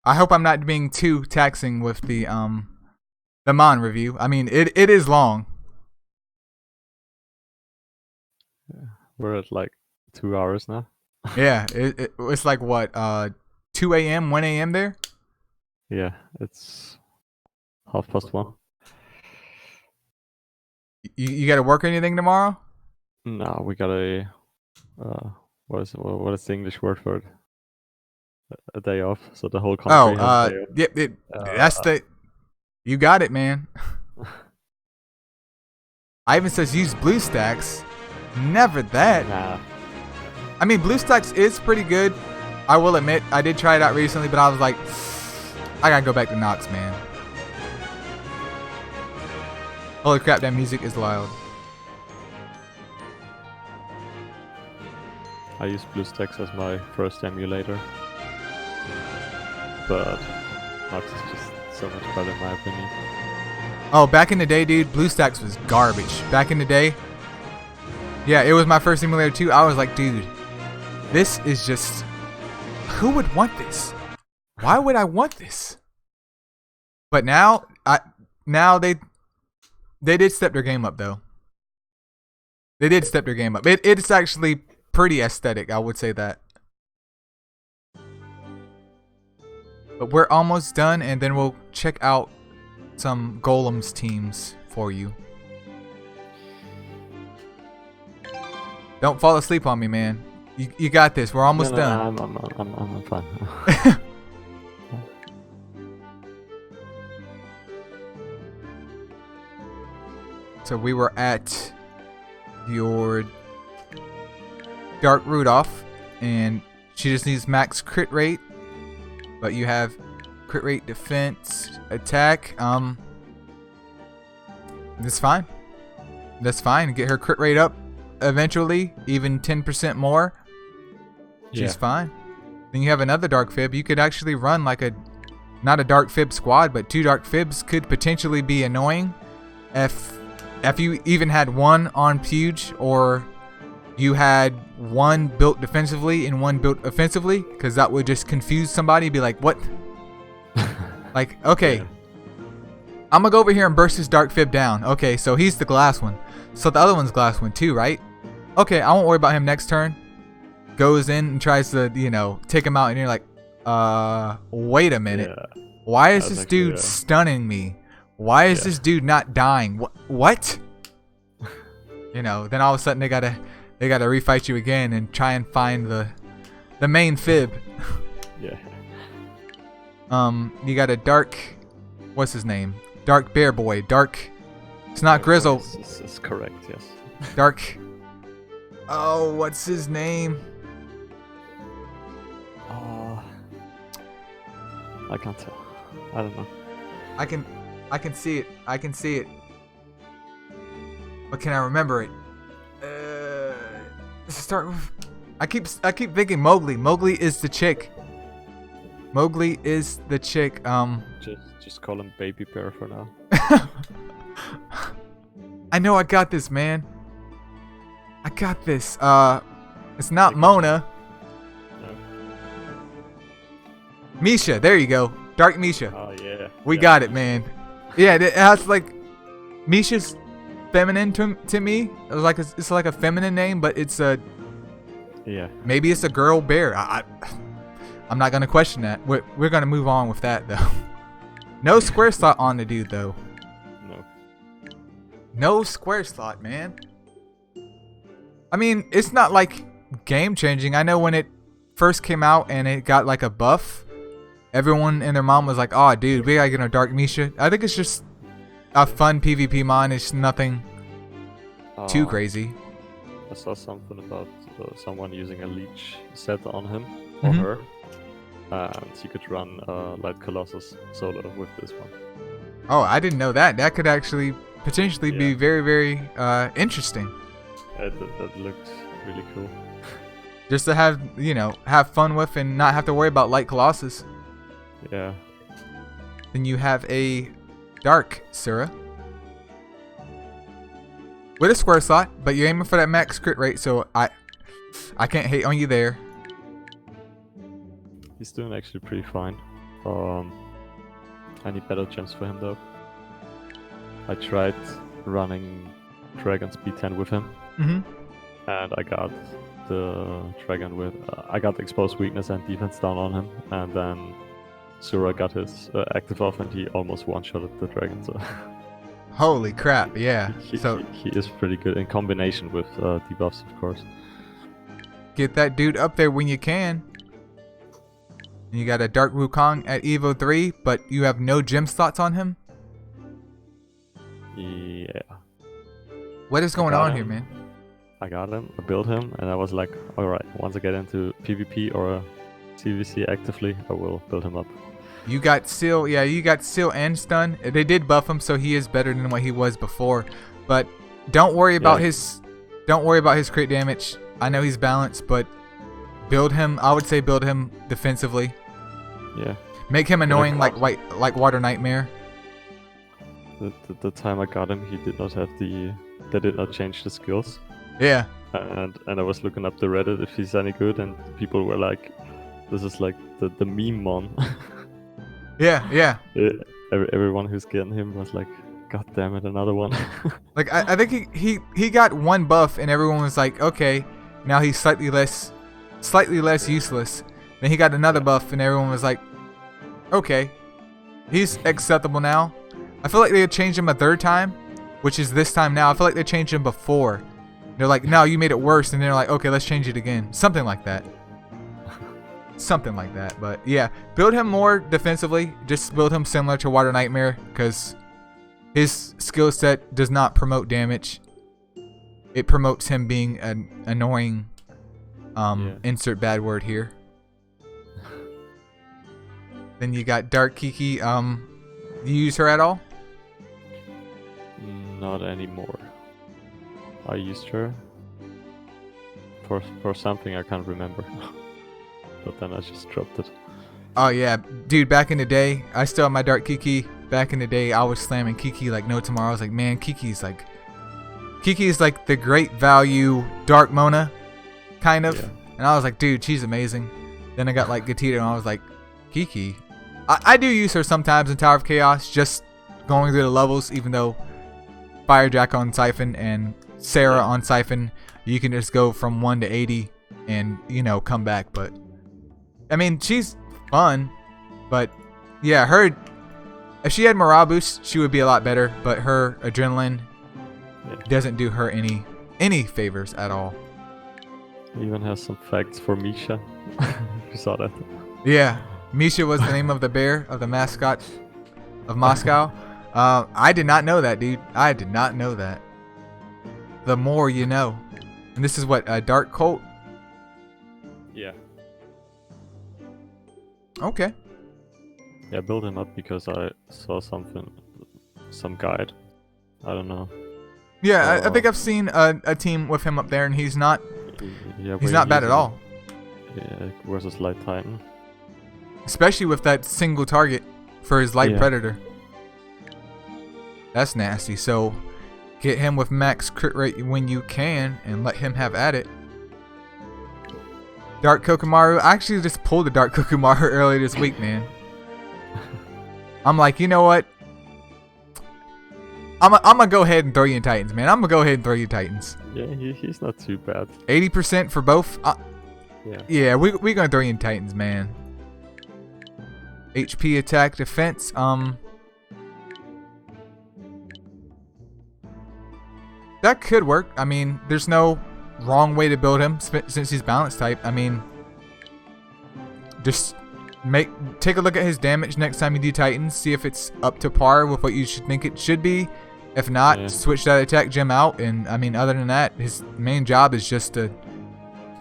I hope I'm not being too taxing with the Mon review. I mean, it is long. We're at like 2 hours now. Yeah, it's like what 2 a.m., 1 a.m. there? Yeah, it's 1:30. You got to work or anything tomorrow? No, we got a what is the English word for it? A day off. So the whole country has a day off. Yep, that's the. You got it, man. Ivan says use BlueStacks. Never that. Nah. I mean, BlueStacks is pretty good. I will admit, I did try it out recently, but I was like, I gotta go back to Nox, man. Holy crap, that music is wild. I used BlueStacks as my first emulator, but Nox is just so much better in my opinion. Oh, back in the day, dude, BlueStacks was garbage. Back in the day, yeah, it was my first emulator too. I was like, dude, this is just, who would want this? Why would I want this? But now they did step their game up though. They did step their game up. It's actually pretty aesthetic, I would say that. But we're almost done, and then we'll check out some Golems teams for you. Don't fall asleep on me, man. You got this. We're almost done. I'm fine. So we were at your Dark Rudolph, and she just needs max crit rate, but you have crit rate, defense, attack. That's fine. That's fine. Get her crit rate up eventually, even 10% more, she's fine. Then you have another Dark Fib. You could actually run like not a Dark Fib squad, but 2 Dark Fibs could potentially be annoying if you even had one on Puge, or you had one built defensively and one built offensively, because that would just confuse somebody. Be like, what? Like, okay, yeah. I'm gonna go over here and burst this Dark Fib down. Okay, so he's the glass one. So the other one's glass one too, right? Okay, I won't worry about him next turn. Goes in and tries to, take him out, and you're like, wait a minute. Yeah. Why is this dude stunning me? Why is this dude not dying? What? Then all of a sudden they gotta refight you again and try and find the main Fib. Yeah. You got a Dark, what's his name? Dark Bear Boy. Dark. It's not Grizzle. It's correct. Yes. Dark. Oh, what's his name? I can't tell. I don't know. I can see it. I can see it. But can I remember it? Let's start with. I keep thinking Mowgli. Mowgli is the chick. Mowgli is the chick. Just call him Baby Bear for now. I know I got this, man. I got this. It's not Mona. No. Misha, there you go. Dark Misha. Oh yeah. We got it, man. Yeah, it has like Misha's feminine to me. It's like a feminine name, but it's a maybe it's a girl bear. I'm not gonna question that. We're gonna move on with that though. No square slot on the dude though. No square slot, man. I mean, it's not like game changing. I know when it first came out and it got like a buff, everyone and their mom was like, "Oh, dude, we gotta get a Dark Misha." I think it's just a fun PvP mod. It's nothing too crazy. I saw something about someone using a leech set on him or her, and you could run Light Colossus solo with this one. Oh, I didn't know that. That could actually potentially be very, very interesting. That looked really cool. Just to have fun with and not have to worry about Light Colossus. Yeah. Then you have a Dark Sura with a square slot, but you're aiming for that max crit rate, so I can't hate on you there. He's doing actually pretty fine. I need better gems for him though. I tried running Dragon Speed 10 with him, and I got the Dragon with I got Exposed Weakness and Defense down on him, and then Sura got his active off, and he almost one-shotted the Dragon. So holy crap! Yeah. He is pretty good in combination with debuffs, of course. Get that dude up there when you can. And you got a Dark Wukong at Evo 3, but you have no gem slots on him. Yeah. What is going on here, man? I got him, I built him, and I was like, alright, once I get into PvP or CVC actively, I will build him up. You got Seal, you got Seal and Stun. They did buff him, so he is better than what he was before. But don't worry about his crit damage. I know he's balanced, but build him. I would say build him defensively. Yeah. Make him annoying like Water Nightmare. The time I got him, he did not have they did not change the skills. Yeah. And I was looking up the Reddit if he's any good, and people were like, "This is like the meme mon." Yeah. Everyone who's getting him was like, "God damn it, another one." Like I think he got one buff, and everyone was like, "Okay, now he's slightly less useless." Then he got another buff, and everyone was like, "Okay, he's acceptable now." I feel like they had changed him a third time, which is this time now. I feel like they changed him before. They're like, "No, you made it worse," and they're like, "Okay, let's change it again." Something like that. Something like that. But yeah, build him more defensively. Just build him similar to Water Nightmare, because his skill set does not promote damage. It promotes him being an annoying. Insert bad word here. Then you got Dark Kiki. You use her at all? Not anymore. I used her for something I can't remember. But then I just dropped it. Oh yeah, dude, back in the day, I still have my Dark Kiki. Back in the day, I was slamming Kiki like no tomorrow. I was like, man, Kiki's like the great value Dark Mona, kind of. Yeah. And I was like, dude, she's amazing. Then I got like Gatita, and I was like, Kiki. I do use her sometimes in Tower of Chaos, just going through the levels, even though Firejack on Siphon and Sarah on Siphon, you can just go from 1 to 80 and, you know, come back. But, I mean, she's fun. But, yeah, if she had morale boost, she would be a lot better. But her adrenaline doesn't do her any favors at all. He even has some facts for Misha. You saw that? Yeah. Misha was the name of the bear, of the mascot of Moscow. I did not know that, dude. I did not know that. The more you know. And this is what, a Dark Colt? Yeah. Okay. Yeah, I built him up because I saw some guide. I don't know. Yeah, I think I've seen a team with him up there, and he's not bad at all. Yeah, versus Light Titan. Especially with that single target for his Light Yeah. Predator. That's nasty. So get him with max crit rate when you can and let him have at it. Dark Kokomaru. I actually just pulled the Dark Kokomaru earlier this week, man. I'm like, you know what? I'm gonna go ahead and throw you in Titans, man. I'm gonna go ahead and throw you Titans. Yeah, he's not too bad. 80% for both. Yeah. Yeah, we gonna throw you in Titans, man. HP, attack, defense. That could work. I mean, there's no wrong way to build him since he's balance type. I mean, just take a look at his damage next time you do Titans. See if it's up to par with what you should think it should be. If not, switch that attack gem out. And I mean, other than that, his main job is just to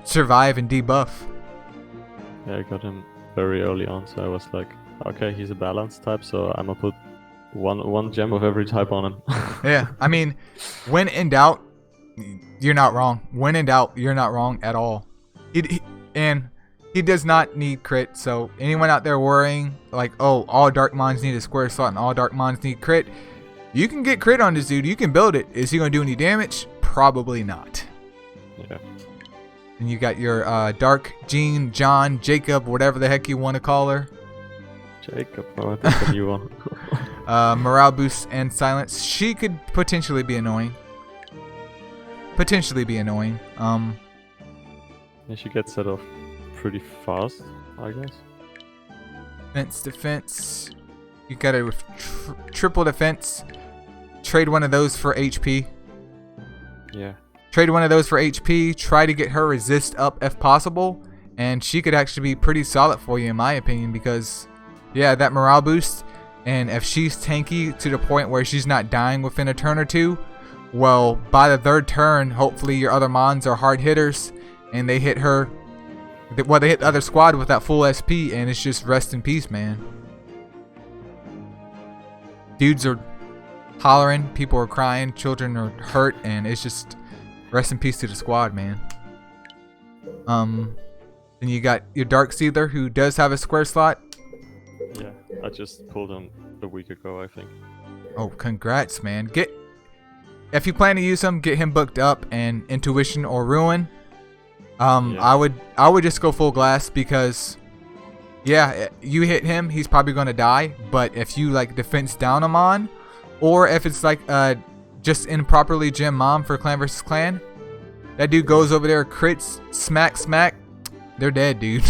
survive and debuff. Yeah, I got him very early on, so I was like, okay, he's a balance type, so I'm gonna put one gem of every type on him. Yeah, I mean, when in doubt, you're not wrong. When in doubt, you're not wrong at all. And he does not need crit, so anyone out there worrying, like, oh, all Dark Mons need a square slot and all Dark Mons need crit, you can get crit on this dude. You can build it. Is he going to do any damage? Probably not. Yeah. And you got your Dark Jean, John, Jacob, whatever the heck you want to call her. Jacob, oh, that's a new one. Morale boost and silence. She could potentially be annoying. Yeah, she gets set off pretty fast, I guess. Defense. You got it with triple defense. Trade one of those for HP. Yeah. Trade one of those for HP. Try to get her resist up if possible. And she could actually be pretty solid for you in my opinion because, yeah, that morale boost. And if she's tanky to the point where she's not dying within a turn or two, well, by the third turn, hopefully your other Mons are hard hitters. And they hit her. Well, they hit the other squad with that full SP. And it's just rest in peace, man. Dudes are hollering. People are crying. Children are hurt. And it's just rest in peace to the squad, man. Then you got your Dark Sealer who does have a square slot. Yeah, I just pulled him a week ago, I think. Oh, congrats, man. If you plan to use him, get him booked up and Intuition or Ruin. I would just go full glass because, yeah, you hit him, he's probably gonna die. But if you like defense down him on, or if it's like just improperly gem mom for clan versus clan, that dude goes over there, crits, smack, they're dead, dude.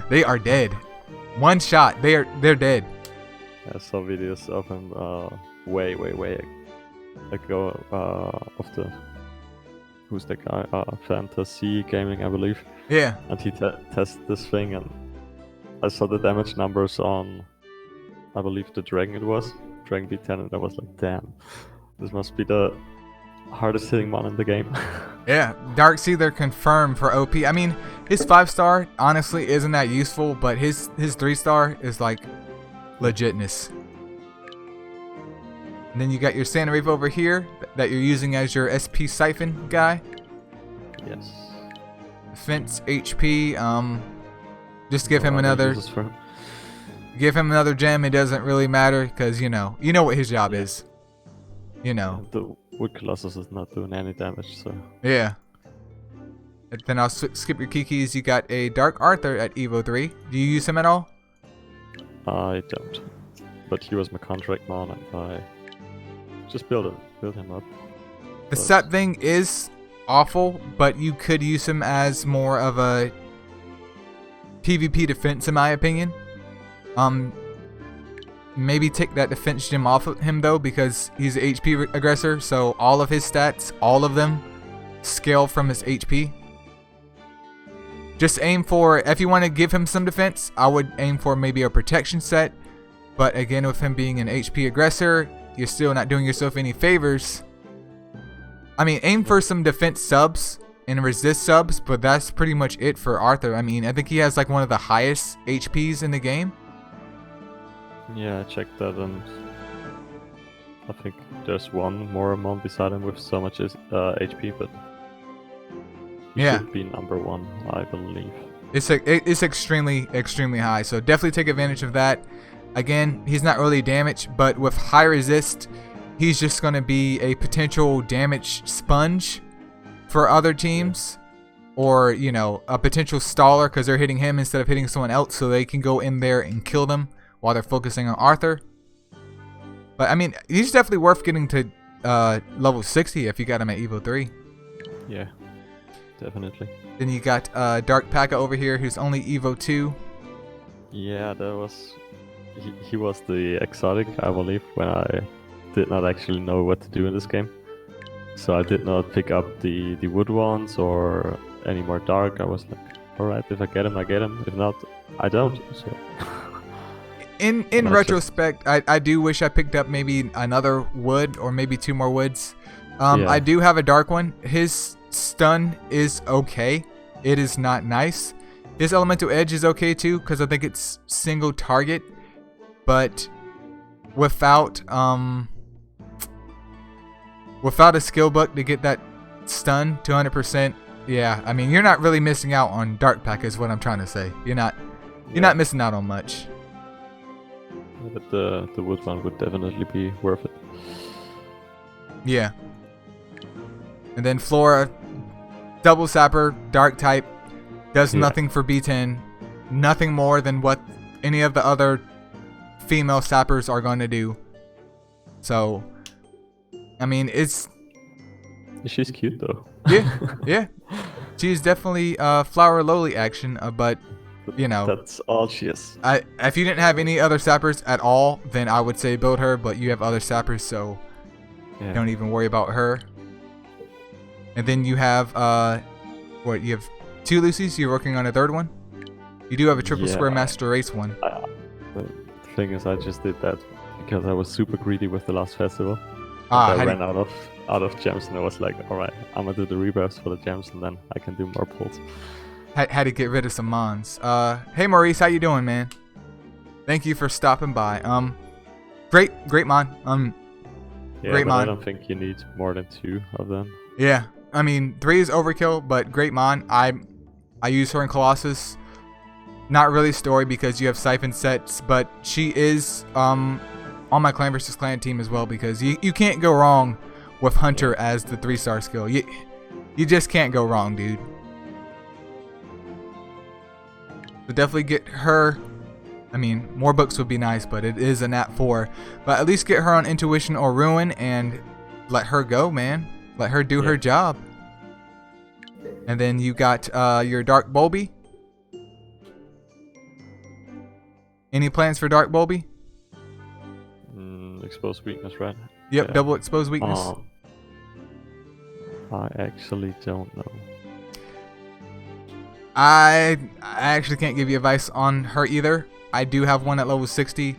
They are dead. One shot, they're dead. I saw videos of him way ago of the who's the guy? Fantasy Gaming, I believe. Yeah. And he tested this thing, and I saw the damage numbers on, I believe the Dragon it was, Dragon B10, and I was like, damn, this must be the hardest hitting mon in the game. Yeah, Dark Sealer confirmed for OP. I mean, his 5-star honestly isn't that useful, but his 3-star is like legitness. And then you got your Santa Reef over here that you're using as your SP Siphon guy. Yes. defense HP. Just give him Other another. uses for him. Give him another gem. It doesn't really matter because you know what his job Yeah. is. You know. The Wood Colossus is not doing any damage, so Yeah. And then I'll skip your Kikis. You got a Dark Arthur at Evo 3. Do you use him at all? I don't. But he was my contract mon, and I just build him up. The But- sap thing is awful, but you could use him as more of a PvP defense, in my opinion. Maybe take that defense gem off of him though, because he's an HP aggressor, so all of his stats, all of them, scale from his HP. Just aim for, if you want to give him some defense, I would aim for maybe a protection set. But again, with him being an HP aggressor, you're still not doing yourself any favors. I mean, aim for some defense subs and resist subs, but that's pretty much it for Arthur. I mean, I think he has like one of the highest HPs in the game. Yeah, I checked that, and I think there's one more mon beside him with so much HP, but he Yeah. should be number 1, I believe. It's extremely high, so definitely take advantage of that. Again, he's not really damaged, but with high resist, he's just going to be a potential damage sponge for other teams, or you know, a potential staller because they're hitting him instead of hitting someone else, so they can go in there and kill them while they're focusing on Arthur. But I mean, he's definitely worth getting to level 60 if you got him at Evo 3. Yeah, definitely. Then you got Dark Paka over here, who's only Evo 2. Yeah, that was... He was the exotic, I believe, when I did not actually know what to do in this game. So I did not pick up the wood ones or any more dark. I was like, alright, if I get him, I get him. If not, I don't. So... In Well, retrospect, I do wish I picked up maybe another wood or maybe 2 more woods. Yeah. I do have a dark one. His stun is okay. It is not nice. His elemental edge is okay too because I think it's single target, but without a skill book to get that stun to 100%. Yeah, I mean, you're not really missing out on Dark Pack is what I'm trying to say. You're not missing out on much. But the wood one would definitely be worth it. Yeah. And then Flora, double sapper, dark type, does Yeah. nothing for B10, nothing more than what any of the other female sappers are going to do. So, I mean, it's She's cute though. yeah. She's definitely flower lowly action, but you know, That's all she is. if you didn't have any other sappers at all, then I would say build her, but you have other sappers, so Yeah. don't even worry about her. And then you have you have 2 Lucy's, you're working on a 3rd one? You do have a triple Yeah. square master race one. The thing is, I just did that because I was super greedy with the last festival. Ah, I how do ran out of gems, and I was like, alright, I'm gonna do the rebirths for the gems, and then I can do more pulls. had to get rid of some mons. Hey Maurice, how you doing, man? Thank you for stopping by. Great mon. Yeah, Great but I mon. don't think you need more than 2 of them. Yeah, I mean 3 is overkill, but great mon. I use her in Colossus. Not really story because you have siphon sets, but she is on my clan versus clan team as well because you can't go wrong with Hunter as the 3-star skill. You just can't go wrong, dude. So definitely get her. I mean, more books would be nice, but it is a nat 4. But at least get her on Intuition or Ruin and let her go, man. Let her do her job. And then you got your Dark Bulby. Any plans for Dark Bulby? Exposed weakness, right? Yep, Yeah. double exposed weakness. I actually don't know. I actually can't give you advice on her either. I do have one at level 60.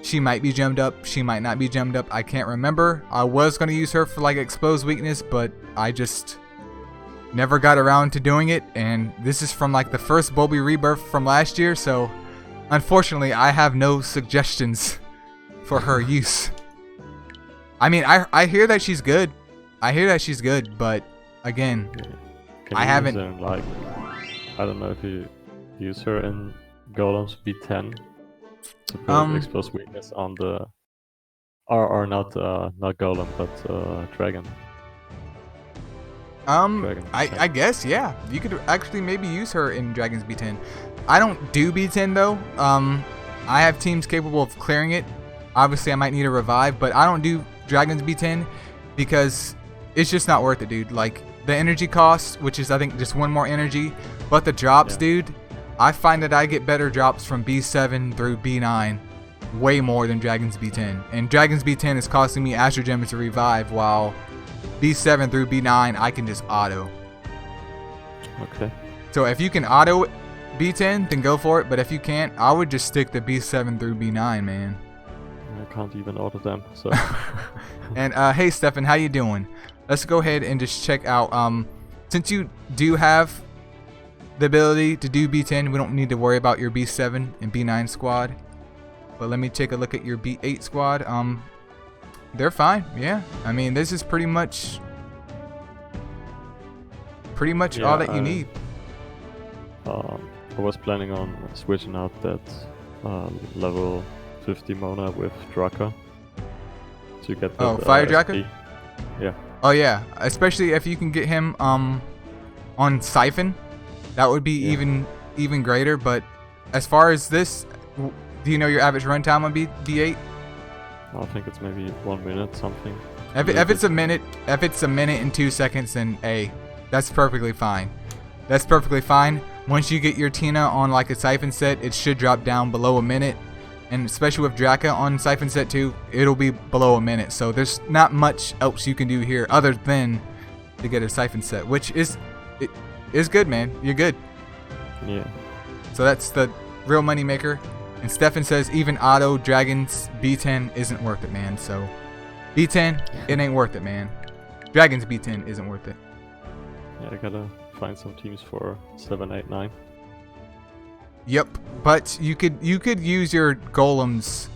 She might be gemmed up. She might not be gemmed up. I can't remember. I was going to use her for like exposed weakness, but I just never got around to doing it. And this is from like the first Bulby rebirth from last year. So unfortunately, I have no suggestions for her use. I mean, I hear that she's good. I hear that she's good, but again, Can I you haven't- use her in, like I don't know if you use her in Golems B10 to put explosive weakness on the or not not Golem but Dragon. I guess, yeah. You could actually maybe use her in Dragon's B10. I don't do B10 though. I have teams capable of clearing it. Obviously, I might need a revive, but I don't do Dragon's B10 because it's just not worth it, dude. Like, the energy cost, which is, I think, just one more energy, but the drops, dude, I find that I get better drops from B7 through B9 way more than Dragon's B10. And Dragon's B10 is costing me Astro Gems to revive, while B7 through B9, I can just auto. Okay. So if you can auto B10, then go for it. But if you can't, I would just stick to B7 through B9, man. I can't even auto them, so. And hey, Stefan, how you doing? Let's go ahead and just check out. Since you do have the ability to do B10, we don't need to worry about your B7 and B9 squad. But let me take a look at your B8 squad. They're fine, yeah. I mean, this is pretty much all that you need. I was planning on switching out that level 50 Mona with Draka to get that, Fire SP. Draka? Yeah. Oh yeah, especially if you can get him on Siphon, that would be even greater. But as far as this, do you know your average runtime on B8? I think it's maybe 1 minute something. If it's a minute and 2 seconds, then that's perfectly fine. That's perfectly fine. Once you get your Tina on like a Siphon set, it should drop down below a minute. And especially with Draka on Siphon set 2, it'll be below a minute. So there's not much else you can do here other than to get a Siphon set, which is good, man. You're good. Yeah. So that's the real money maker. And Stefan says even auto Dragon's B10 isn't worth it, man. So B10, it ain't worth it, man. Dragon's B10 isn't worth it. Yeah, I gotta find some teams for 7, 8, 9. Yep, but you could use your Golems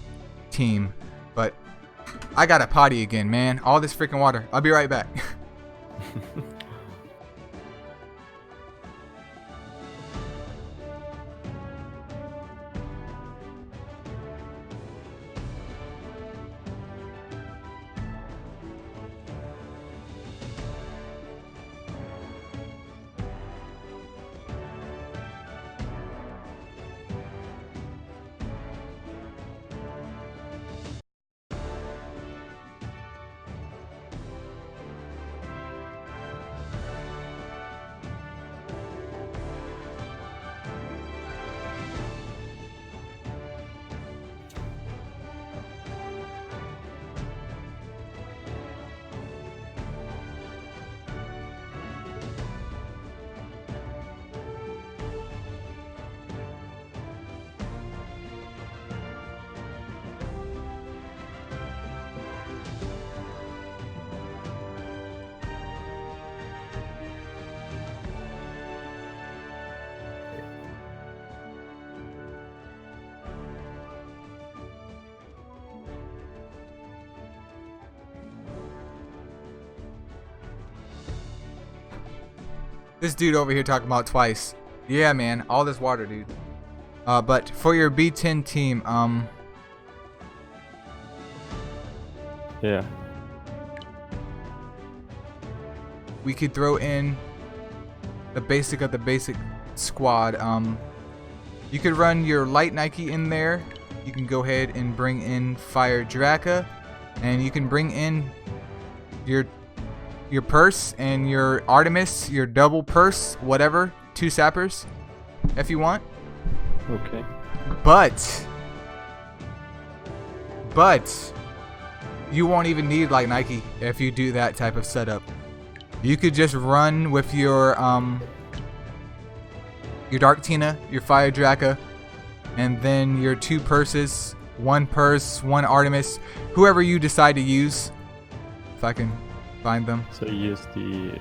team, but I gotta potty again, man. All this freaking water. I'll be right back. This dude over here talking about twice. Yeah, man, all this water, dude. But for your B10 team, yeah, we could throw in the basic of the basic squad. You could run your light Nike in there. You can go ahead and bring in Fire Draka, and you can bring in your purse and your Artemis, your double purse, whatever, 2 sappers, if you want. okay. But you won't even need like Nike if you do that type of setup. You could just run with your Dark Tina, your Fire Draka, and then your 2 purses, 1 purse, 1 Artemis, whoever you decide to use. If I can find them. So you use the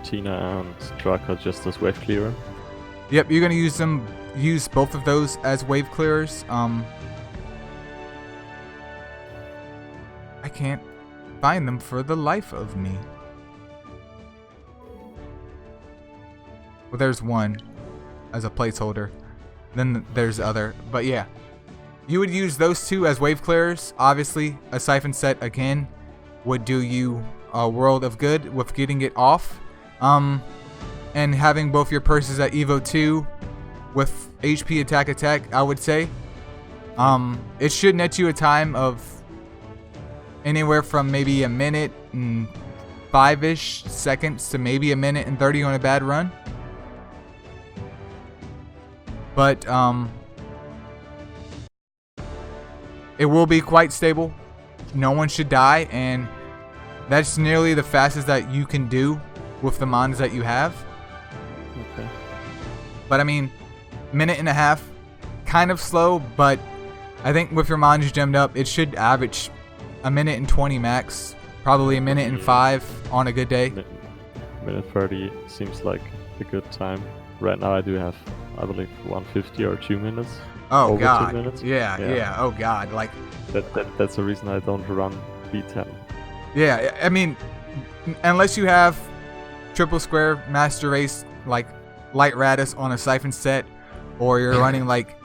Tina and Draka just as wave clearer? Yep, you're gonna use both of those as wave clearers. I can't find them for the life of me. Well, there's one. as a placeholder. Then there's other, but yeah, you would use those two as wave clearers. Obviously, a siphon set again would do you a world of good with getting it off, and having both your purses at Evo 2 with HP attack. I would say, it should net you a time of anywhere from maybe a minute and 5-ish seconds to maybe a minute and 30 on a bad run. But it will be quite stable. No one should die, and that's nearly the fastest that you can do with the mons that you have. Okay. But I mean, minute and a half, kind of slow, but I think with your mons gemmed up, it should average a minute and 20 max. Probably a minute and 5 on a good day. Minute 30 seems like a good time. Right now I do have, I believe, 150 or 2 minutes. Oh over god. 2 minutes. Yeah. Oh god. Like that's the reason I don't run B10. yeah, I mean, unless you have triple square master race like light Radis on a siphon set, or you're running like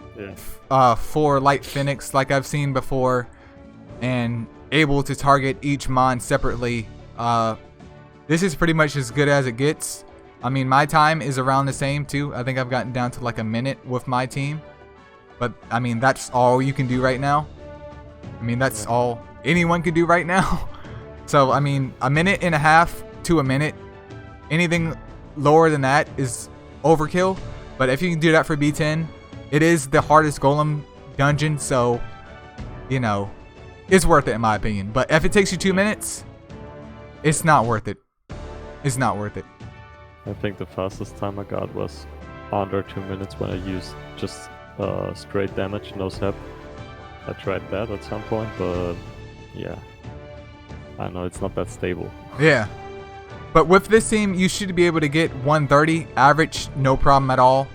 4 light Phoenix like I've seen before, and able to target each mon separately, this is pretty much as good as it gets. I mean, my time is around the same too. I think I've gotten down to like a minute with my team. But I mean, that's all you can do right now. I mean, that's all anyone can do right now. So I mean, a minute and a half to a minute. Anything lower than that is overkill. But if you can do that for B10, it is the hardest golem dungeon, so you know, it's worth it in my opinion. But if it takes you 2 minutes, it's not worth it. It's not worth it. I think the fastest time I got was under 2 minutes when I used just straight damage, no sap. I tried that at some point, but yeah, I know it's not that stable. Yeah, but with this team, you should be able to get 130 average, no problem at all.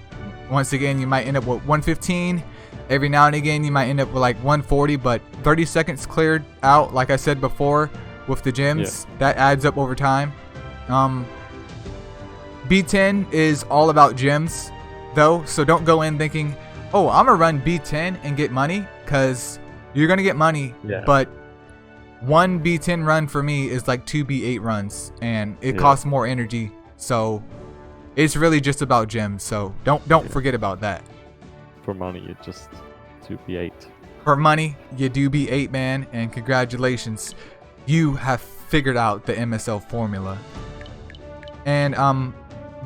Once again, you might end up with 115. Every now and again, you might end up with like 140, but 30 seconds cleared out, like I said before, with the gems, that adds up over time. B10 is all about gems, though, so don't go in thinking, oh, I'm gonna run B10 and get money, because you're gonna get money, but one B10 run for me is like 2 B8 runs, and it costs more energy, so it's really just about gems, so don't forget about that. For money, you just do B8. For money, you do B8, man, and congratulations, you have figured out the MSL formula. And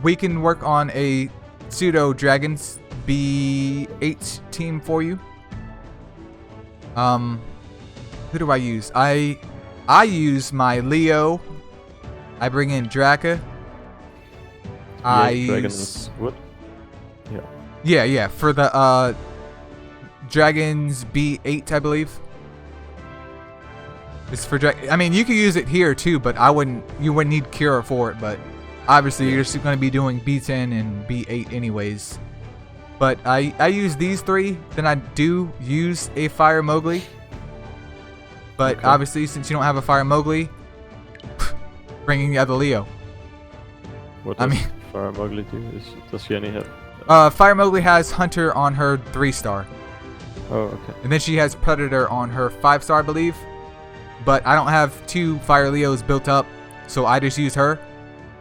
we can work on a pseudo dragons B8 team for you. Who do I use? I use my Leo. I bring in Draka. I use wood. Yeah, for the dragons B8, I believe. It's for I mean, you could use it here too, but you wouldn't need Cura for it, but obviously you're just going to be doing B10 and B8 anyways. But I use these 3, then I do use a Fire Mowgli. But obviously, since you don't have a Fire Mowgli, bringing the other Leo. What does Fire Mowgli do? Does she any have? Fire Mowgli has Hunter on her 3-star. Oh, okay. And then she has Predator on her 5-star, I believe. But I don't have 2 Fire Leos built up, so I just use her.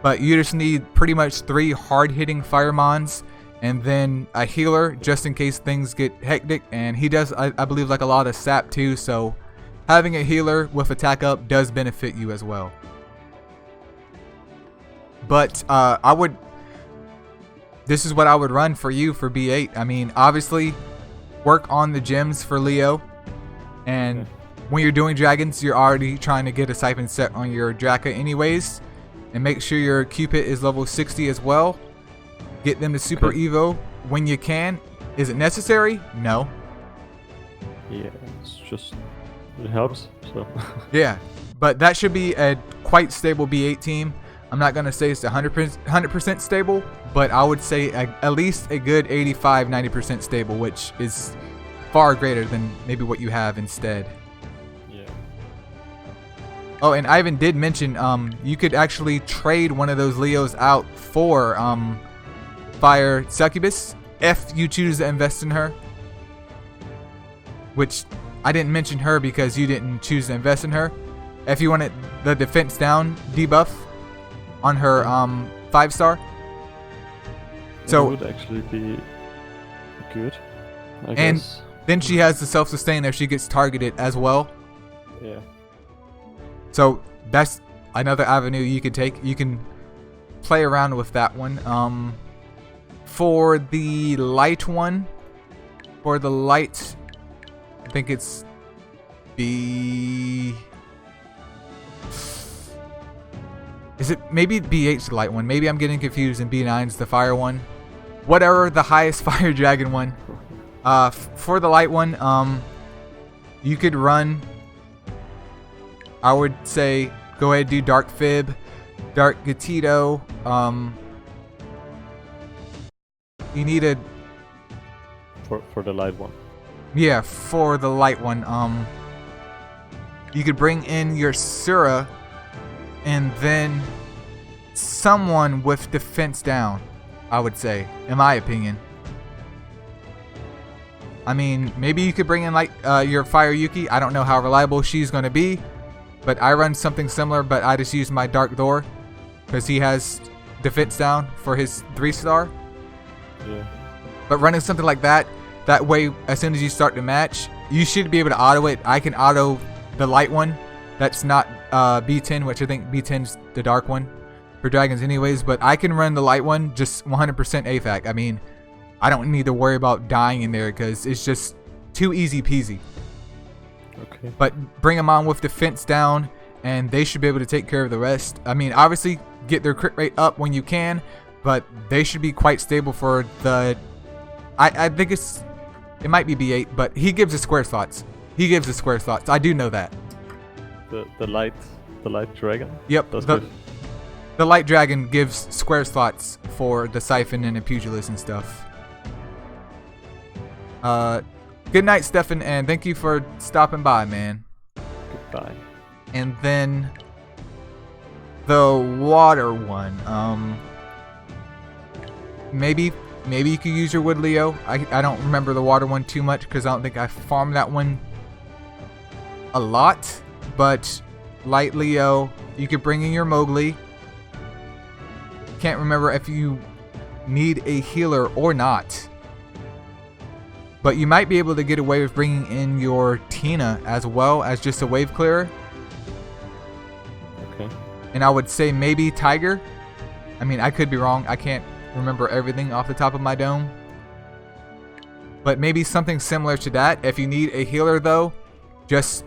But you just need pretty much 3 hard-hitting Fire Mons, and then a healer just in case things get hectic. And he does, I believe, like a lot of sap too, so having a healer with attack up does benefit you as well. But this is what I would run for you for B8. I mean, obviously, work on the gems for Leo, and when you're doing dragons, you're already trying to get a siphon set on your Draka anyways, and make sure your Cupid is level 60 as well. Get them to Super Evo when you can. Is it necessary? No. Yeah, it's just, it helps, so. Yeah, but that should be a quite stable B8 team. I'm not going to say it's 100% stable, but I would say at least a good 85-90% stable, which is far greater than maybe what you have instead. Yeah. Oh, and Ivan did mention you could actually trade one of those Leos out for Fire Succubus if you choose to invest in her. Which I didn't mention her because you didn't choose to invest in her. If you wanted the defense down debuff on her 5-star. So it would actually be good, I and guess. Then she has the self-sustain if she gets targeted as well. Yeah. So that's another avenue you could take. You can play around with that one. For the light one, I think it's B. Is it maybe B8's the light one? Maybe I'm getting confused and B9's the fire one. Whatever, the highest fire dragon one. For the light one, you could run. I would say go ahead and do Dark Fib, Dark Gatito. You need a for the light one. Yeah, for the light one. You could bring in your Sura, and then someone with defense down. I would say, in my opinion. I mean, maybe you could bring in like your Fire Yuki. I don't know how reliable she's going to be, but I run something similar, but I just use my Dark Door because he has defense down for his 3-star. Yeah. But running something like that way, as soon as you start the match, you should be able to auto it. I can auto the light one. That's not B10, which I think B10's the dark one for dragons anyways, but I can run the light one just 100% AFAC. I mean, I don't need to worry about dying in there because it's just too easy peasy. Okay. But bring them on with defense down, and they should be able to take care of the rest. I mean, obviously, get their crit rate up when you can, but they should be quite stable for the... I think it might be B8, but he gives the square slots. I do know that. The light dragon? Yep. That's good. The light dragon gives square slots for the siphon and the pugilist and stuff. Good night, Stefan, and thank you for stopping by, man. Goodbye. And then the water one. Maybe you could use your Wood Leo. I don't remember the water one too much because I don't think I farmed that one a lot. But light Leo, you could bring in your Mowgli. Can't remember if you need a healer or not. But you might be able to get away with bringing in your Tina as well as just a wave clearer. Okay. And I would say maybe Tiger. I mean, I could be wrong. I can't remember everything off the top of my dome. But maybe something similar to that. If you need a healer though, just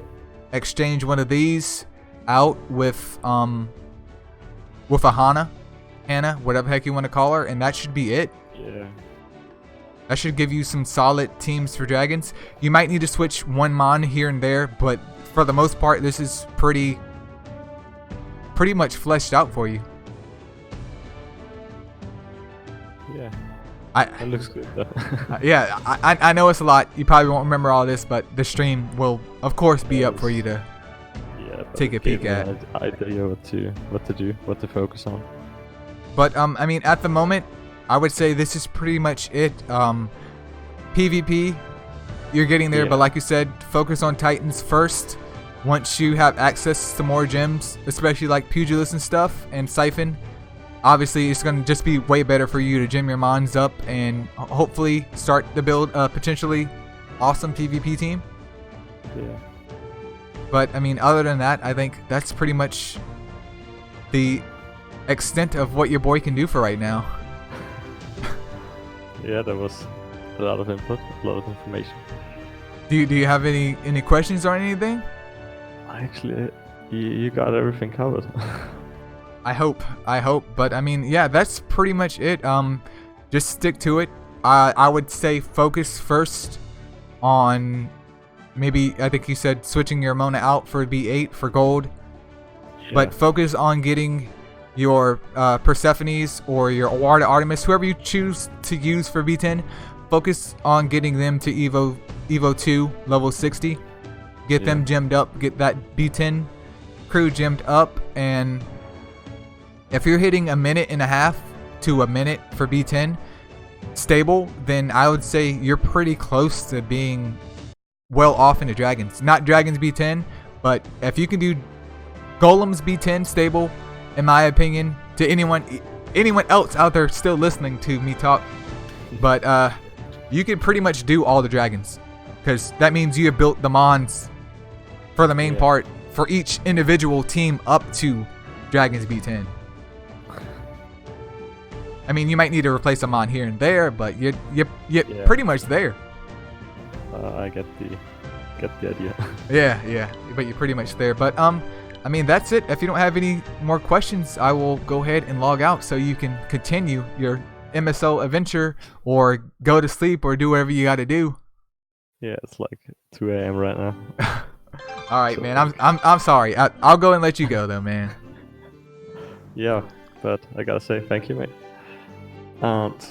exchange one of these out with a Hannah, whatever the heck you want to call her, and that should be it. Yeah. That should give you some solid teams for dragons. You might need to switch one mon here and there, but for the most part, this is pretty much fleshed out for you. Yeah. That looks good though. Yeah, I know it's a lot. You probably won't remember all this, but the stream will, of course, be up for you to take a peek at. Idea what to do, what to focus on. But I mean, at the moment, I would say this is pretty much it. PvP, you're getting there, but like you said, focus on Titans first. Once you have access to more gems, especially like Pugilist and stuff, and Siphon, obviously it's going to just be way better for you to gem your mons up and hopefully start to build a potentially awesome PvP team. Yeah. But I mean, other than that, I think that's pretty much the extent of what your boy can do for right now. Yeah, there was a lot of input, a lot of information. Do you have any questions or anything? Actually, you got everything covered. I hope. But I mean, yeah, that's pretty much it. Just stick to it. I would say focus first on maybe, I think you said switching your Mona out for B8 for gold. Yeah. But focus on getting your Persephones or your Awarda Artemis, whoever you choose to use for B10, focus on getting them to Evo 2 level 60. Get them gemmed up, get that B10 crew gemmed up, and if you're hitting a minute and a half to a minute for B10, stable, then I would say you're pretty close to being well off into dragons. Not dragons B10, but if you can do golems B10 stable, in my opinion, to anyone else out there still listening to me talk, but you can pretty much do all the dragons, because that means you have built the mons for the main part for each individual team up to dragons B10. I mean, you might need to replace a mon here and there, but you're pretty much there. I get the idea. Yeah, but you're pretty much there. But I mean, that's it. If you don't have any more questions, I will go ahead and log out so you can continue your MSO adventure or go to sleep or do whatever you got to do. Yeah, it's like 2 a.m. right now. All right, so, man. I'm sorry. I'll go and let you go though, man. Yeah, but I gotta say thank you, mate. And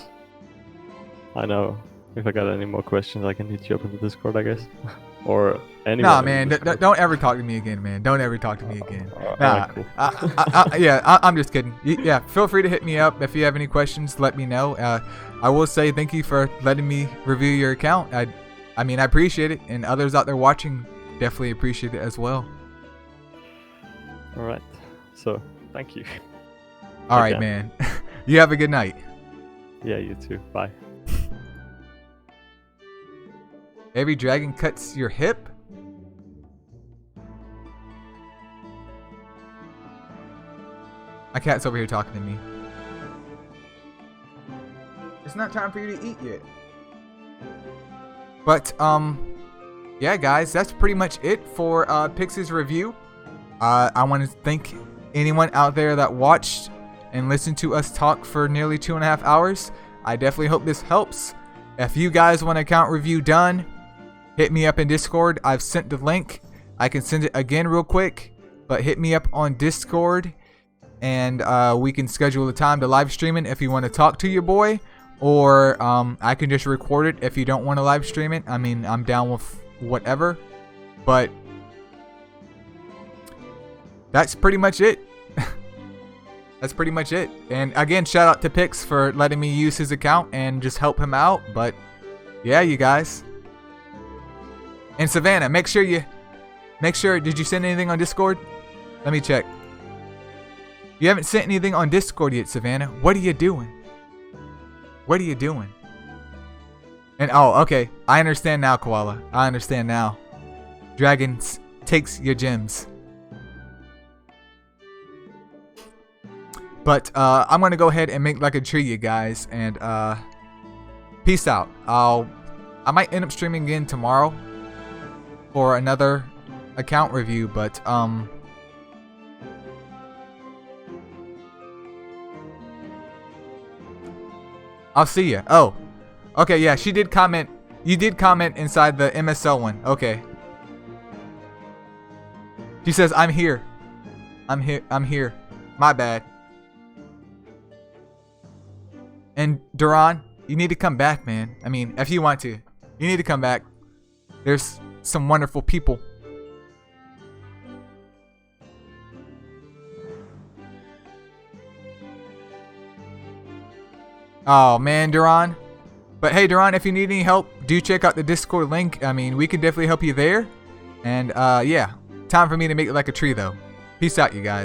I know if I got any more questions, I can hit you up in the Discord, I guess. Or anyone. Nah, man, don't ever talk to me again, man. Don't ever talk to me again. Nah, cool. I'm just kidding. Yeah, feel free to hit me up if you have any questions. Let me know. I will say thank you for letting me review your account. I mean, I appreciate it, and others out there watching definitely appreciate it as well. All right. So thank you. All right, man. You have a good night. Yeah, you too. Bye. Every dragon cuts your hip? My cat's over here talking to me. It's not time for you to eat yet. But, yeah, guys, that's pretty much it for Pix's review. I want to thank anyone out there that watched and listened to us talk for nearly 2.5 hours. I definitely hope this helps. If you guys want an account review done, hit me up in Discord. I've sent the link. I can send it again real quick, but hit me up on Discord, and we can schedule a time to live stream it if you want to talk to your boy, or I can just record it if you don't want to live stream it. I mean, I'm down with whatever, but that's pretty much it. That's pretty much it. And again, shout out to Pix for letting me use his account and just help him out. But yeah, you guys. And Savannah, make sure, did you send anything on Discord? Let me check. You haven't sent anything on Discord yet, Savannah. What are you doing? What are you doing? And oh, okay. I understand now, Koala. I understand now. Dragons takes your gems. But I'm gonna go ahead and make like a tree, you guys, and peace out. I might end up streaming again tomorrow for another account review, but I'll see ya. Oh, okay, yeah, she did comment. You did comment inside the MSL one. Okay. She says, "I'm here. I'm here. I'm here. My bad." And Duran, you need to come back, man. I mean, if you want to, you need to come back. There's some wonderful people. Oh man, Duran. But hey, Duran, if you need any help, do check out the Discord link. I mean, we can definitely help you there. And yeah, time for me to make it like a tree though. Peace out, you guys.